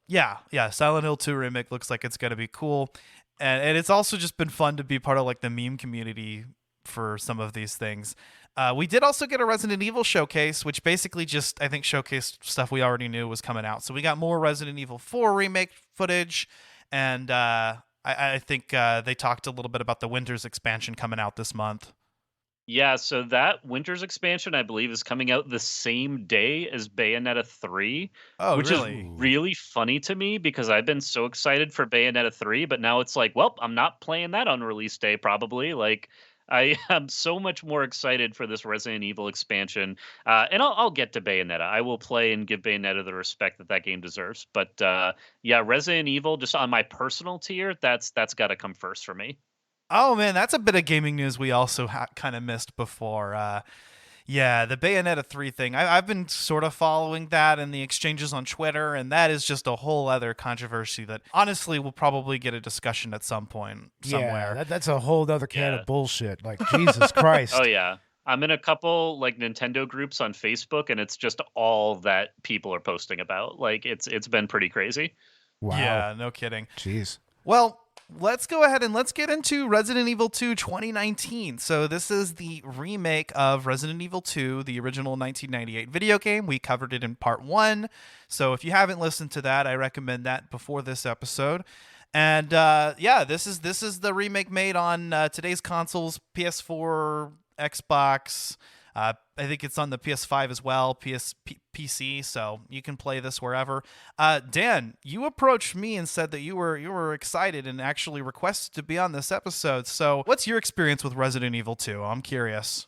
yeah, Silent Hill 2 remake looks like it's going to be cool. And it's also just been fun to be part of like the meme community for some of these things. We did also get a Resident Evil showcase, which basically just, I think, showcased stuff we already knew was coming out. So we got more Resident Evil 4 remake footage, and I think they talked a little bit about the Winter's expansion coming out this month. Yeah, so that Winter's expansion, I believe, is coming out the same day as Bayonetta 3, which really? is really funny to me because I've been so excited for Bayonetta 3, but now it's like, well, I'm not playing that on release day, probably. Like, I am so much more excited for this Resident Evil expansion, and I'll get to Bayonetta. I will play and give Bayonetta the respect that game deserves. But yeah, Resident Evil, just on my personal tier, that's got to come first for me. Oh man, that's a bit of gaming news we also kind of missed before. Yeah, the Bayonetta 3 thing. I've been sort of following that and the exchanges on Twitter, and that is just a whole other controversy that honestly will probably get a discussion at some point somewhere. Yeah, that's a whole other can Yeah. of bullshit. Like, Jesus Christ. Oh yeah. I'm in a couple like Nintendo groups on Facebook, and it's just all that people are posting about. Like it's been pretty crazy. Wow. Yeah, no kidding. Jeez. Well, let's go ahead and let's get into Resident Evil 2 2019. So this is the remake of Resident Evil 2, the original 1998 video game. We covered it in part 1. So if you haven't listened to that, I recommend that before this episode. And yeah, this is the remake made on today's consoles, PS4, Xbox. I think it's on the PS5 as well, PC, so you can play this wherever. Dan, you approached me and said that you were excited and actually requested to be on this episode. So what's your experience with Resident Evil 2? I'm curious.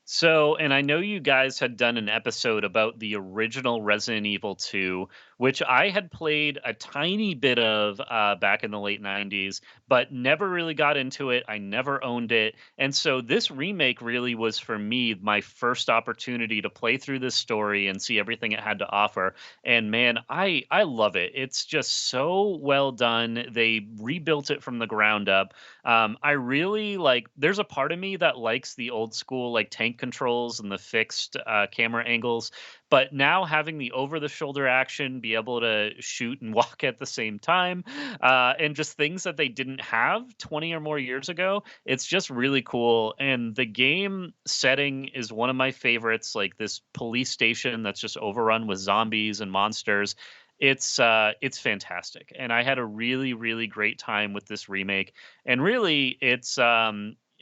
So, and I know you guys had done an episode about the original Resident Evil 2, which I had played a tiny bit of back in the late 90s, but never really got into it. I never owned it. And so this remake really was for me my first opportunity to play through this story and see everything it had to offer. And man, I love it. It's just so well done. They rebuilt it from the ground up. I really like, there's a part of me that likes the old school like tank controls and the fixed camera angles, but now having the over the shoulder action, be able to shoot and walk at the same time, and just things that they didn't have 20 or more years ago, it's just really cool. And the game setting is one of my favorites, like this police station that's just overrun with zombies and monsters. It's fantastic, and I had a really, really great time with this remake. And really, it's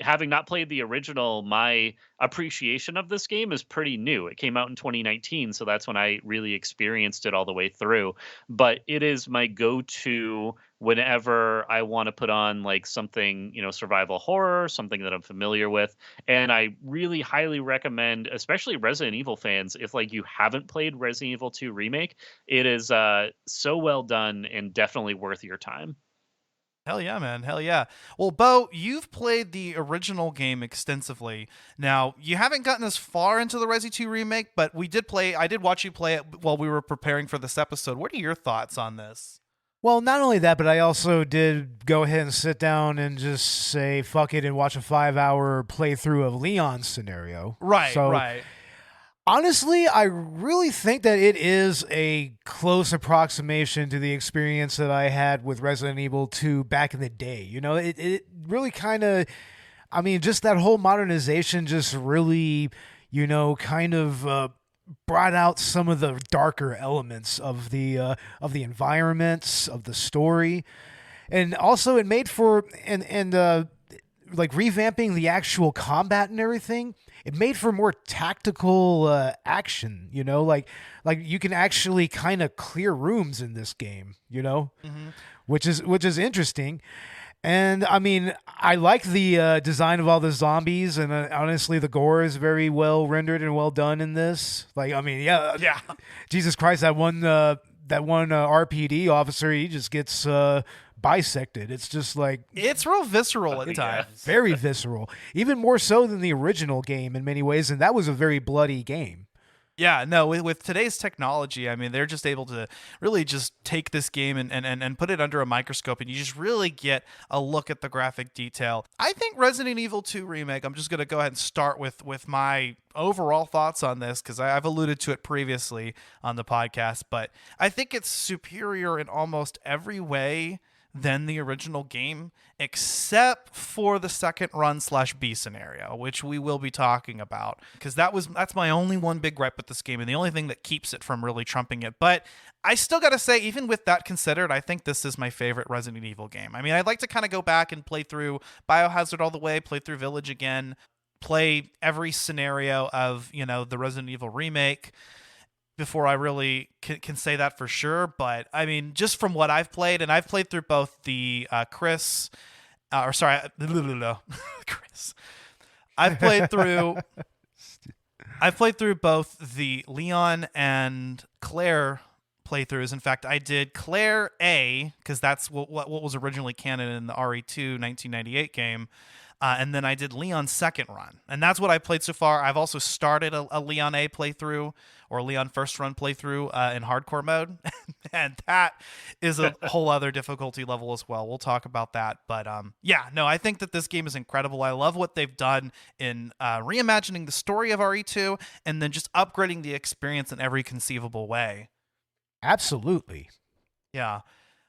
having not played the original, my appreciation of this game is pretty new. It came out in 2019, so that's when I really experienced it all the way through. But it is my go-to whenever I want to put on like something, survival horror, something that I'm familiar with. And I really highly recommend, especially Resident Evil fans, if like you haven't played Resident Evil 2 Remake, it is so well done and definitely worth your time. Hell yeah, man. Hell yeah. Well, Beau, you've played the original game extensively. Now, you haven't gotten as far into the Resi 2 remake, but I did watch you play it while we were preparing for this episode. What are your thoughts on this? Well, not only that, but I also did go ahead and sit down and just say, fuck it, and watch a 5-hour playthrough of Leon's scenario. Right, so, right. Honestly, I really think that it is a close approximation to the experience that I had with Resident Evil 2 back in the day. It really kind of, just that whole modernization just really, kind of brought out some of the darker elements of the environments, of the story. And also it made for, and like revamping the actual combat and everything, it made for more tactical action, like you can actually kind of clear rooms in this game, Mm-hmm. which is interesting. And I like the design of all the zombies, and honestly, the gore is very well rendered and well done in this. Like, yeah. Jesus Christ, that one RPD officer, he just gets bisected. It's just like, it's real visceral at times. Very visceral, even more so than the original game in many ways, and that was a very bloody game. Yeah, no, with today's technology, they're just able to really just take this game and put it under a microscope, and you just really get a look at the graphic detail. I think Resident Evil 2 Remake, I'm just going to go ahead and start with my overall thoughts on this, because I've alluded to it previously on the podcast, but I think it's superior in almost every way than the original game, except for the second run /B scenario, which we will be talking about, because that's my only one big gripe with this game, and the only thing that keeps it from really trumping it. But I still gotta say, even with that considered, I think this is my favorite Resident Evil game. I'd like to kind of go back and play through Biohazard all the way, play through Village again, play every scenario of the Resident Evil remake before I really can say that for sure. But just from what I've played, and I've played through both the Chris. I've played through both the Leon and Claire playthroughs. In fact, I did Claire A, because that's what was originally canon in the RE2 1998 game. and then I did Leon's second run, and that's what I played so far. I've also started a Leon A playthrough or Leon first run playthrough in hardcore mode, and that is a whole other difficulty level as well. We'll talk about that, but yeah, no, I think that this game is incredible. I love what they've done in reimagining the story of RE2 and then just upgrading the experience in every conceivable way. Absolutely. Yeah.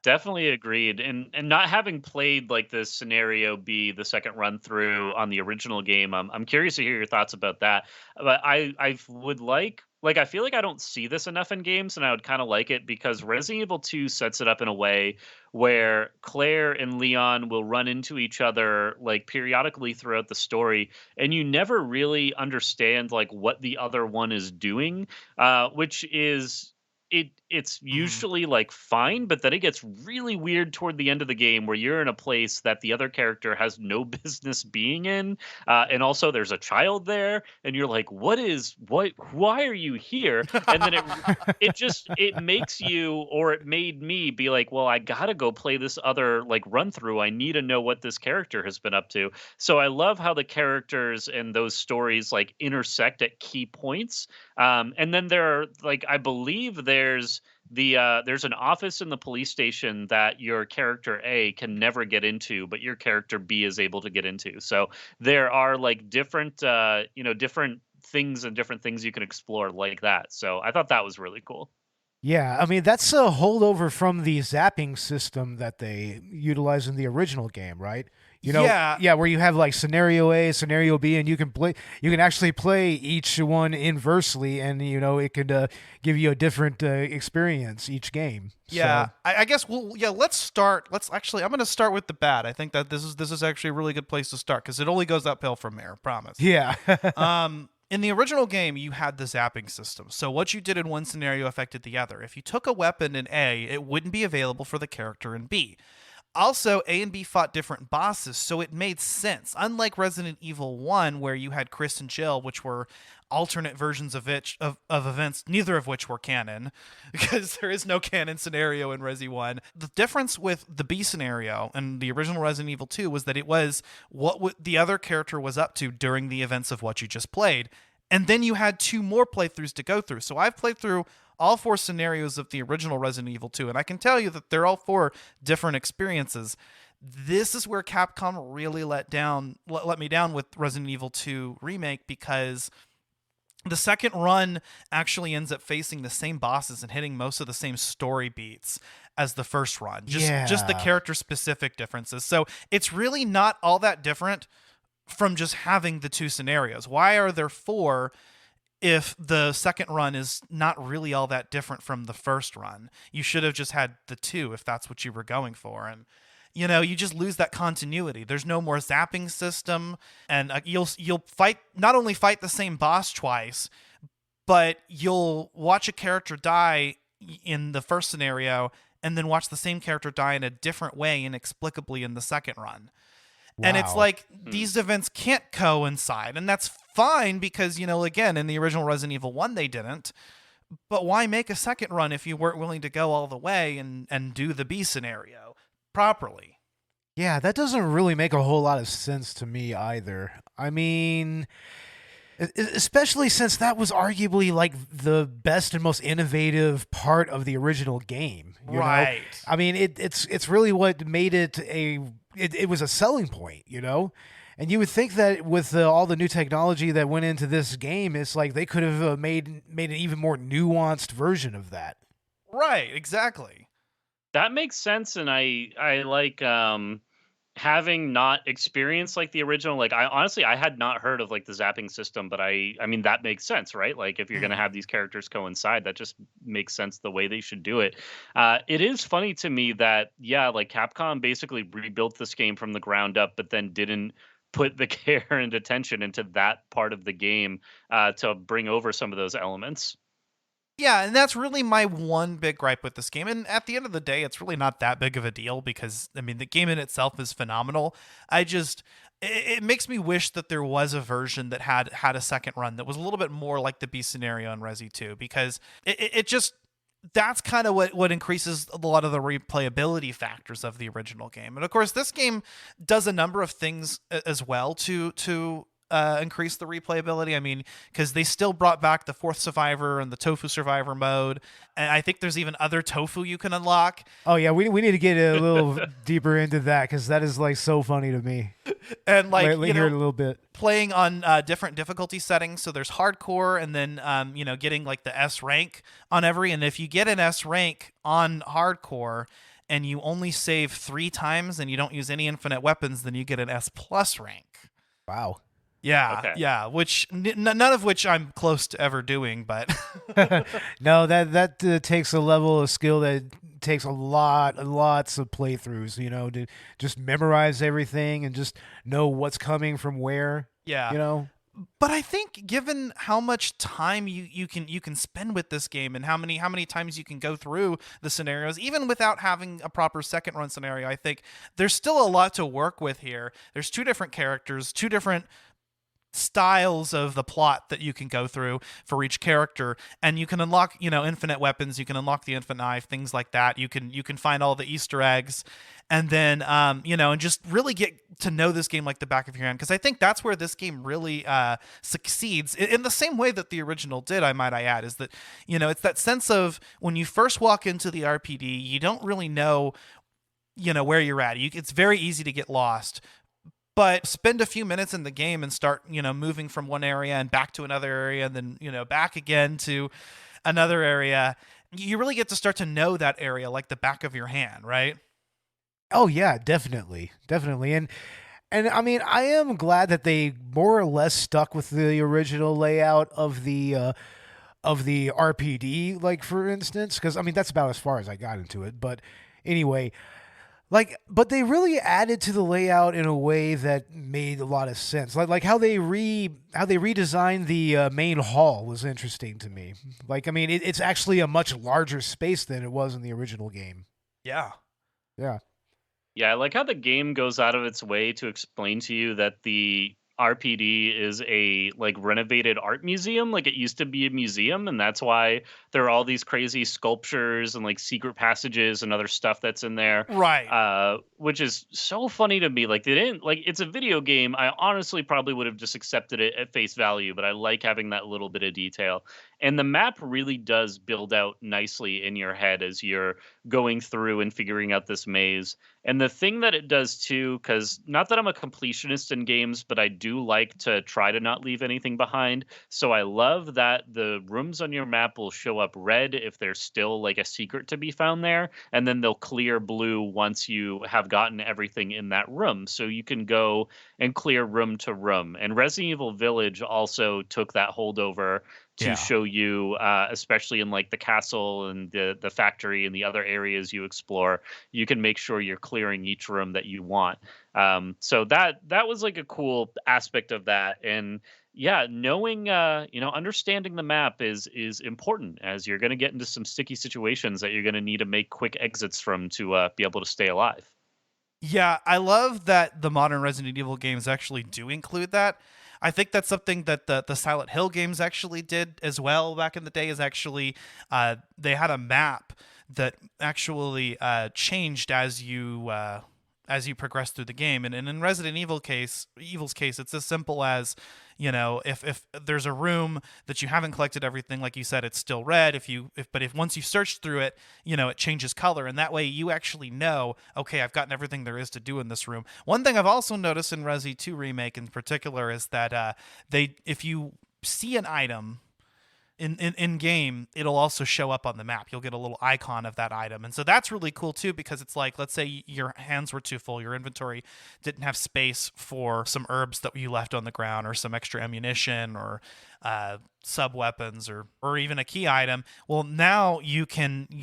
Definitely agreed. And not having played like the scenario B, the second run through on the original game, I'm curious to hear your thoughts about that. But I would like I feel like I don't see this enough in games, and I would kind of like it because Resident Evil 2 sets it up in a way where Claire and Leon will run into each other like periodically throughout the story, and you never really understand like what the other one is doing, which is it's usually like fine, but then it gets really weird toward the end of the game where you're in a place that the other character has no business being in, and also there's a child there, and you're like, what? Why are you here? And then it makes you, or it made me be like, well, I gotta go play this other like run through. I need to know what this character has been up to. So I love how the characters and those stories like intersect at key points. And then there are like I believe there's an office in the police station that your character A can never get into, but your character B is able to get into. So there are like different different things and different things you can explore like that. So I thought that was really cool. Yeah, I mean that's a holdover from the zapping system that they utilize in the original game, right? You know, Yeah. where you have like scenario A, scenario B, and you can actually play each one inversely, and you know it could give you a different experience each game. Yeah, So, I guess let's start. I'm going to start with the bad. I think that this is actually a really good place to start because it only goes uphill from here. Promise. yeah. In the original game, you had the zapping system. So what you did in one scenario affected the other. If you took a weapon in A, it wouldn't be available for the character in B. Also, A and B fought different bosses, so it made sense. Unlike Resident Evil 1, where you had Chris and Jill, which were alternate versions of events, neither of which were canon, because there is no canon scenario in Resi 1. The difference with the B scenario and the original Resident Evil 2 was that it was what the other character was up to during the events of what you just played. And then you had 2 more playthroughs to go through. So I've played through all 4 scenarios of the original Resident Evil 2, and I can tell you that they're all 4 different experiences. This is where Capcom really let me down with Resident Evil 2 Remake, because the second run actually ends up facing the same bosses and hitting most of the same story beats as the first run. Just the character specific differences. So it's really not all that different from just having the 2 scenarios. Why are there 4 if the second run is not really all that different from the first run? You should have just had the 2 if that's what you were going for. And you know, you just lose that continuity. There's no more zapping system, and you'll not only fight the same boss twice, but you'll watch a character die in the first scenario and then watch the same character die in a different way inexplicably in the second run. Wow. And it's like these events can't coincide, and that's fine because, you know, again, in the original Resident Evil 1 they didn't. But why make a second run if you weren't willing to go all the way and do the B scenario properly? Yeah, that doesn't really make a whole lot of sense to me either. I mean, especially since that was arguably like the best and most innovative part of the original game. You right. know? I mean, it's really what made it it was a selling point, you know? And you would think that with all the new technology that went into this game, it's like they could have made an even more nuanced version of that. Right, exactly. That makes sense, and I like having not experienced like the original. Like I had not heard of like the zapping system, but I mean that makes sense, right? Like if you're gonna have these characters coincide, that just makes sense the way they should do it. It is funny to me that like Capcom basically rebuilt this game from the ground up, but then didn't put the care and attention into that part of the game to bring over some of those elements. Yeah, and that's really my one big gripe with this game. And at the end of the day, it's really not that big of a deal because, I mean, the game in itself is phenomenal. It makes me wish that there was a version that had a second run that was a little bit more like the B scenario in Resi 2, because it just, that's kind of what increases a lot of the replayability factors of the original game. And of course, this game does a number of things as well to increase the replayability. I mean, because they still brought back the fourth survivor and the tofu survivor mode, and I think there's even other tofu you can unlock. Oh yeah, we need to get a little deeper into that because that is like so funny to me. And like hear it a little bit. Playing on different difficulty settings, so there's hardcore, and then getting like the S rank on every. And if you get an S rank on hardcore and you only save 3 times and you don't use any infinite weapons, then you get an S plus rank. Wow. Yeah, Okay. yeah. Which none of which I'm close to ever doing, but No, that takes a level of skill that takes lots of playthroughs. To just memorize everything and just know what's coming from where. yeah. But I think given how much time you can spend with this game and how many times you can go through the scenarios, even without having a proper second run scenario, I think there's still a lot to work with here. There's 2 different characters, 2 different styles of the plot that you can go through for each character, and you can unlock infinite weapons, you can unlock the infinite knife, things like that. You can find all the Easter eggs, and then and just really get to know this game like the back of your hand, because I think that's where this game really succeeds in the same way that the original did, I might add, is that it's that sense of when you first walk into the RPD, you don't really know where you're at. It's very easy to get lost. But spend a few minutes in the game and start, moving from one area and back to another area, and then, back again to another area. You really get to start to know that area like the back of your hand, right? Oh yeah, definitely. And I mean, I am glad that they more or less stuck with the original layout of the RPD, like for instance, because I mean that's about as far as I got into it. But anyway. But they really added to the layout in a way that made a lot of sense. Like how they redesigned the main hall was interesting to me. Like, I mean, it's actually a much larger space than it was in the original game. Yeah. Yeah. Yeah, I like how the game goes out of its way to explain to you that the RPD is a like renovated art museum. Like it used to be a museum, and that's why there are all these crazy sculptures and like secret passages and other stuff that's in there. Right. Which is so funny to me. Like they didn't like it's a video game. I honestly probably would have just accepted it at face value, but I like having that little bit of detail. And the map really does build out nicely in your head as you're going through and figuring out this maze. And the thing that it does too, because not that I'm a completionist in games, but I do like to try to not leave anything behind. So I love that the rooms on your map will show up red if there's still like a secret to be found there. And then they'll clear blue once you have gotten everything in that room. So you can go and clear room to room. And Resident Evil Village also took that holdover to show you, especially in like the castle and the factory and the other areas you explore, you can make sure you're clearing each room that you want. So that was like a cool aspect of that. And yeah, knowing, understanding the map is important, as you're going to get into some sticky situations that you're going to need to make quick exits from to be able to stay alive. Yeah, I love that the modern Resident Evil games actually do include that. I think that's something that the Silent Hill games actually did as well back in the day, is actually they had a map that actually changed as you progress through the game. And in Resident Evil's case, it's as simple as, if there's a room that you haven't collected everything, like you said, it's still red. If once you search through it, it changes color, and that way you actually know, okay, I've gotten everything there is to do in this room. One thing I've also noticed in Resi 2 Remake in particular is that if you see an item in game, it'll also show up on the map. You'll get a little icon of that item. And so that's really cool too, because it's like, let's say your hands were too full, your inventory didn't have space for some herbs that you left on the ground, or some extra ammunition, or sub weapons, or even a key item. Well, now you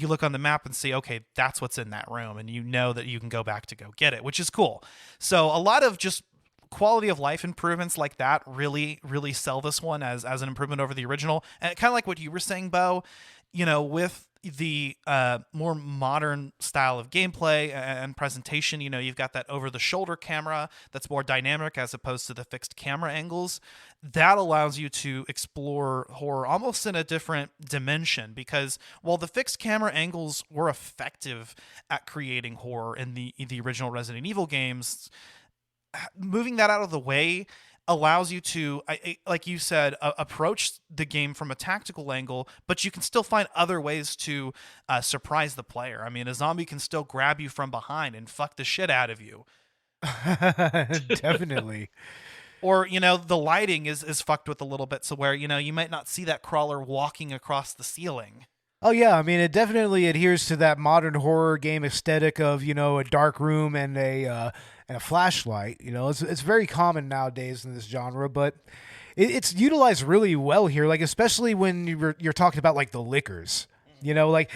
look on the map and see, okay, that's what's in that room, and you know that you can go back to go get it, which is cool. So a lot of just quality of life improvements like that really sell this one as an improvement over the original. And kind of like what you were saying, Beau, with the more modern style of gameplay and presentation. You've got that over-the-shoulder camera that's more dynamic as opposed to the fixed camera angles. That allows you to explore horror almost in a different dimension, because while the fixed camera angles were effective at creating horror in the original Resident Evil games, moving that out of the way allows you to, like you said, approach the game from a tactical angle, but you can still find other ways to surprise the player. I mean, a zombie can still grab you from behind and fuck the shit out of you. Definitely. Or, the lighting is fucked with a little bit, so where, you might not see that crawler walking across the ceiling. Oh yeah, I mean, it definitely adheres to that modern horror game aesthetic of, a dark room and a flashlight. It's very common nowadays in this genre, but it's utilized really well here. Like, especially when you're talking about like the lickers. Like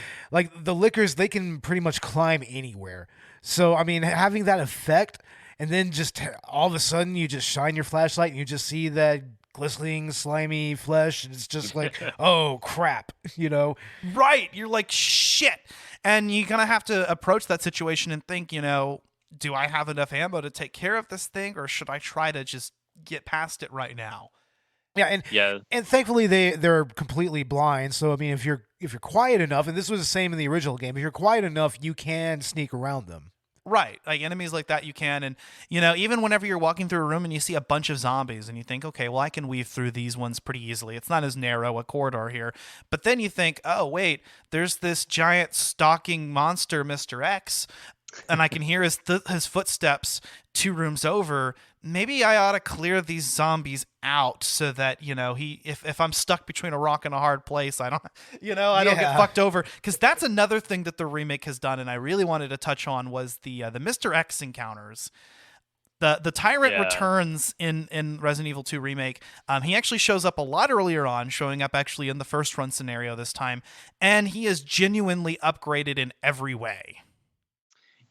the lickers, they can pretty much climb anywhere. So I mean, having that effect, and then just all of a sudden you just shine your flashlight and you just see that glistening, slimy flesh, and it's just like, oh crap, Right. You're like, shit. And you kind of have to approach that situation and think, do I have enough ammo to take care of this thing, or should I try to just get past it right now? Yeah, and thankfully they're completely blind. So I mean, if you're quiet enough, and this was the same in the original game, if you're quiet enough, you can sneak around them. Right. Like enemies like that you can. And, even whenever you're walking through a room and you see a bunch of zombies and you think, okay, well, I can weave through these ones pretty easily. It's not as narrow a corridor here. But then you think, oh, wait, there's this giant stalking monster, Mr. X, and I can hear his footsteps 2 rooms over. Maybe I ought to clear these zombies out so that, if I'm stuck between a rock and a hard place, I don't get fucked over. Because that's another thing that the remake has done, and I really wanted to touch on, was the Mr. X encounters. The Tyrant returns in Resident Evil 2 Remake. He actually shows up a lot earlier on, showing up actually in the first run scenario this time, and he is genuinely upgraded in every way.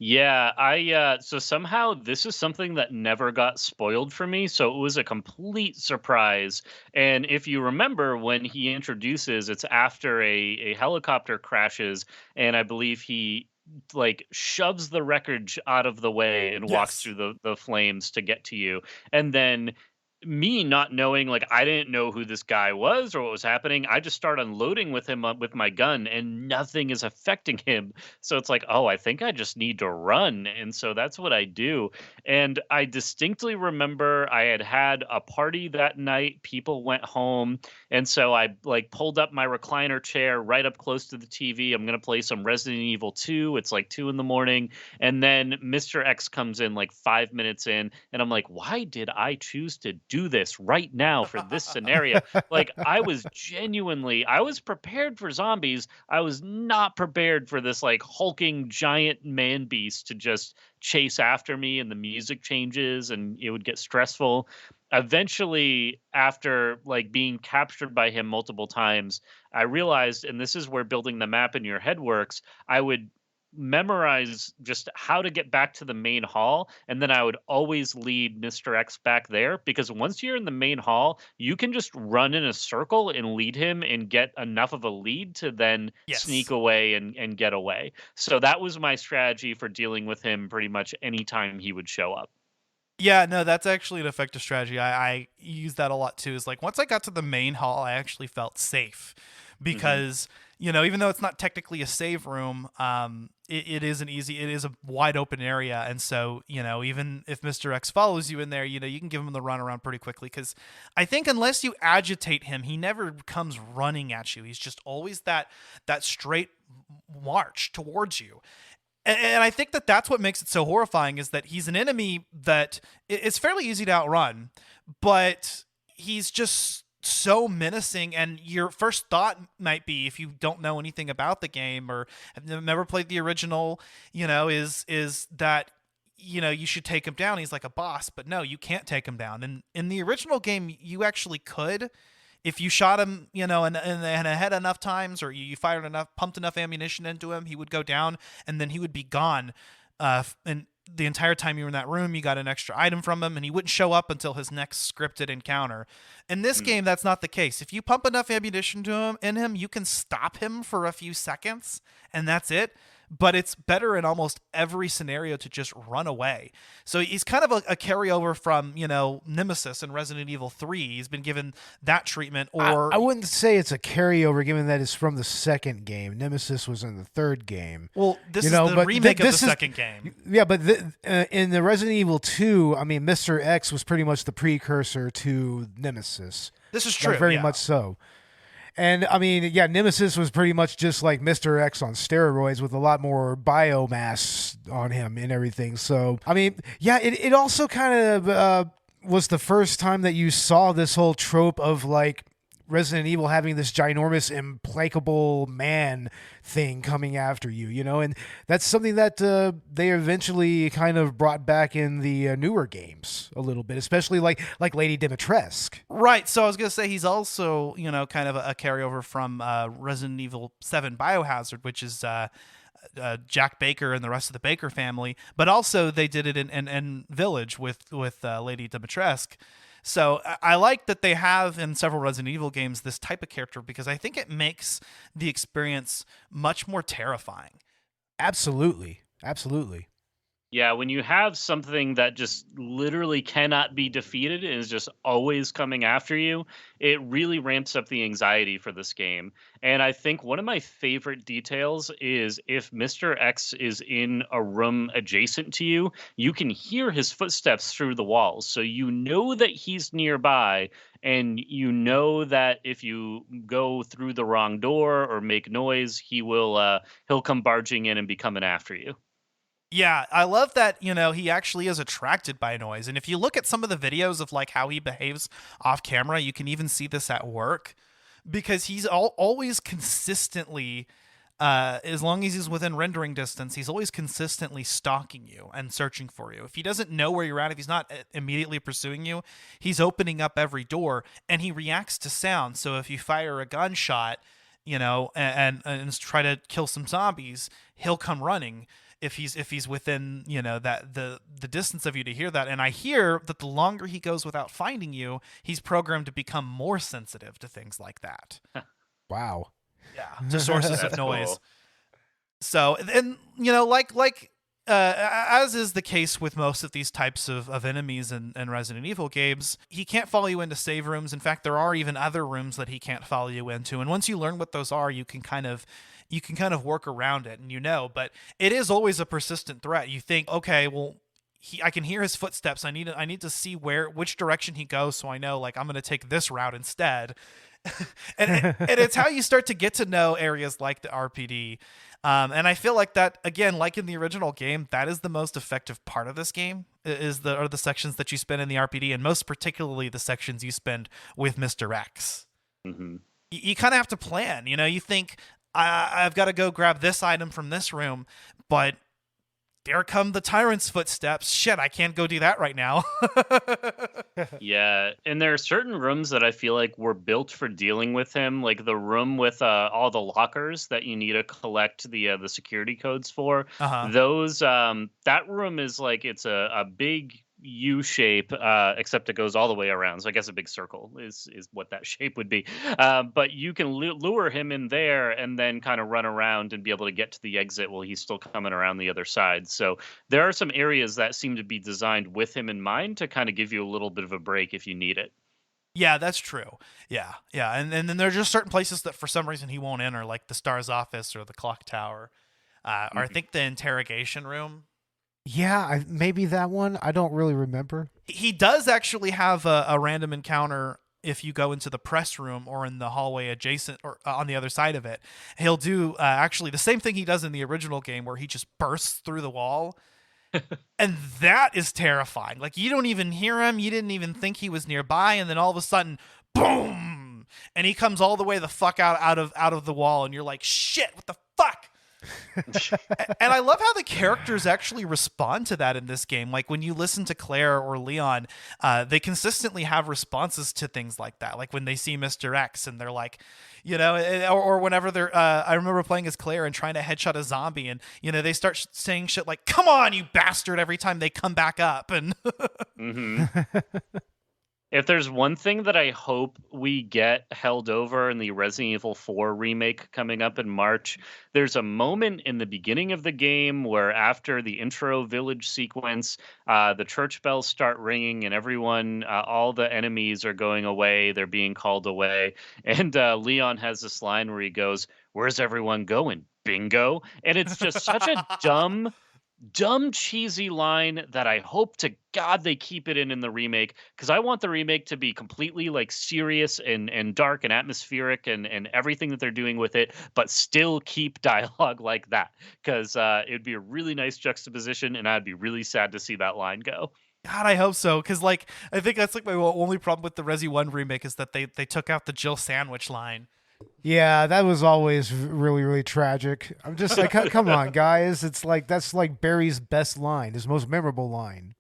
Yeah, so somehow this is something that never got spoiled for me, so it was a complete surprise. And if you remember, when he introduces, it's after a helicopter crashes, and I believe he like shoves the wreckage out of the way and walks through the flames to get to you. And then me not knowing, like, I didn't know who this guy was or what was happening. I just start unloading with him with my gun, and nothing is affecting him. So it's like, oh, I think I just need to run. And so that's what I do. And I distinctly remember I had a party that night. People went home. And so I like pulled up my recliner chair right up close to the TV. I'm going to play some Resident Evil 2. It's like 2 a.m. And then Mr. X comes in like 5 minutes in. And I'm like, why did I choose to do this right now for this scenario? Like, I was prepared for zombies. I was not prepared for this like hulking giant man beast to just chase after me, and the music changes and it would get stressful. Eventually, after like being captured by him multiple times, I realized, and this is where building the map in your head works, I would memorize just how to get back to the main hall, and then I would always lead Mr. X back there, because once you're in the main hall, you can just run in a circle and lead him and get enough of a lead to then sneak away and get away. So that was my strategy for dealing with him pretty much anytime he would show up. Yeah, no, that's actually an effective strategy. I use that a lot too. Is like, once I got to the main hall, I actually felt safe, because even though it's not technically a save room, it is a wide open area. And so, even if Mr. X follows you in there, you can give him the run around pretty quickly, because I think unless you agitate him, he never comes running at you. He's just always that straight march towards you. And I think that's what makes it so horrifying, is that he's an enemy that it's fairly easy to outrun, but he's just so menacing. And your first thought might be, if you don't know anything about the game or have never played the original, is that, you should take him down. He's like a boss, but no, you can't take him down. And in the original game, you actually could. If you shot him, in the head enough times, or you pumped enough ammunition into him, he would go down, and then he would be gone. And the entire time you were in that room, you got an extra item from him, and he wouldn't show up until his next scripted encounter. In this game, that's not the case. If you pump enough ammunition to him, you can stop him for a few seconds, and that's it. But it's better in almost every scenario to just run away. So he's kind of a carryover from, Nemesis in Resident Evil 3. He's been given that treatment. Or I wouldn't say it's a carryover, given that it's from the second game. Nemesis was in the third game. Well, this is the remake of the second game. Yeah, but in the Resident Evil 2, I mean, Mr. X was pretty much the precursor to Nemesis. This is true. Very much so. And I mean, yeah, Nemesis was pretty much just like Mr. X on steroids with a lot more biomass on him and everything. So, I mean, yeah, it also kind of was the first time that you saw this whole trope of like Resident Evil having this ginormous, implacable man thing coming after you, and that's something that they eventually kind of brought back in the newer games a little bit, especially like Lady Dimitrescu. Right. So I was going to say he's also, kind of a carryover from Resident Evil 7 Biohazard, which is Jack Baker and the rest of the Baker family, but also they did it in Village with Lady Dimitrescu. So I like that they have in several Resident Evil games this type of character because I think it makes the experience much more terrifying. Absolutely. Absolutely. Yeah, when you have something that just literally cannot be defeated and is just always coming after you, it really ramps up the anxiety for this game. And I think one of my favorite details is if Mr. X is in a room adjacent to you, you can hear his footsteps through the walls. So you know that he's nearby, and you know that if you go through the wrong door or make noise, he'll come barging in and be coming after you. Yeah, I love that, he actually is attracted by noise. And if you look at some of the videos of like how he behaves off camera, you can even see this at work because he's always consistently, as long as he's within rendering distance, he's always consistently stalking you and searching for you. If he doesn't know where you're at, if he's not immediately pursuing you, he's opening up every door and he reacts to sound. So if you fire a gunshot, and try to kill some zombies, he'll come running. If he's within, that the distance of you to hear that. And I hear that the longer he goes without finding you, he's programmed to become more sensitive to things like that. Wow. Yeah, to sources of noise. Cool. So, and as is the case with most of these types of enemies in Resident Evil games, he can't follow you into save rooms. In fact, there are even other rooms that he can't follow you into. And once you learn what those are, you can kind of work around it, and but it is always a persistent threat. You think, okay, well, I can hear his footsteps. I need to see which direction he goes, so I know like I'm going to take this route instead. and it's how you start to get to know areas like the RPD. And I feel like that, again, like in the original game, that is the most effective part of this game are the sections that you spend in the RPD, and most particularly the sections you spend with Mr. X. Mm-hmm. You kind of have to plan. You think, I've got to go grab this item from this room, but there come the tyrant's footsteps. Shit, I can't go do that right now. Yeah, and there are certain rooms that I feel like were built for dealing with him, like the room with all the lockers that you need to collect the security codes for. Uh-huh. Those that room is like it's a big U shape, except it goes all the way around. So I guess a big circle is what that shape would be. But you can lure him in there and then kind of run around and be able to get to the exit while he's still coming around the other side. So there are some areas that seem to be designed with him in mind to kind of give you a little bit of a break if you need it. Yeah, that's true. Yeah. And then there are just certain places that for some reason he won't enter, like the Star's office or the clock tower, or I think the interrogation room. Yeah, maybe that one. I don't really remember. He does actually have a random encounter if you go into the press room or in the hallway adjacent or on the other side of it. He'll do actually the same thing he does in the original game where he just bursts through the wall. And that is terrifying. Like, you don't even hear him. You didn't even think he was nearby. And then all of a sudden, boom! And he comes all the way the fuck out of the wall. And you're like, shit, what the fuck? And I love how the characters actually respond to that in this game. Like when you listen to Claire or Leon, they consistently have responses to things like that. Like when they see Mr. X and they're like, or whenever they're, I remember playing as Claire and trying to headshot a zombie, and they start saying shit like, "Come on, you bastard!" every time they come back up, and If there's one thing that I hope we get held over in the Resident Evil 4 remake coming up in March, there's a moment in the beginning of the game where after the intro village sequence, the church bells start ringing and everyone, all the enemies are going away. They're being called away. And Leon has this line where he goes, "Where's everyone going? Bingo?" And it's just such a dumb, cheesy line that I hope to God they keep it in the remake, because I want the remake to be completely like serious and dark and atmospheric and everything that they're doing with it, but still keep dialogue like that, because it'd be a really nice juxtaposition, and I'd be really sad to see that line go. God, I hope so, because like I think that's like my only problem with the Resi 1 remake is that they took out the Jill sandwich line. Yeah, that was always really, really tragic. I'm just like, come on, guys. It's like, that's like Barry's best line, his most memorable line.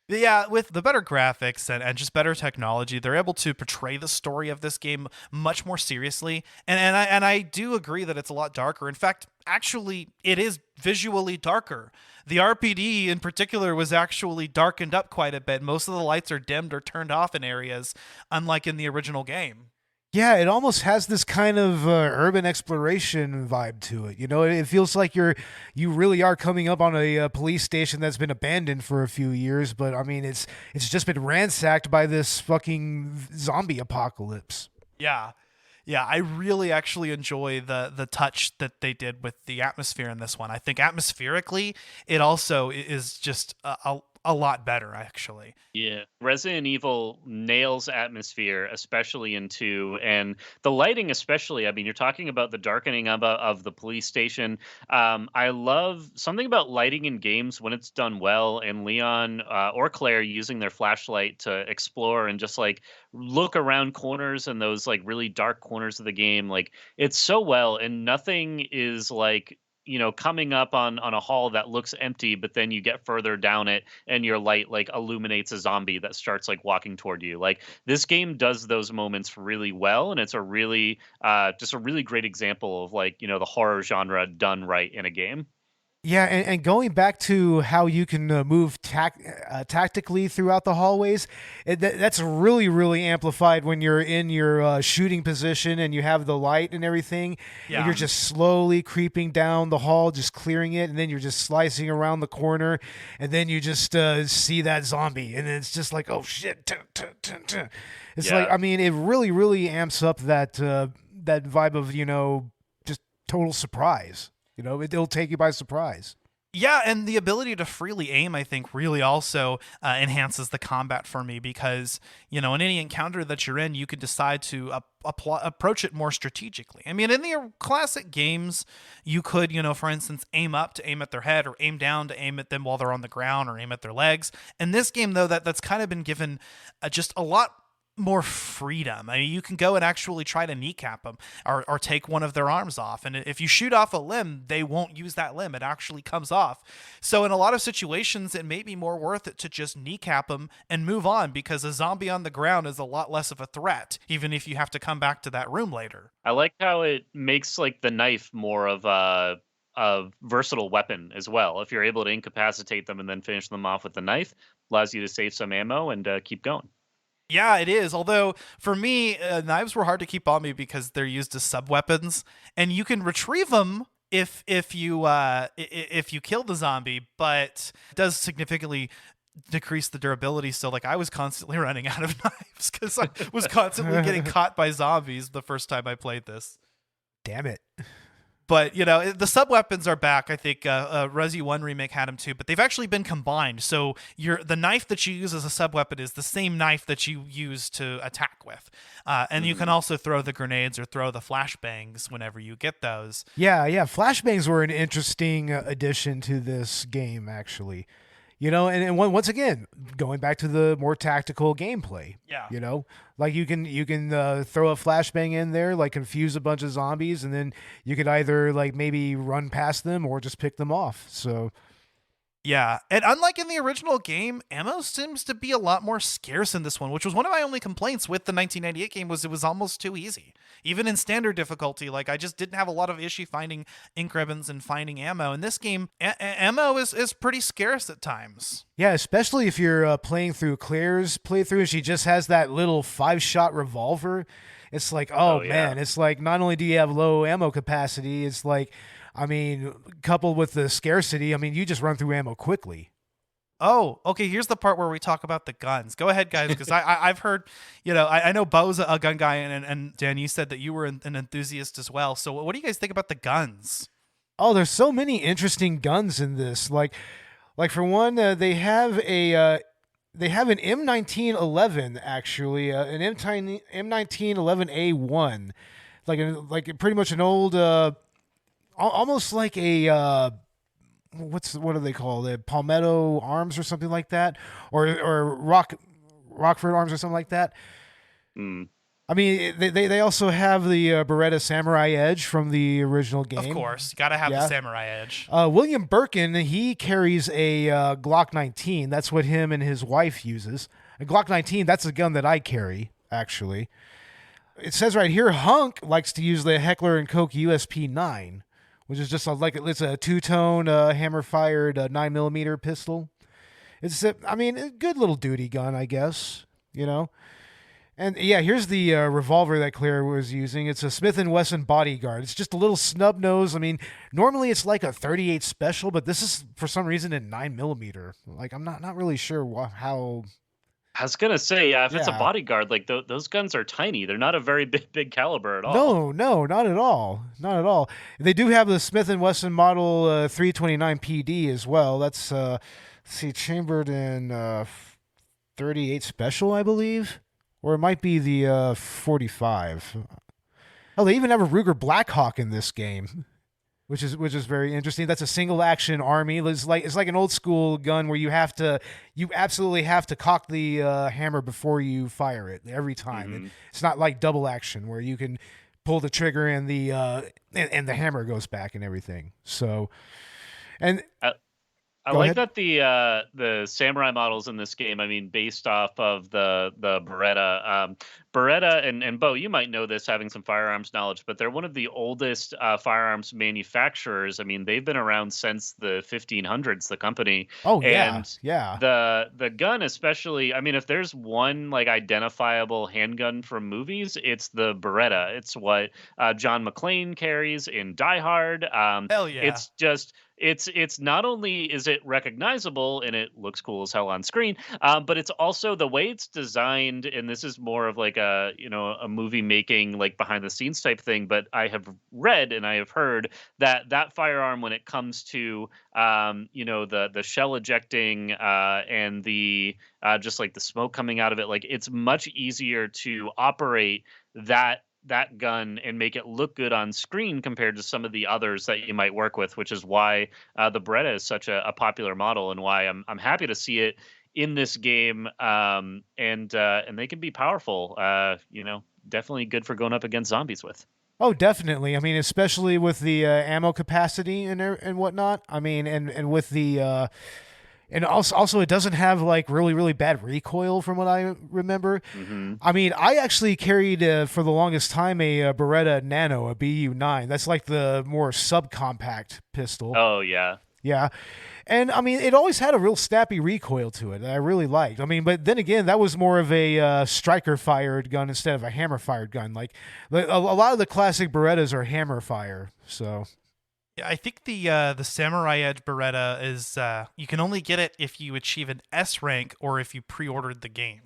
Yeah, with the better graphics and just better technology, they're able to portray the story of this game much more seriously. And I do agree that it's a lot darker. In fact, actually, it is visually darker. The RPD in particular was actually darkened up quite a bit. Most of the lights are dimmed or turned off in areas, unlike in the original game. Yeah, it almost has this kind of urban exploration vibe to it. It feels like you really are coming up on a police station that's been abandoned for a few years, but I mean, it's just been ransacked by this fucking zombie apocalypse. Yeah. Yeah, I really actually enjoy the touch that they did with the atmosphere in this one. I think atmospherically, it also is just a lot better, actually. Yeah. Resident Evil nails atmosphere, especially in 2, and the lighting especially. I mean, you're talking about the darkening of the police station. I love something about lighting in games when it's done well, and Leon or Claire using their flashlight to explore and just like look around corners and those like really dark corners of the game. Like, it's so well, and nothing is like coming up on a hall that looks empty, but then you get further down it and your light like illuminates a zombie that starts like walking toward you. Like, this game does those moments really well, and it's a really just a really great example of like the horror genre done right in a game. Yeah, and going back to how you can move tactically throughout the hallways, that's really, really amplified when you're in your shooting position and you have the light and everything. Yeah. And you're just slowly creeping down the hall, just clearing it, and then you're just slicing around the corner, and then you just see that zombie, and it's just like, oh shit. It's like, I mean, it really, really amps up that vibe of, just total surprise. It'll take you by surprise. Yeah, and the ability to freely aim, I think, really also enhances the combat for me, because, in any encounter that you're in, you can decide to approach it more strategically. I mean, in the classic games, you could, for instance, aim up to aim at their head, or aim down to aim at them while they're on the ground, or aim at their legs. In this game, though, that's kind of been given just a lot more freedom. I mean, you can go and actually try to kneecap them or take one of their arms off. And if you shoot off a limb, they won't use that limb. It actually comes off. So in a lot of situations, it may be more worth it to just kneecap them and move on, because a zombie on the ground is a lot less of a threat, even if you have to come back to that room later. I like how it makes like the knife more of a versatile weapon as well. If you're able to incapacitate them and then finish them off with the knife, allows you to save some ammo and keep going. Yeah, it is. Although for me, knives were hard to keep on me because they're used as sub weapons, and you can retrieve them if you kill the zombie, but it does significantly decrease the durability. So like, I was constantly running out of knives because I was constantly getting caught by zombies the first time I played this. Damn it. But, the sub-weapons are back. I think Resi 1 Remake had them too, but they've actually been combined. So the knife that you use as a sub-weapon is the same knife that you use to attack with. And you can also throw the grenades or throw the flashbangs whenever you get those. Yeah. Flashbangs were an interesting addition to this game, actually. You know, and once again, going back to the more tactical gameplay. Yeah. You know, like you can throw a flashbang in there, like confuse a bunch of zombies, and then you could either like maybe run past them or just pick them off. So Yeah, and unlike in the original game, ammo seems to be a lot more scarce in this one, which was one of my only complaints with the 1998 game was it was almost too easy. Even in standard difficulty, like I just didn't have a lot of issue finding ink ribbons and finding ammo. In this game, ammo is pretty scarce at times. yeah, especially if you're playing through Claire's playthrough, and she just has that little 5-shot revolver. It's like, oh yeah. man, it's like not only do you have low ammo capacity, it's like, I mean, coupled with the scarcity, I mean, you just run through ammo quickly. Oh, okay. Here's the part where we talk about the guns. Go ahead, guys, because I've heard, I know Beau's a gun guy, and Dan, you said that you were an enthusiast as well. So what do you guys think about the guns? Oh, there's so many interesting guns in this. Like for one, they have an M1911 actually, an M1911A1, like pretty much an old, almost like a what do they call it? Palmetto Arms or something like that, or Rockford Arms or something like that. Mm. I mean, they also have the Beretta Samurai Edge from the original game. Of course, you gotta have the Samurai Edge. William Birkin, he carries a Glock 19. That's what him and his wife uses. A Glock 19, that's the gun that I carry, actually. It says right here, Hunk likes to use the Heckler & Koch USP 9, which is just it's a two-tone hammer-fired 9mm pistol. It's a good little duty gun, I guess, you know. And yeah, here's the revolver that Claire was using. It's a Smith & Wesson Bodyguard. It's just a little snub nose. I mean, normally it's like a 38 special, but this is for some reason a 9mm. Like I'm not really sure how. I was gonna say, if it's a bodyguard, like those guns are tiny. They're not a very big caliber at all. No, not at all. Not at all. They do have the Smith & Wesson Model 329 PD as well. That's chambered in 38 special, I believe, or it might be the 45. Oh, they even have a Ruger Blackhawk in this game, which is very interesting. That's a single action army. It's like an old school gun where you absolutely have to cock the hammer before you fire it every time. Mm-hmm. It's not like double action where you can pull the trigger and the hammer goes back and everything. So, and I Go like ahead. that the samurai models in this game, I mean, based off of the Beretta. Beretta and Beau, you might know this having some firearms knowledge, but they're one of the oldest firearms manufacturers. I mean, they've been around since the 1500s, the company. Oh, yeah. And Yeah. the gun especially, I mean, if there's one like identifiable handgun from movies, it's the Beretta. It's what John McClane carries in Die Hard. Hell yeah. It's just it's not only is it recognizable and it looks cool as hell on screen, but it's also the way it's designed. And this is more of like a movie making, like behind the scenes type thing. But I have read and I have heard that firearm, when it comes to the shell ejecting and the just like the smoke coming out of it, like it's much easier to operate that gun and make it look good on screen compared to some of the others that you might work with, which is why the Beretta is such a popular model and why I'm happy to see it in this game. And they can be powerful, definitely good for going up against zombies with. Oh, definitely. I mean, especially with the ammo capacity and whatnot. I mean, and with the and also it doesn't have like really, really bad recoil from what I remember. Mm-hmm. I mean, I actually carried for the longest time a Beretta Nano, a BU9. That's like the more subcompact pistol. Oh, yeah. Yeah. And I mean, it always had a real snappy recoil to it that I really liked. I mean, but then again, that was more of a striker fired gun instead of a hammer fired gun. Like a lot of the classic Berettas are hammer fire. So. Yeah, I think the Samurai Edge Beretta is you can only get it if you achieve an S rank or if you pre-ordered the game.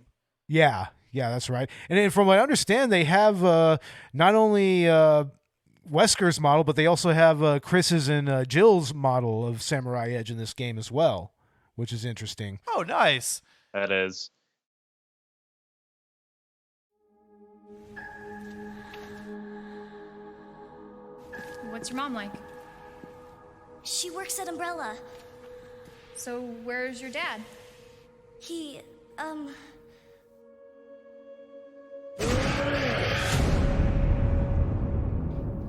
Yeah, that's right. And then from what I understand, they have not only Wesker's model, but they also have Chris's and Jill's model of Samurai Edge in this game as well, which is interesting. Oh, nice. That is. What's your mom like? She works at Umbrella. So where's your dad? He,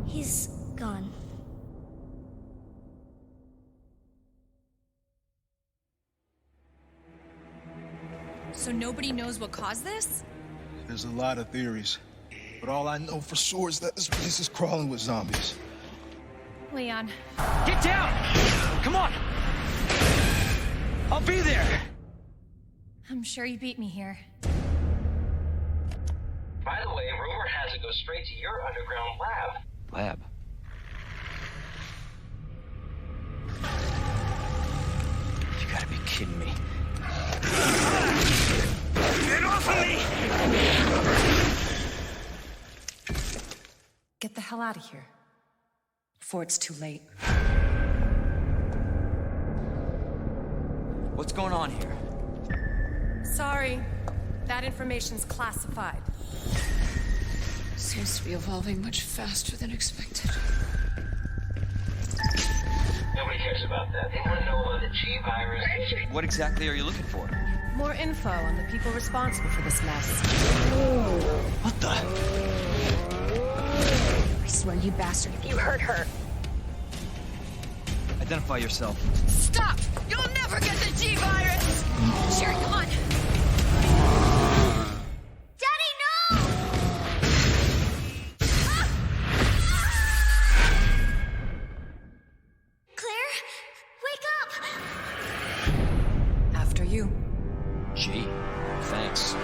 he's gone. So nobody knows what caused this? There's a lot of theories, but all I know for sure is that this place is crawling with zombies. Leon. Get down! Come on! I'll be there! I'm sure you beat me here. By the way, rumor has it goes straight to your underground lab. Lab? You gotta be kidding me. Get off of me! Get the hell out of here. Before it's too late. What's going on here? Sorry. That information's classified. Seems to be evolving much faster than expected. Nobody cares about that. They want to know about the G virus. What exactly are you looking for? More info on the people responsible for this mess. What the? I swear, you bastard, if you hurt her. Identify yourself. Stop! You'll never get the G-Virus! Sherry, come on! Daddy, no! Claire, wake up! After you. Gee, thanks.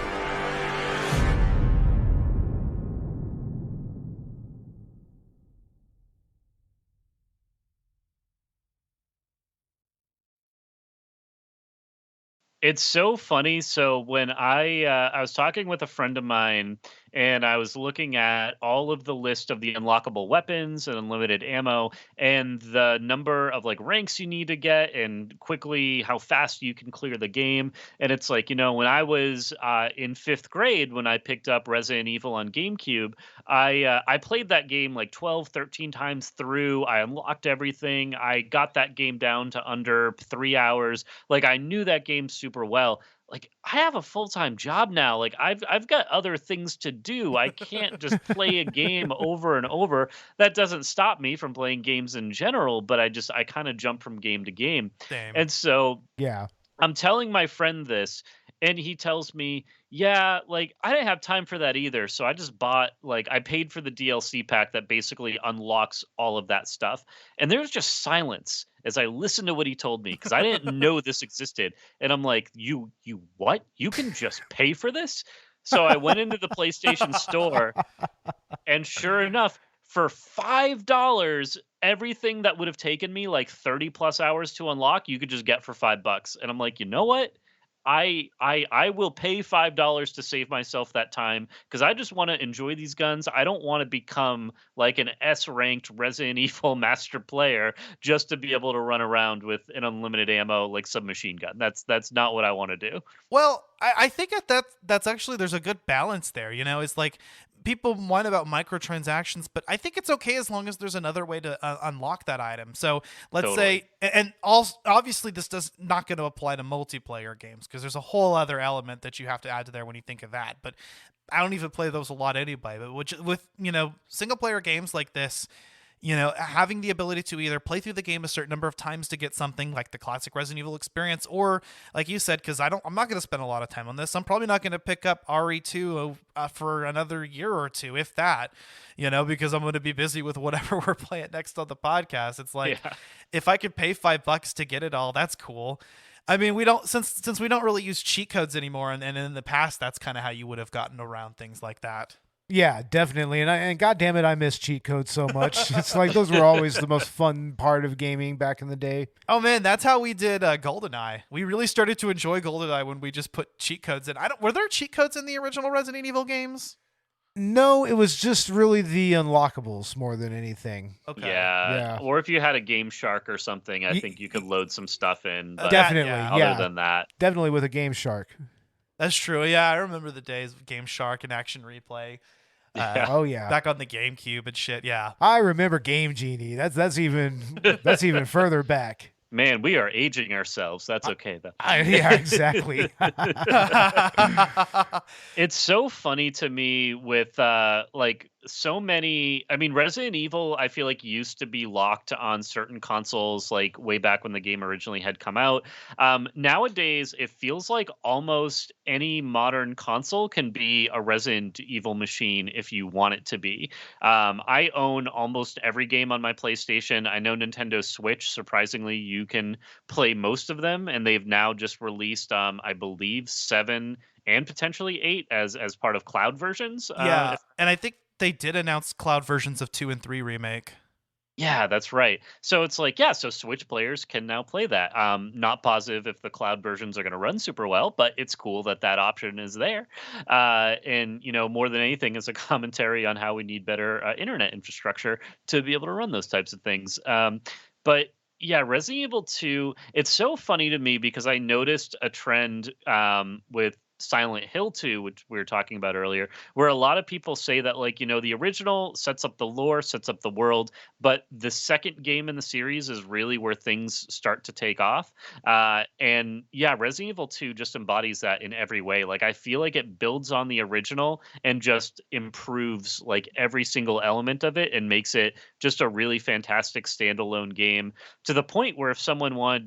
It's so funny. So when I was talking with a friend of mine, and I was looking at all of the list of the unlockable weapons and unlimited ammo, and the number of like ranks you need to get, and quickly how fast you can clear the game. And it's like, when I was in 5th grade, when I picked up Resident Evil on GameCube, I played that game like 12, 13 times through. I unlocked everything. I got that game down to under 3 hours. Like, I knew that game super well. Like, I have a full-time job now. Like, I've got other things to do. I can't just play a game over and over. That doesn't stop me from playing games in general, but I kind of jump from game to game. Same. And so Yeah. I'm telling my friend this, and he tells me, yeah, like, I didn't have time for that either. So I just I paid for the DLC pack that basically unlocks all of that stuff. And there was just silence as I listened to what he told me, because I didn't know this existed. And I'm like, you what? You can just pay for this? So I went into the PlayStation store, and sure enough, for $5, everything that would have taken me like 30 plus hours to unlock, you could just get for $5. And I'm like, you know what? I will pay $5 to save myself that time, because I just want to enjoy these guns. I don't want to become like an S-ranked Resident Evil master player just to be able to run around with an unlimited ammo like submachine gun. That's not what I want to do. Well, I think that's actually, there's a good balance there. It's like people whine about microtransactions, but I think it's okay as long as there's another way to unlock that item. So let's say, and also obviously this does not going to apply to multiplayer games, because there's a whole other element that you have to add to there when you think of that. But I don't even play those a lot anyway. But with single player games like this, having the ability to either play through the game a certain number of times to get something like the classic Resident Evil experience, or like you said, because I'm not going to spend a lot of time on this. I'm probably not going to pick up RE2 for another year or two, if that, because I'm going to be busy with whatever we're playing next on the podcast. It's like, if I could pay $5 to get it all, that's cool. I mean, we don't, since we don't really use cheat codes anymore, and in the past, that's kind of how you would have gotten around things like that. Yeah, definitely. And God damn it, I miss cheat codes so much. It's like those were always the most fun part of gaming back in the day. Oh man, that's how we did GoldenEye. We really started to enjoy GoldenEye when we just put cheat codes in. Were there cheat codes in the original Resident Evil games? No, it was just really the unlockables more than anything. Okay. Yeah. Or if you had a Game Shark or something, I think you could load some stuff in. But definitely. Other than that, definitely with a Game Shark. That's true. Yeah, I remember the days of Game Shark and Action Replay. Oh yeah, back on the GameCube and shit. Yeah, I remember Game Genie. That's even further back. Man, we are aging ourselves. That's okay though. Yeah, exactly. It's so funny to me with like so many. I mean, Resident Evil I feel like used to be locked on certain consoles like way back when the game originally had come out. Nowadays it feels like almost any modern console can be a Resident Evil machine if you want it to be. I own almost every game on my PlayStation. I know Nintendo Switch, surprisingly, you can play most of them, and they've now just released, I believe, 7 and potentially 8 as part of cloud versions. Yeah, and I think they did announce cloud versions of 2 and 3 remake. Yeah, that's right. So it's like, yeah, so Switch players can now play that. Not positive if the cloud versions are going to run super well, but it's cool that that option is there. And, more than anything, is a commentary on how we need better internet infrastructure to be able to run those types of things. But yeah, Resident Evil 2, it's so funny to me because I noticed a trend with Silent Hill 2, which we were talking about earlier, where a lot of people say that, like, the original sets up the lore, sets up the world, but the second game in the series is really where things start to take off. And yeah, Resident Evil 2 just embodies that in every way. Like, I feel like it builds on the original and just improves like every single element of it and makes it just a really fantastic standalone game, to the point where if someone were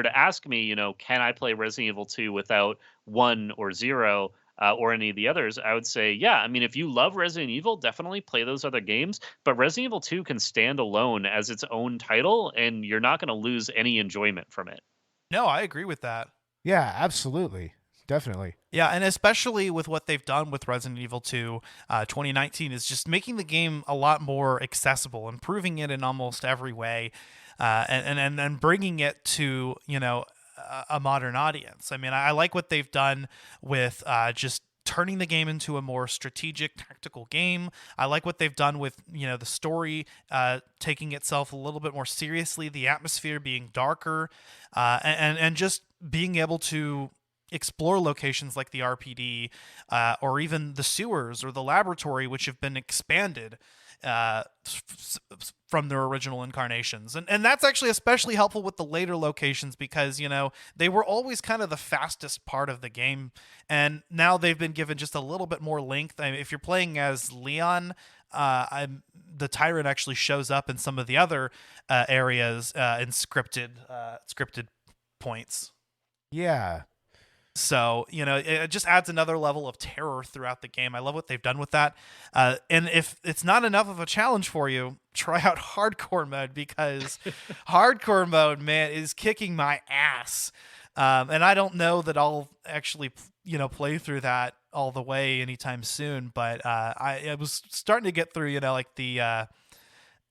to ask me, can I play Resident Evil 2 without 1 or 0 or any of the others, I would say, yeah. I mean, if you love Resident Evil, definitely play those other games. But Resident Evil 2 can stand alone as its own title, and you're not going to lose any enjoyment from it. No, I agree with that. Yeah, absolutely. Definitely. Yeah, and especially with what they've done with Resident Evil 2, 2019 is just making the game a lot more accessible, improving it in almost every way, and bringing it to, a modern audience. I mean, I like what they've done with just turning the game into a more strategic, tactical game. I like what they've done with, the story taking itself a little bit more seriously, the atmosphere being darker, and just being able to explore locations like the RPD or even the sewers or the laboratory, which have been expanded from their original incarnations. And that's actually especially helpful with the later locations because, they were always kind of the fastest part of the game. And now they've been given just a little bit more length. I mean, if you're playing as Leon, the Tyrant actually shows up in some of the other areas in scripted points. Yeah. So, it just adds another level of terror throughout the game. I love what they've done with that. And if it's not enough of a challenge for you, try out hardcore mode because hardcore mode, man, is kicking my ass. And I don't know that I'll actually, play through that all the way anytime soon. But I was starting to get through,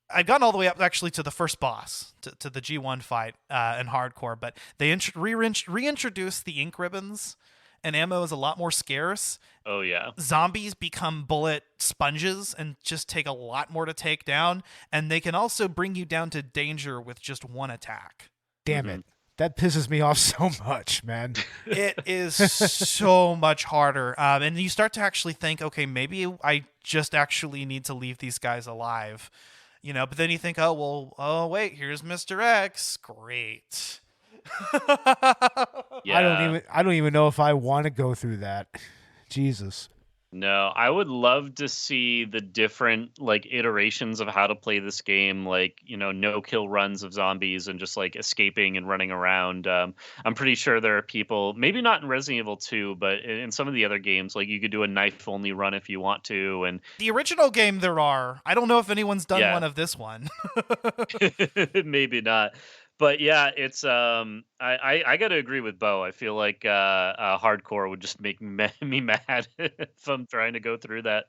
I'd gotten all the way up actually to the first boss, to the G1 fight in hardcore, but they reintroduced the ink ribbons, and ammo is a lot more scarce. Oh, yeah. Zombies become bullet sponges and just take a lot more to take down, and they can also bring you down to danger with just one attack. Damn it. That pisses me off so much, man. It is so much harder. And you start to actually think, okay, maybe I just actually need to leave these guys alive. But then you think, oh wait, here's Mr. X. Great. Yeah. I don't even know if I want to go through that. Jesus. No, I would love to see the different like iterations of how to play this game, like, no kill runs of zombies and just like escaping and running around. I'm pretty sure there are people, maybe not in Resident Evil 2, but in some of the other games, like you could do a knife only run if you want to. And the original game there are. I don't know if anyone's done one of this one. Maybe not. But yeah, it's I got to agree with Beau. I feel like hardcore would just make me mad if I'm trying to go through that.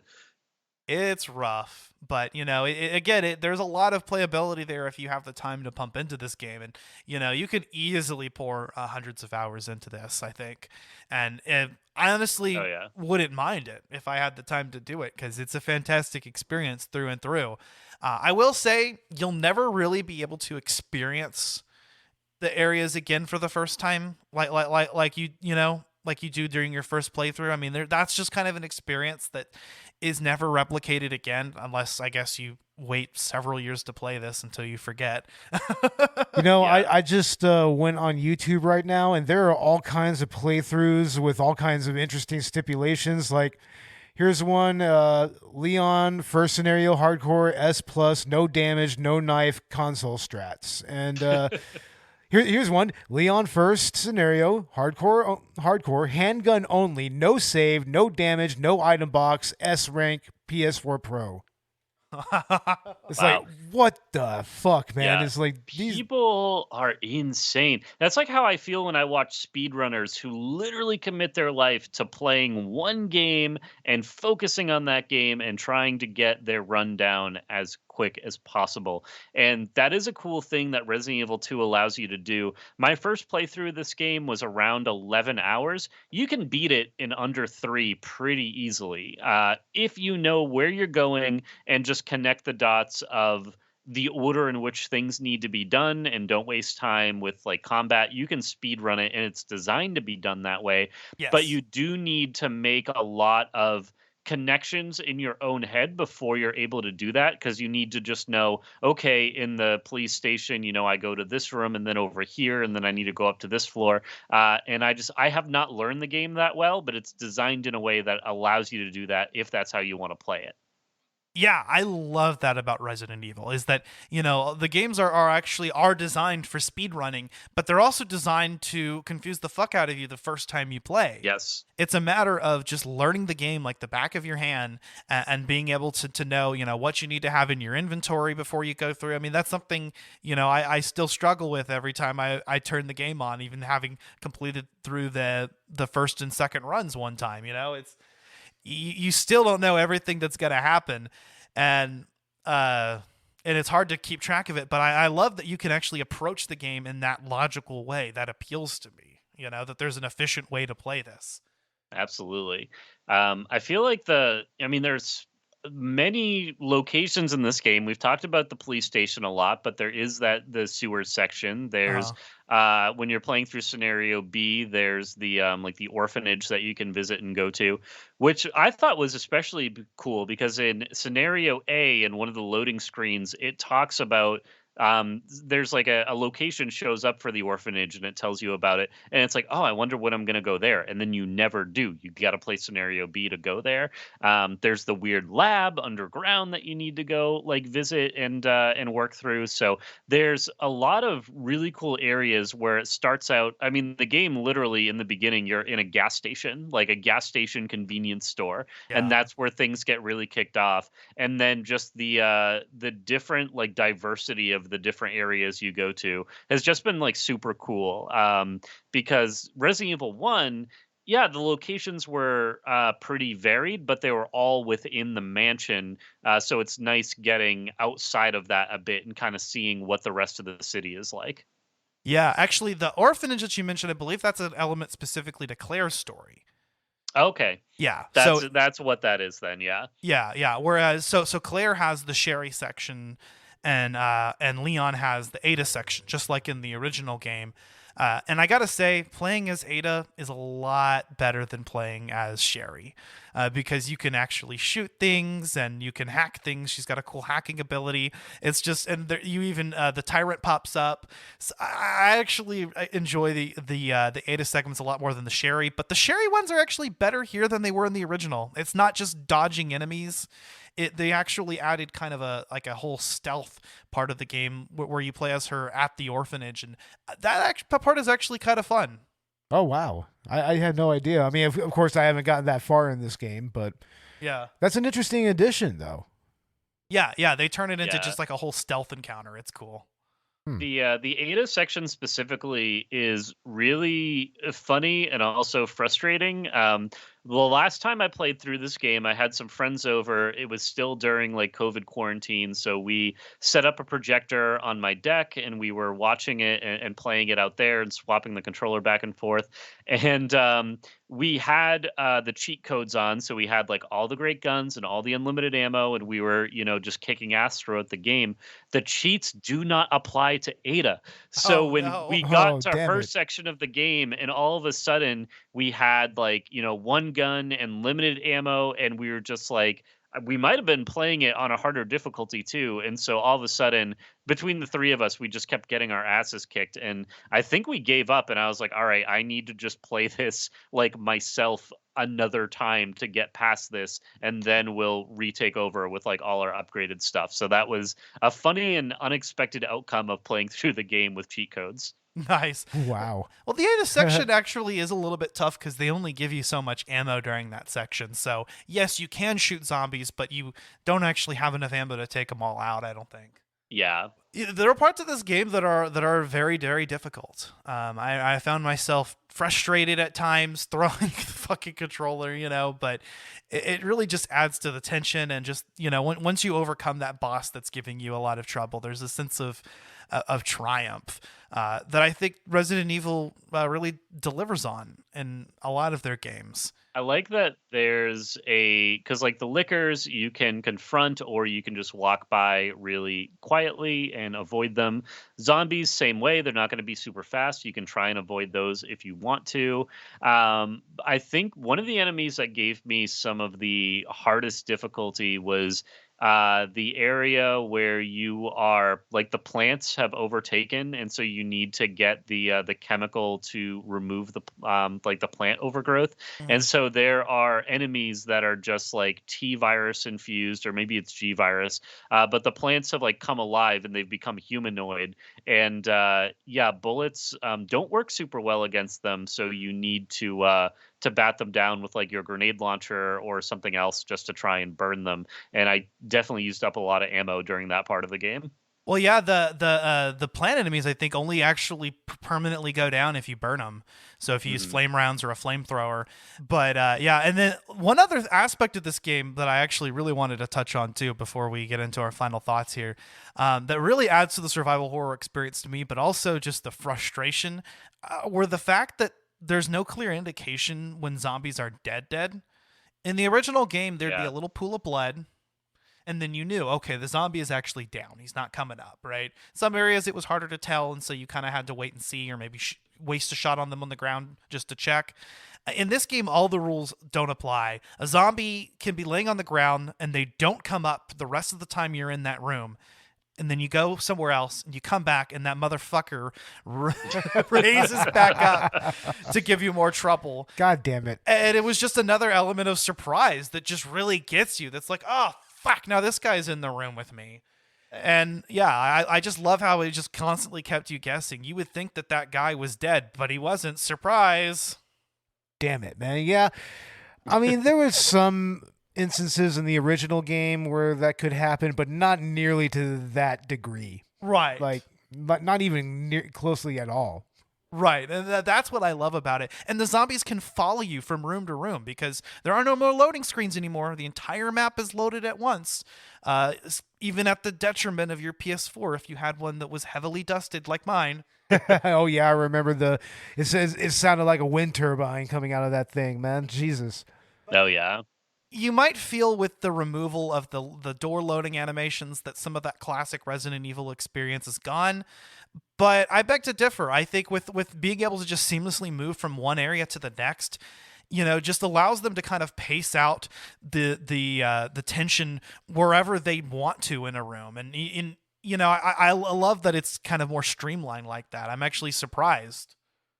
It's rough, but there's a lot of playability there if you have the time to pump into this game, and you could easily pour hundreds of hours into this, I think, and I honestly wouldn't mind it if I had the time to do it because it's a fantastic experience through and through. I will say you'll never really be able to experience the areas again for the first time, like you do during your first playthrough. I mean, that's just kind of an experience that is never replicated again, unless I guess you wait several years to play this until you forget. I just went on YouTube right now, and there are all kinds of playthroughs with all kinds of interesting stipulations. Like, here's one, Leon, first scenario, hardcore, S+, no damage, no knife, console strats. And here's one, Leon, first scenario, hardcore, handgun only, no save, no damage, no item box, S rank, PS4 Pro. It's like, what the fuck, man? It's like people are insane. That's like how I feel when I watch speedrunners who literally commit their life to playing one game and focusing on that game and trying to get their run down as quick as possible. And that is a cool thing that Resident Evil 2 allows you to do. My first playthrough of this game was around 11 hours. You can beat it in under 3 pretty easily if you know where you're going and just connect the dots of the order in which things need to be done and don't waste time with like combat. You can speed run it, and it's designed to be done that way. Yes. But you do need to make a lot of connections in your own head before you're able to do that, because you need to just know, okay, in the police station, I go to this room and then over here, and then I need to go up to this floor. And I have not learned the game that well, but it's designed in a way that allows you to do that if that's how you want to play it. Yeah, I love that about Resident Evil, is that, the games are designed for speed running, but they're also designed to confuse the fuck out of you the first time you play. Yes. It's a matter of just learning the game like the back of your hand and being able to know, what you need to have in your inventory before you go through. I mean, that's something, I still struggle with every time I turn the game on, even having completed through the first and second runs one time. It's you still don't know everything that's going to happen, and it's hard to keep track of it. But I love that you can actually approach the game in that logical way. That appeals to me, that there's an efficient way to play this. Absolutely. I feel like there's many locations in this game. We've talked about the police station a lot, but there is the sewer section. There's when you're playing through scenario B, there's the the orphanage that you can visit and go to, which I thought was especially cool because in scenario A, in one of the loading screens, it talks about there's like a location shows up for the orphanage and it tells you about it, and it's like, oh, I wonder when I'm gonna go there, and then you never do. You got to play scenario B to go there. There's the weird lab underground that you need to go visit and work through. So there's a lot of really cool areas where it starts out. I mean, the game literally in the beginning, you're in a gas station, like a gas station convenience store, and that's where things get really kicked off. And then just the different diversity of the different areas you go to has just been super cool, because Resident Evil 1, the locations were pretty varied, but they were all within the mansion, so it's nice getting outside of that a bit and kind of seeing what the rest of the city is like. Yeah, actually, the orphanage that you mentioned, I believe that's an element specifically to Claire's story. Okay. Yeah. That's what that is then, yeah. Yeah. Whereas so Claire has the Sherry section, and Leon has the Ada section, just like in the original game. And I gotta say, playing as Ada is a lot better than playing as Sherry, because you can actually shoot things and you can hack things. She's got a cool hacking ability. It's just, and the tyrant pops up. So I actually enjoy the Ada segments a lot more than the Sherry, but the Sherry ones are actually better here than they were in the original. It's not just dodging enemies. They actually added kind of a whole stealth part of the game where you play as her at the orphanage, and that part is actually kind of fun. Oh wow, I had no idea. I mean, of course, I haven't gotten that far in this game, but yeah, that's an interesting addition, though. Yeah, they turn it into just like a whole stealth encounter. It's cool. The Ada section specifically is really funny and also frustrating. The last time I played through this game, I had some friends over. It was still during COVID quarantine, so we set up a projector on my deck and we were watching it and playing it out there and swapping the controller back and forth. And we had the cheat codes on, so we had all the great guns and all the unlimited ammo, and we were just kicking ass throughout the game. The cheats do not apply to Ada. So we got to her section of the game, and all of a sudden we had one gun and limited ammo, and we were just like, we might have been playing it on a harder difficulty too. And so all of a sudden, between the three of us, we just kept getting our asses kicked. And I think we gave up. And I was like, all right, I need to just play this like myself another time to get past this. And then we'll retake over with like all our upgraded stuff. So that was a funny and unexpected outcome of playing through the game with cheat codes. Nice. Wow. Well, the Ada section actually is a little bit tough because they only give you so much ammo during that section. So, yes, you can shoot zombies, but you don't actually have enough ammo to take them all out, I don't think. Yeah. There are parts of this game that are very, very difficult. I found myself frustrated at times throwing the fucking controller, but it really just adds to the tension. And just, once you overcome that boss that's giving you a lot of trouble, there's a sense of triumph that I think Resident Evil really delivers on in a lot of their games. I like that there's because like the lickers you can confront or you can just walk by really quietly and avoid them. Zombies, same way. They're not going to be super fast. You can try and avoid those if you want to. I think one of the enemies that gave me some of the hardest difficulty was the area where you are like the plants have overtaken, and so you need to get the chemical to remove the like the plant overgrowth. And so there are enemies that are just like T virus infused, or maybe it's G virus, but the plants have like come alive and they've become humanoid. And bullets don't work super well against them, so you need to bat them down with like your grenade launcher or something else just to try and burn them. And I definitely used up a lot of ammo during that part of the game. Well, yeah, the plant enemies I think only actually permanently go down if you burn them. So if you use flame rounds or a flamethrower. But and then one other aspect of this game that I actually really wanted to touch on too before we get into our final thoughts here, that really adds to the survival horror experience to me, but also just the frustration, were the fact that there's no clear indication when zombies are dead. In the original game, there'd be a little pool of blood, and then you knew, okay, the zombie is actually down. He's not coming up, right? Some areas it was harder to tell, and so you kind of had to wait and see, or maybe waste a shot on them on the ground just to check. In this game, all the rules don't apply. A zombie can be laying on the ground, and they don't come up the rest of the time you're in that room. And then you go somewhere else, and you come back, and that motherfucker raises back up to give you more trouble. God damn it. And it was just another element of surprise that just really gets you. That's like, oh, fuck, now this guy's in the room with me. And yeah, I just love how it just constantly kept you guessing. You would think that guy was dead, but he wasn't. Surprise. Damn it, man. Yeah. I mean, there was some instances in the original game where that could happen, but not nearly to that degree. Right. Like, not even closely at all. Right, and that's what I love about it. And the zombies can follow you from room to room because there are no more loading screens anymore. The entire map is loaded at once, even at the detriment of your PS4 if you had one that was heavily dusted like mine. Oh yeah, I remember it sounded like a wind turbine coming out of that thing, man. Jesus. Oh yeah. You might feel with the removal of the door loading animations that some of that classic Resident Evil experience is gone. But I beg to differ. I think with being able to just seamlessly move from one area to the next, just allows them to kind of pace out the tension wherever they want to in a room. And I love that it's kind of more streamlined like that. I'm actually surprised.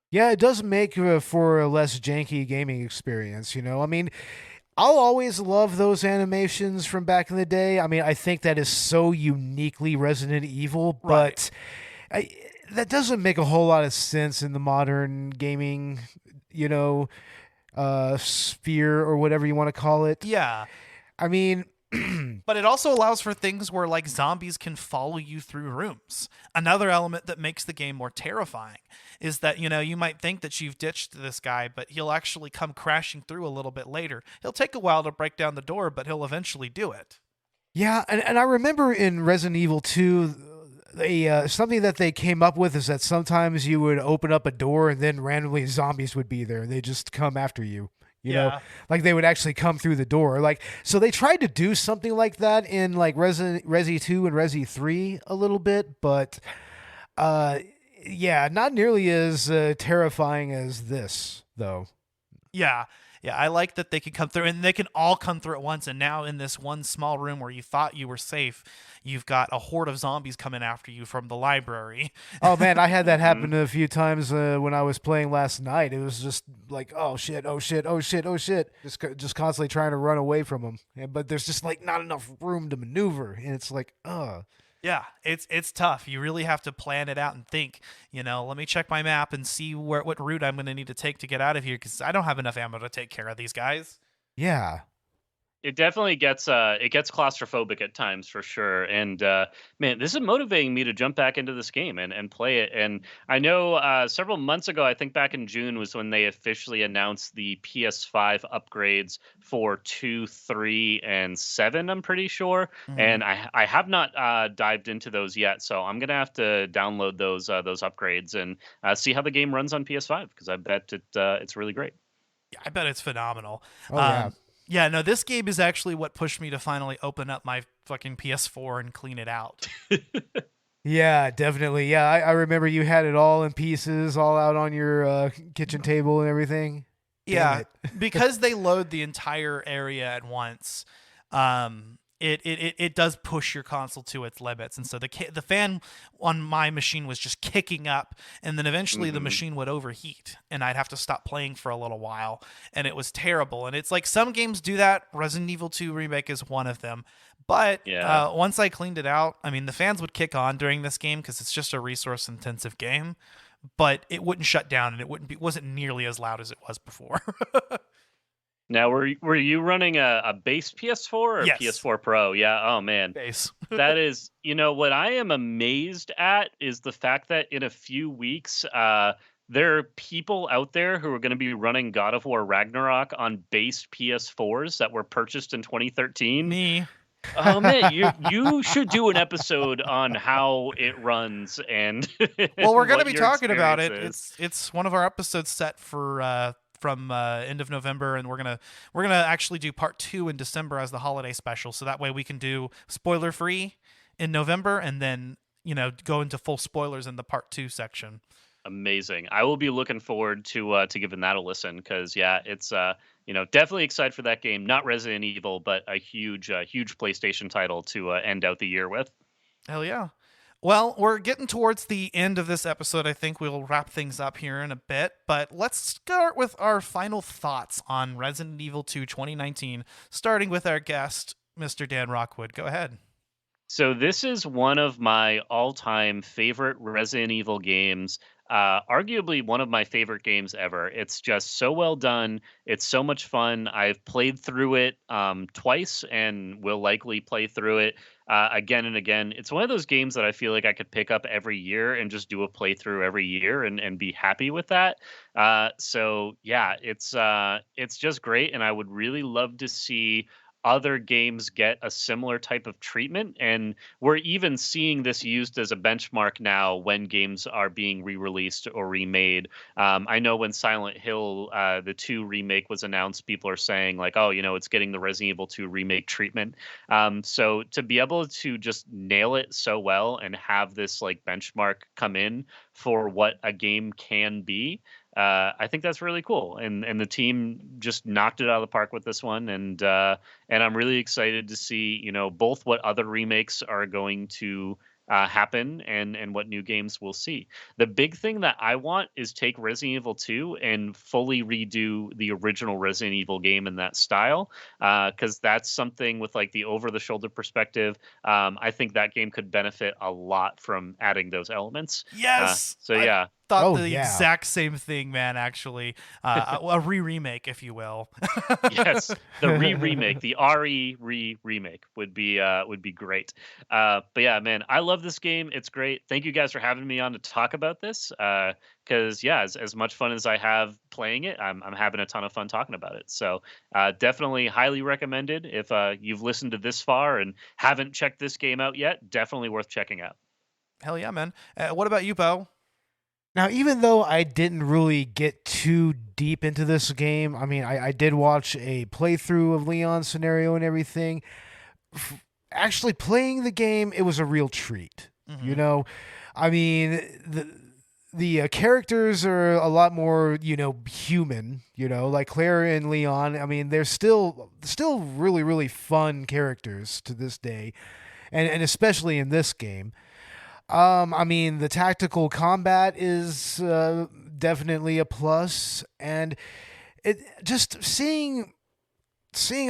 Yeah, it does make for a less janky gaming experience. I mean, I'll always love those animations from back in the day. I mean, I think that is so uniquely Resident Evil, but that doesn't make a whole lot of sense in the modern gaming, sphere or whatever you want to call it. Yeah. I mean, but it also allows for things where like zombies can follow you through rooms. Another element that makes the game more terrifying is that, you might think that you've ditched this guy, but he'll actually come crashing through a little bit later. He'll take a while to break down the door, but he'll eventually do it. Yeah, and I remember in Resident Evil 2, something that they came up with is that sometimes you would open up a door and then randomly zombies would be there and they just come after you. You know, like they would actually come through the door. Like, so they tried to do something like that in like Resi 2 and Resi 3 a little bit, but not nearly as terrifying as this, though. Yeah. Yeah, I like that they can come through, and they can all come through at once. And now in this one small room where you thought you were safe, you've got a horde of zombies coming after you from the library. Oh man, I had that happen a few times when I was playing last night. It was just like, oh shit, oh shit, oh shit, oh shit, just constantly trying to run away from them. But there's just like not enough room to maneuver, and it's like, Yeah, it's tough. You really have to plan it out and think, let me check my map and see what route I'm going to need to take to get out of here, because I don't have enough ammo to take care of these guys. Yeah. It definitely gets claustrophobic at times for sure. And man, this is motivating me to jump back into this game and play it. And I know several months ago, I think back in June was when they officially announced the PS5 upgrades for 2, 3, and 7, I'm pretty sure. Mm-hmm. And I have not dived into those yet. So I'm going to have to download those upgrades and see how the game runs on PS5, because I bet it's really great. Yeah, I bet it's phenomenal. Oh, yeah. Yeah, no, this game is actually what pushed me to finally open up my fucking PS4 and clean it out. Yeah, definitely. Yeah, I remember you had it all in pieces, all out on your kitchen table and everything. Yeah, because they load the entire area at once. It does push your console to its limits, and so the fan on my machine was just kicking up, and then eventually the machine would overheat, and I'd have to stop playing for a little while, and it was terrible. And it's like some games do that. Resident Evil 2 Remake is one of them. But once I cleaned it out, I mean, the fans would kick on during this game because it's just a resource-intensive game, but it wouldn't shut down, and it wasn't nearly as loud as it was before. Now, were you running a base PS4 or Yes. PS4 Pro? Yeah. Oh man, Base. that is, what I am amazed at is the fact that in a few weeks, there are people out there who are going to be running God of War Ragnarok on base PS4s that were purchased in 2013. Me. Oh man, you should do an episode on how it runs and. Well, we're going to what be your talking about it. experience is. It's one of our episodes set for from end of November, and we're gonna actually do part 2 in December as the holiday special. So that way we can do spoiler free in November, and then go into full spoilers in the part 2 section. Amazing. I will be looking forward to giving that a listen, because it's definitely excited for that game. Not Resident Evil, but a huge PlayStation title to end out the year with. Hell yeah. Well, we're getting towards the end of this episode. I think we'll wrap things up here in a bit, but let's start with our final thoughts on Resident Evil 2 2019, starting with our guest, Mr. Dan Rockwood. Go ahead. So this is one of my all-time favorite Resident Evil games. Arguably one of my favorite games ever. It's just so well done. It's so much fun. I've played through it twice and will likely play through it again and again. It's one of those games that I feel like I could pick up every year and just do a playthrough every year and be happy with that. So yeah, it's just great, and I would really love to see other games get a similar type of treatment, and we're even seeing this used as a benchmark now when games are being re-released or remade. I know when Silent Hill the 2 remake was announced, people are saying like, oh, it's getting the Resident Evil 2 remake treatment. So to be able to just nail it so well and have this like benchmark come in for what a game can be, I think that's really cool, and the team just knocked it out of the park with this one, and I'm really excited to see both what other remakes are going to happen and what new games we'll see. The big thing that I want is take Resident Evil 2 and fully redo the original Resident Evil game in that style, because that's something with like the over-the-shoulder perspective. I think that game could benefit a lot from adding those elements. Yes. So yeah. Thought exact same thing, man. Actually, a remake, if you will. Yes, the remake, the remake would be great. But yeah, man, I love this game. It's great. Thank you guys for having me on to talk about this. Because as much fun as I have playing it, I'm having a ton of fun talking about it. So definitely highly recommended. If you've listened to this far and haven't checked this game out yet, definitely worth checking out. Hell yeah, man. What about you, Beau? Now, even though I didn't really get too deep into this game, I mean, I did watch a playthrough of Leon's scenario and everything. Actually playing the game, it was a real treat. I mean, the characters are a lot more, human, like Claire and Leon. I mean, they're still really, really fun characters to this day. And especially in this game. I mean, the tactical combat is definitely a plus. And it just seeing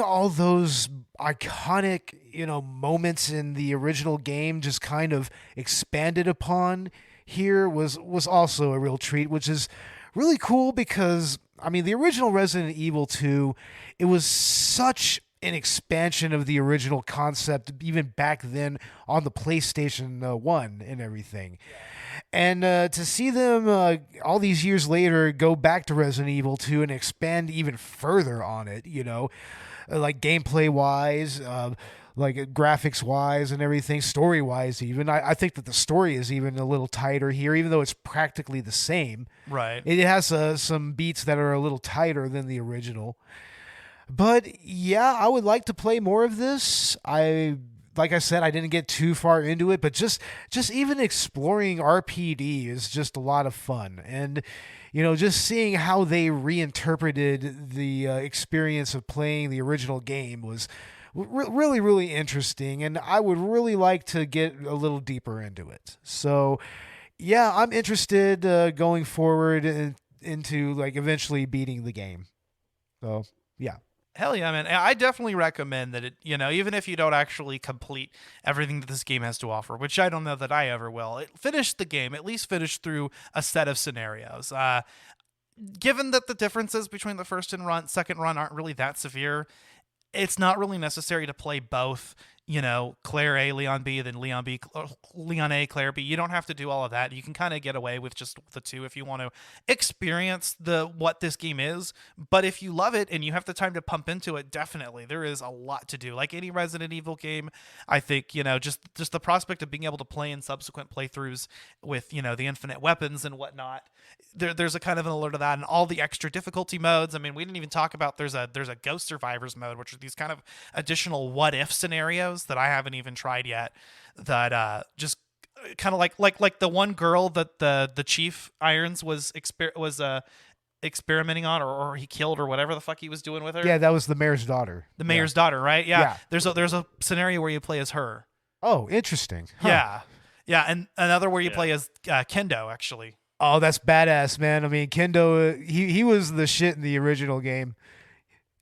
all those iconic, moments in the original game just kind of expanded upon here was also a real treat, which is really cool because, I mean, the original Resident Evil 2, it was such an expansion of the original concept even back then on the PlayStation 1 and everything. And to see them all these years later go back to Resident Evil 2 and expand even further on it, like gameplay wise, like graphics wise and everything, story wise even. I think that the story is even a little tighter here, even though it's practically the same. Right. It has some beats that are a little tighter than the original. But yeah, I would like to play more of this. Like I said, I didn't get too far into it, but just even exploring RPD is just a lot of fun. And, just seeing how they reinterpreted the experience of playing the original game was really, really interesting. And I would really like to get a little deeper into it. So, yeah, I'm interested going forward into like eventually beating the game. So, yeah. Hell yeah, man. I definitely recommend that it, even if you don't actually complete everything that this game has to offer, which I don't know that I ever will, finish the game, at least finish through a set of scenarios. Given that the differences between the first and second run aren't really that severe, it's not really necessary to play both. Claire A, Leon B, then Leon A, Claire B. You don't have to do all of that. You can kind of get away with just the two if you want to experience what this game is. But if you love it and you have the time to pump into it, definitely there is a lot to do. Like any Resident Evil game, I think, just the prospect of being able to play in subsequent playthroughs with, the infinite weapons and whatnot. There's a kind of an alert of that, and all the extra difficulty modes. I mean, we didn't even talk about there's a Ghost Survivors mode, which are these kind of additional what if scenarios that I haven't even tried yet, that just kind of like the one girl that the Chief Irons was experimenting on, or he killed, or whatever the fuck he was doing with her. Yeah, that was the mayor's daughter. The mayor's daughter, right? Yeah. There's a scenario where you play as her. Oh, interesting. Huh. Yeah, and another where you play as Kendo, actually. Oh, that's badass, man. I mean, Kendo, he was the shit in the original game.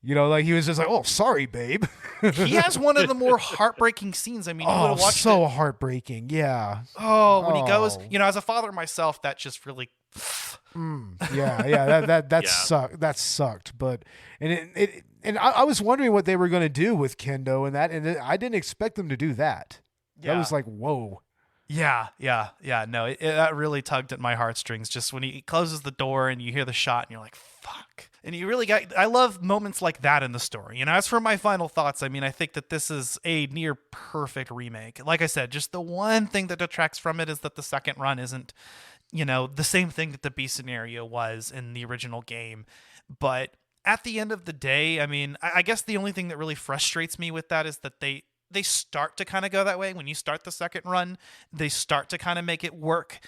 Like he was just like, "Oh, sorry, babe." He has one of the more heartbreaking scenes. I mean, you would have watched so heartbreaking. Yeah. Oh, when he goes, as a father myself, that just really. Yeah. That sucked. That sucked. But and I was wondering what they were going to do with Kendo and I didn't expect them to do that. Yeah. That was like, whoa. Yeah. No, that really tugged at my heartstrings. Just when he closes the door and you hear the shot and you're like, fuck. And you really I love moments like that in the story. As for my final thoughts, I mean, I think that this is a near perfect remake. Like I said, just the one thing that detracts from it is that the second run isn't, the same thing that the B scenario was in the original game. But at the end of the day, I mean, I guess the only thing that really frustrates me with that is that they start to kind of go that way. When you start the second run, they start to kind of make it work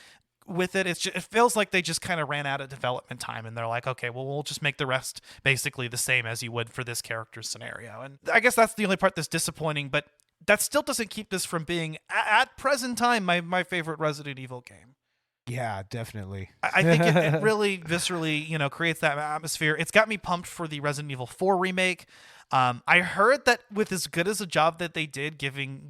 with it. It feels like they just kind of ran out of development time, and they're like, okay, well, we'll just make the rest basically the same as you would for this character's scenario. And I guess that's the only part that's disappointing, but that still doesn't keep this from being, at present time, my favorite Resident Evil game. Yeah, definitely. I think it really viscerally, creates that atmosphere. It's got me pumped for the Resident Evil 4 remake. I heard that with as good as a job that they did giving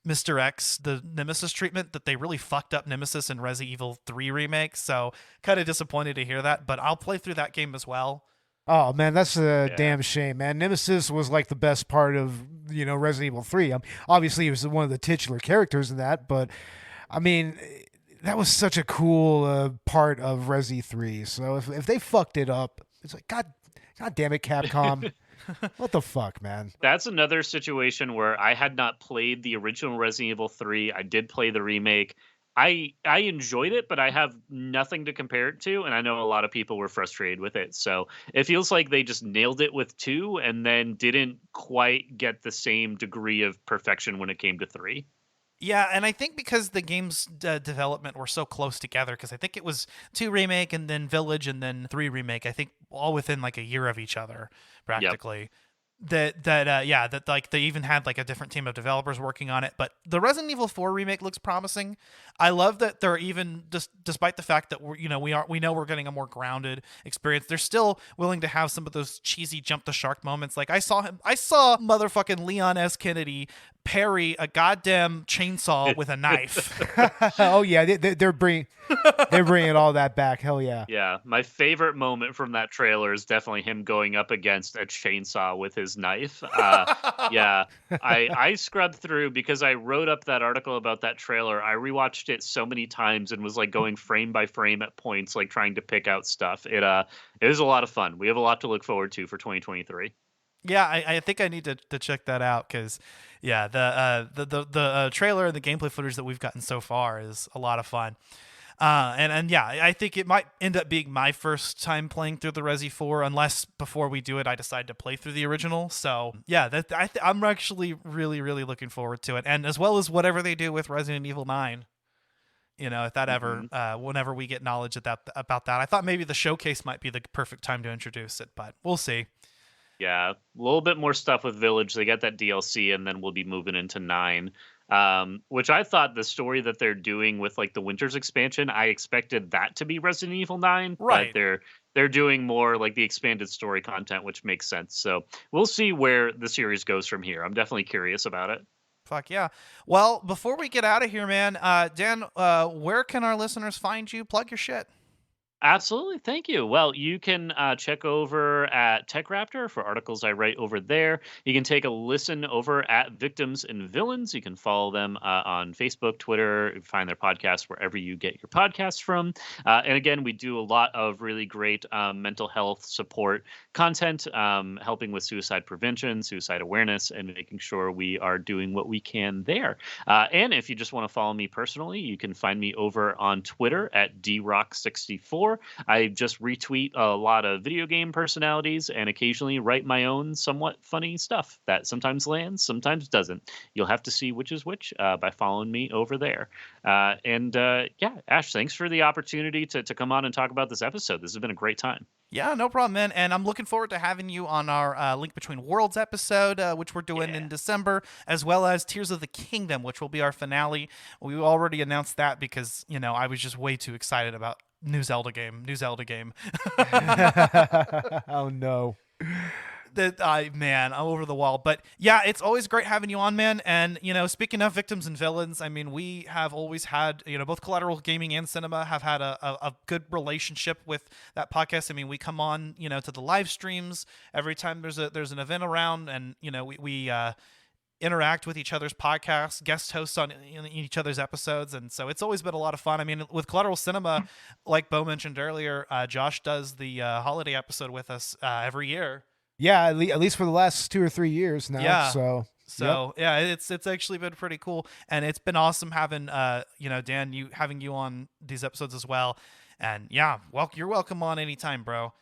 Mr. X the Nemesis treatment, that they really fucked up Nemesis in Resident Evil 3 remake. So kind of disappointed to hear that, but I'll play through that game as well. Oh man, that's a damn shame, man. Nemesis was like the best part of, Resident Evil 3. Obviously he was one of the titular characters in that, but I mean, that was such a cool part of Resi 3. So if they fucked it up, it's like, God damn it, Capcom. What the fuck, man? That's another situation where I had not played the original Resident Evil 3. I did play the remake. I enjoyed it, but I have nothing to compare it to, and I know a lot of people were frustrated with it. So it feels like they just nailed it with 2 and then didn't quite get the same degree of perfection when it came to 3. Yeah, and I think because the game's development were so close together, because I think it was 2 remake and then Village and then 3 remake, I think all within like a year of each other, practically. That like they even had like a different team of developers working on it. But the Resident Evil 4 remake looks promising. I love that they're even despite the fact that we know we're getting a more grounded experience, they're still willing to have some of those cheesy jump the shark moments. Like I saw motherfucking Leon S. Kennedy parry a goddamn chainsaw with a knife. Oh yeah, they're bringing all that back. Hell yeah. Yeah, my favorite moment from that trailer is definitely him going up against a chainsaw with his knife. Yeah, I scrubbed through because I wrote up that article about that trailer. I rewatched it so many times and was like going frame by frame at points, like trying to pick out stuff. It was a lot of fun. We have a lot to look forward to for 2023. Yeah, I think I need to check that out because, yeah, the trailer and the gameplay footage that we've gotten so far is a lot of fun. And yeah, I think it might end up being my first time playing through the Resi 4, unless before we do it, I decide to play through the original. So yeah, I'm actually really, really looking forward to it, and as well as whatever they do with Resident Evil 9. If that ever, whenever we get knowledge about that, I thought maybe the showcase might be the perfect time to introduce it, but we'll see. Yeah, a little bit more stuff with Village. They got that DLC, and then we'll be moving into 9. Which I thought the story that they're doing with like the Winters expansion, I expected that to be Resident Evil 9, right? But they're doing more like the expanded story content, which makes sense. So we'll see where the series goes from here. I'm definitely curious about it. Fuck yeah. Well, before we get out of here, man, Dan, where can our listeners find you? Plug your shit. Absolutely. Thank you. Well, you can check over at Tech Raptor for articles I write over there. You can take a listen over at Victims and Villains. You can follow them on Facebook, Twitter, find their podcasts wherever you get your podcasts from. And again, we do a lot of really great mental health support content, helping with suicide prevention, suicide awareness, and making sure we are doing what we can there. And if you just want to follow me personally, you can find me over on Twitter at drock64. I just retweet a lot of video game personalities and occasionally write my own somewhat funny stuff that sometimes lands, sometimes doesn't. You'll have to see which is which by following me over there. Yeah, Ash, thanks for the opportunity to come on and talk about this episode. This has been a great time. Yeah, no problem, man. And I'm looking forward to having you on our Link Between Worlds episode, which we're doing in December, as well as Tears of the Kingdom, which will be our finale. We already announced that because, I was just way too excited about New Zelda game. Oh, no. Man, I'm over the wall. But yeah, it's always great having you on, man. And, speaking of Victims and Villains, I mean, we have always had, both Collateral Gaming and Cinema have had a good relationship with that podcast. I mean, we come on, to the live streams every time there's an event around, and, we interact with each other's podcasts, guest hosts on each other's episodes, and so it's always been a lot of fun. I mean, with Collateral Cinema, like Beau mentioned earlier, Josh does the holiday episode with us every year. Yeah, at least for the last 2 or 3 years now. Yeah. So yeah, it's actually been pretty cool, and it's been awesome having Dan, having you on these episodes as well. And yeah, you're welcome on anytime, bro.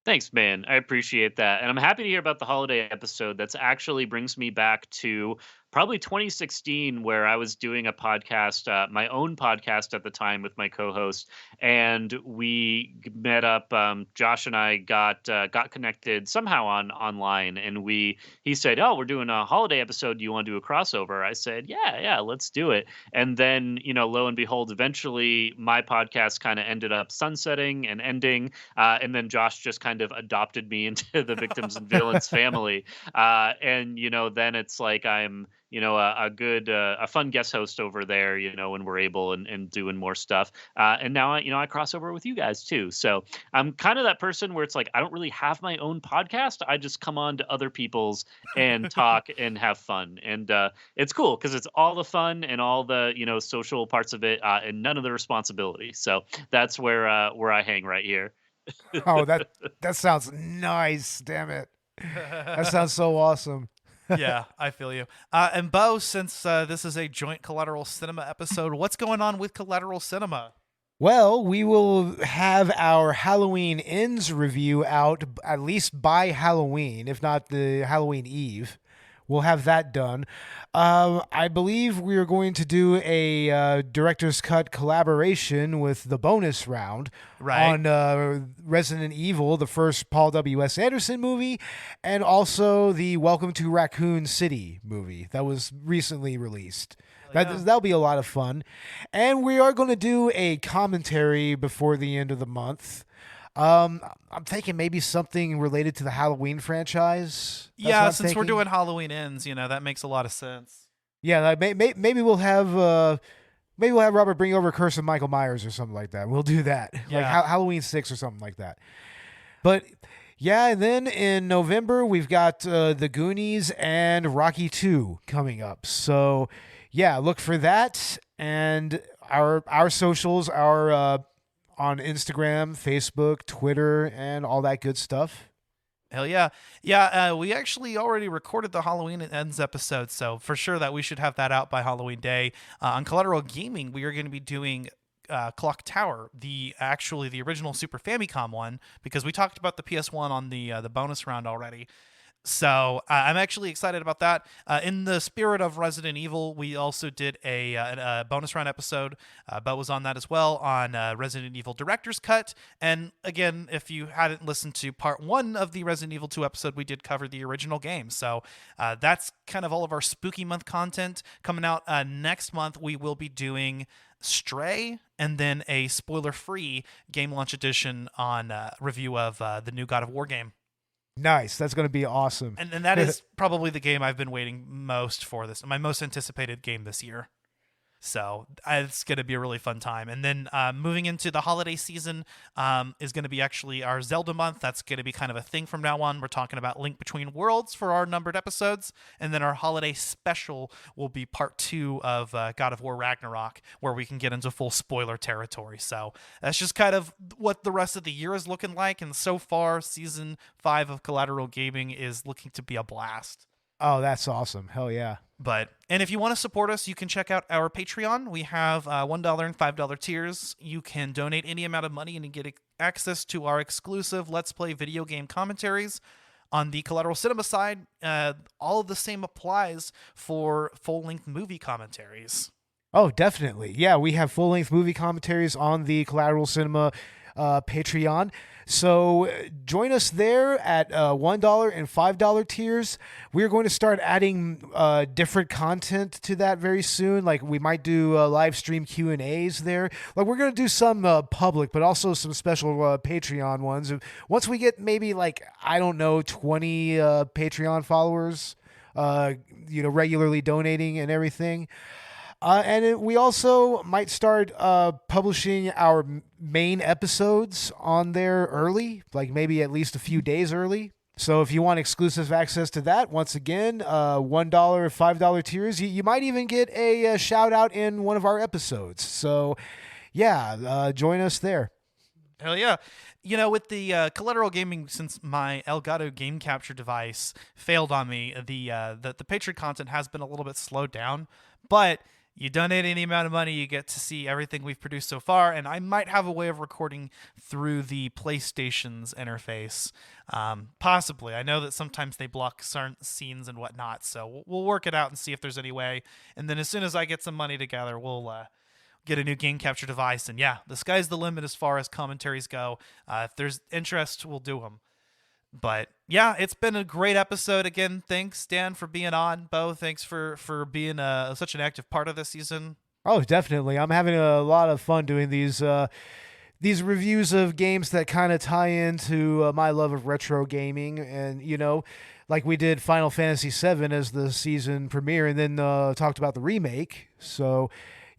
Thanks, man. I appreciate that. And I'm happy to hear about the holiday episode. That's actually brings me back to probably 2016, where I was doing a podcast, my own podcast at the time with my co-host, and we met up. Josh and I got connected somehow online, and he said, "Oh, we're doing a holiday episode. Do you want to do a crossover?" I said, "Yeah, let's do it." And then, lo and behold, eventually my podcast kind of ended up sunsetting and ending, and then Josh just kind of adopted me into the Victims and Villains family, and then it's like I'm a fun guest host over there, when we're able and doing more stuff. And now, I cross over with you guys too. So I'm kind of that person where it's like, I don't really have my own podcast. I just come on to other people's and talk and have fun. And it's cool because it's all the fun and all the, social parts of it and none of the responsibility. So that's where I hang right here. Oh, that sounds nice. Damn it. That sounds so awesome. Yeah, I feel you. And Beau, since this is a joint Collateral Cinema episode, what's going on with Collateral Cinema? Well, we will have our Halloween Ends review out at least by Halloween, if not the Halloween Eve, we'll have that done. I believe we are going to do a director's cut collaboration with the bonus round on Resident Evil, the first Paul W.S. Anderson movie, and also the Welcome to Raccoon City movie that was recently released. That'll be a lot of fun. And we are going to do a commentary before the end of the month. I'm thinking maybe something related to the Halloween franchise. Yeah, since we're doing Halloween Ends, that makes a lot of sense. Yeah, like maybe we'll have Robert bring over Curse of Michael Myers or something like that. We'll do that, like Halloween 6 or something like that. But yeah, and then in November we've got The Goonies and Rocky 2 coming up. So yeah, look for that, and our socials are on Instagram, Facebook, Twitter, and all that good stuff. Hell yeah. Yeah, we actually already recorded the Halloween Ends episode, so for sure that we should have that out by Halloween Day. On Collateral Gaming, we are going to be doing Clock Tower, the original Super Famicom one, because we talked about the PS1 on the bonus round already. So I'm actually excited about that. In the spirit of Resident Evil, we also did a bonus round episode. Beau was on that as well, on Resident Evil Director's Cut. And again, if you hadn't listened to part 1 of the Resident Evil 2 episode, we did cover the original game. So that's kind of all of our spooky month content. Coming out next month, we will be doing Stray, and then a spoiler-free game launch edition on review of the new God of War game. Nice. That's going to be awesome. And that is probably the game I've been waiting most for, my most anticipated game this year. So it's going to be a really fun time. And then moving into the holiday season is going to be actually our Zelda month. That's going to be kind of a thing from now on. We're talking about Link Between Worlds for our numbered episodes. And then our holiday special will be part 2 of God of War Ragnarok, where we can get into full spoiler territory. So that's just kind of what the rest of the year is looking like. And so far, season 5 of Collateral Gaming is looking to be a blast. Oh, that's awesome. Hell yeah. And if you want to support us, you can check out our Patreon. We have $1 and $5 tiers. You can donate any amount of money and you get access to our exclusive Let's Play video game commentaries. On the Collateral Cinema side, all of the same applies for full-length movie commentaries. Oh, definitely. Yeah, we have full-length movie commentaries on the Collateral Cinema Patreon. So join us there at $1 and $5 tiers. We're going to start adding different content to that very soon. Like we might do live stream Q&As there. Like we're going to do some public, but also some special Patreon ones. Once we get maybe 20 Patreon followers, regularly donating and everything. We also might start publishing our main episodes on there early, like maybe at least a few days early. So if you want exclusive access to that, once again, $1, $5 tiers, you might even get a shout out in one of our episodes. So yeah, join us there. Hell yeah. With the Collateral Gaming, since my Elgato game capture device failed on me, the Patreon content has been a little bit slowed down, but you donate any amount of money, you get to see everything we've produced so far, and I might have a way of recording through the PlayStation's interface. Possibly. I know that sometimes they block certain scenes and whatnot, so we'll work it out and see if there's any way. And then as soon as I get some money together, we'll get a new game capture device. And yeah, the sky's the limit as far as commentaries go. If there's interest, we'll do them. But yeah, it's been a great episode. Again, thanks, Dan, for being on. Beau, thanks for being such an active part of this season. Oh, definitely. I'm having a lot of fun doing these reviews of games that kind of tie into my love of retro gaming. And, like we did Final Fantasy VII as the season premiere and then talked about the remake. So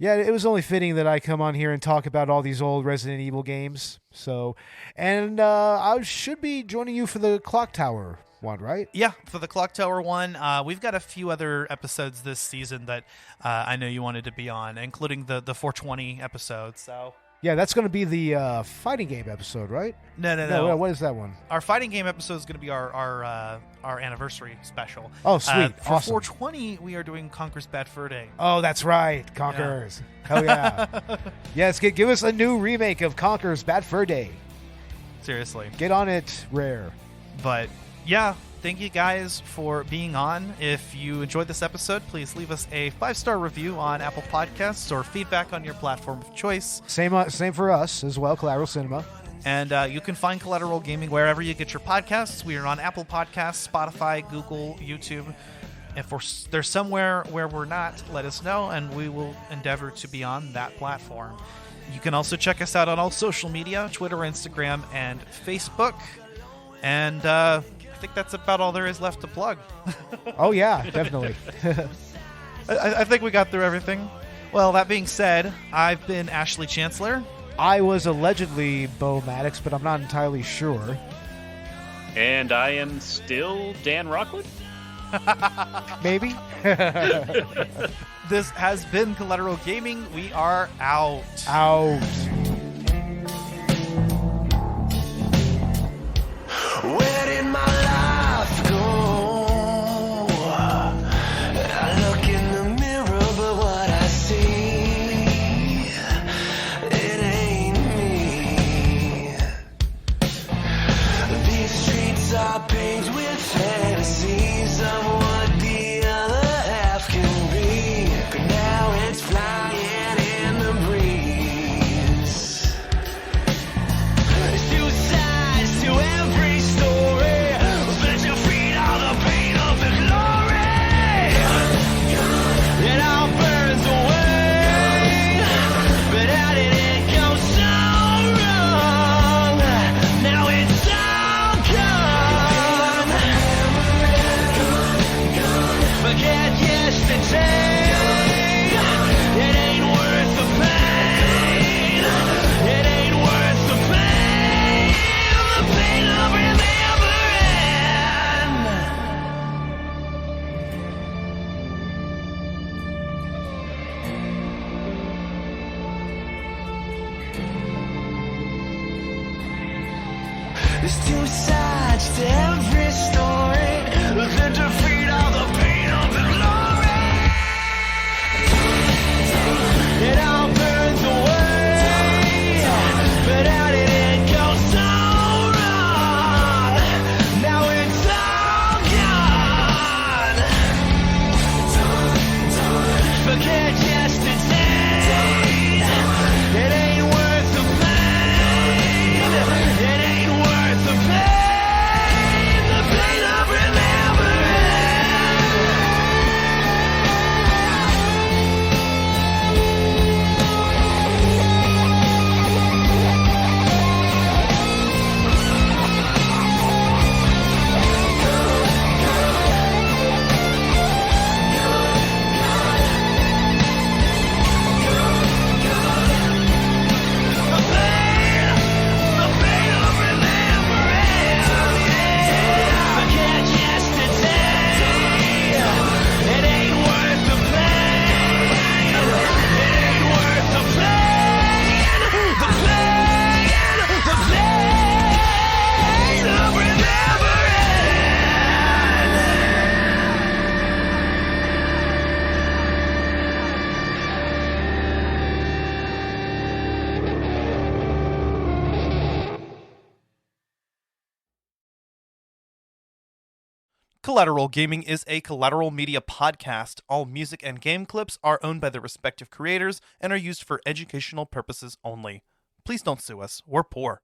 yeah, it was only fitting that I come on here and talk about all these old Resident Evil games. So, and I should be joining you for the Clock Tower one, right? Yeah, for the Clock Tower one. We've got a few other episodes this season that I know you wanted to be on, including the 420 episode. So yeah, that's going to be the fighting game episode, right? No. What is that one? Our fighting game episode is going to be our anniversary special. Oh, sweet. For awesome. 420, we are doing Conker's Bad Fur Day. Oh, that's right. Conkers. Yeah. Hell yeah. Yes, give us a new remake of Conker's Bad Fur Day. Seriously. Get on it, Rare. But yeah, thank you guys for being on. If you enjoyed this episode, please leave us a 5-star review on Apple Podcasts or feedback on your platform of choice. Same for us as well, Collateral Cinema. And you can find Collateral Gaming wherever you get your podcasts. We are on Apple Podcasts, Spotify, Google, YouTube. If there's somewhere where we're not, let us know, and we will endeavor to be on that platform. You can also check us out on all social media, Twitter, Instagram, and Facebook. And I think that's about all there is left to plug. Oh, yeah, definitely. I think we got through everything. Well, that being said, I've been Ashley Chancellor. I was allegedly Beau Maddox, but I'm not entirely sure. And I am still Dan Rockwood. Maybe. This has been Collateral Gaming. We are out. Where did my life go? I look in the mirror, but what I see, it ain't me. These streets are paved with fantasies of what the other half can be, but now it's flying in the breeze. There's two sides to every story, but you feed all the pain of the glory. It all burns away, but how did it go so wrong? Now it's all gone. Forget yesterday. It ain't worth the pain. It ain't worth the pain. The pain of remembering. There's two sides to every story, then to feed all the pain of the glory. It all burns away, but how did it go so wrong? Now it's all gone. Forget yesterday. It ain't worth the pain. It ain't worth the pain. The pain of remembering. Collateral Gaming is a Collateral Media podcast. All music and game clips are owned by their respective creators and are used for educational purposes only. Please don't sue us. We're poor.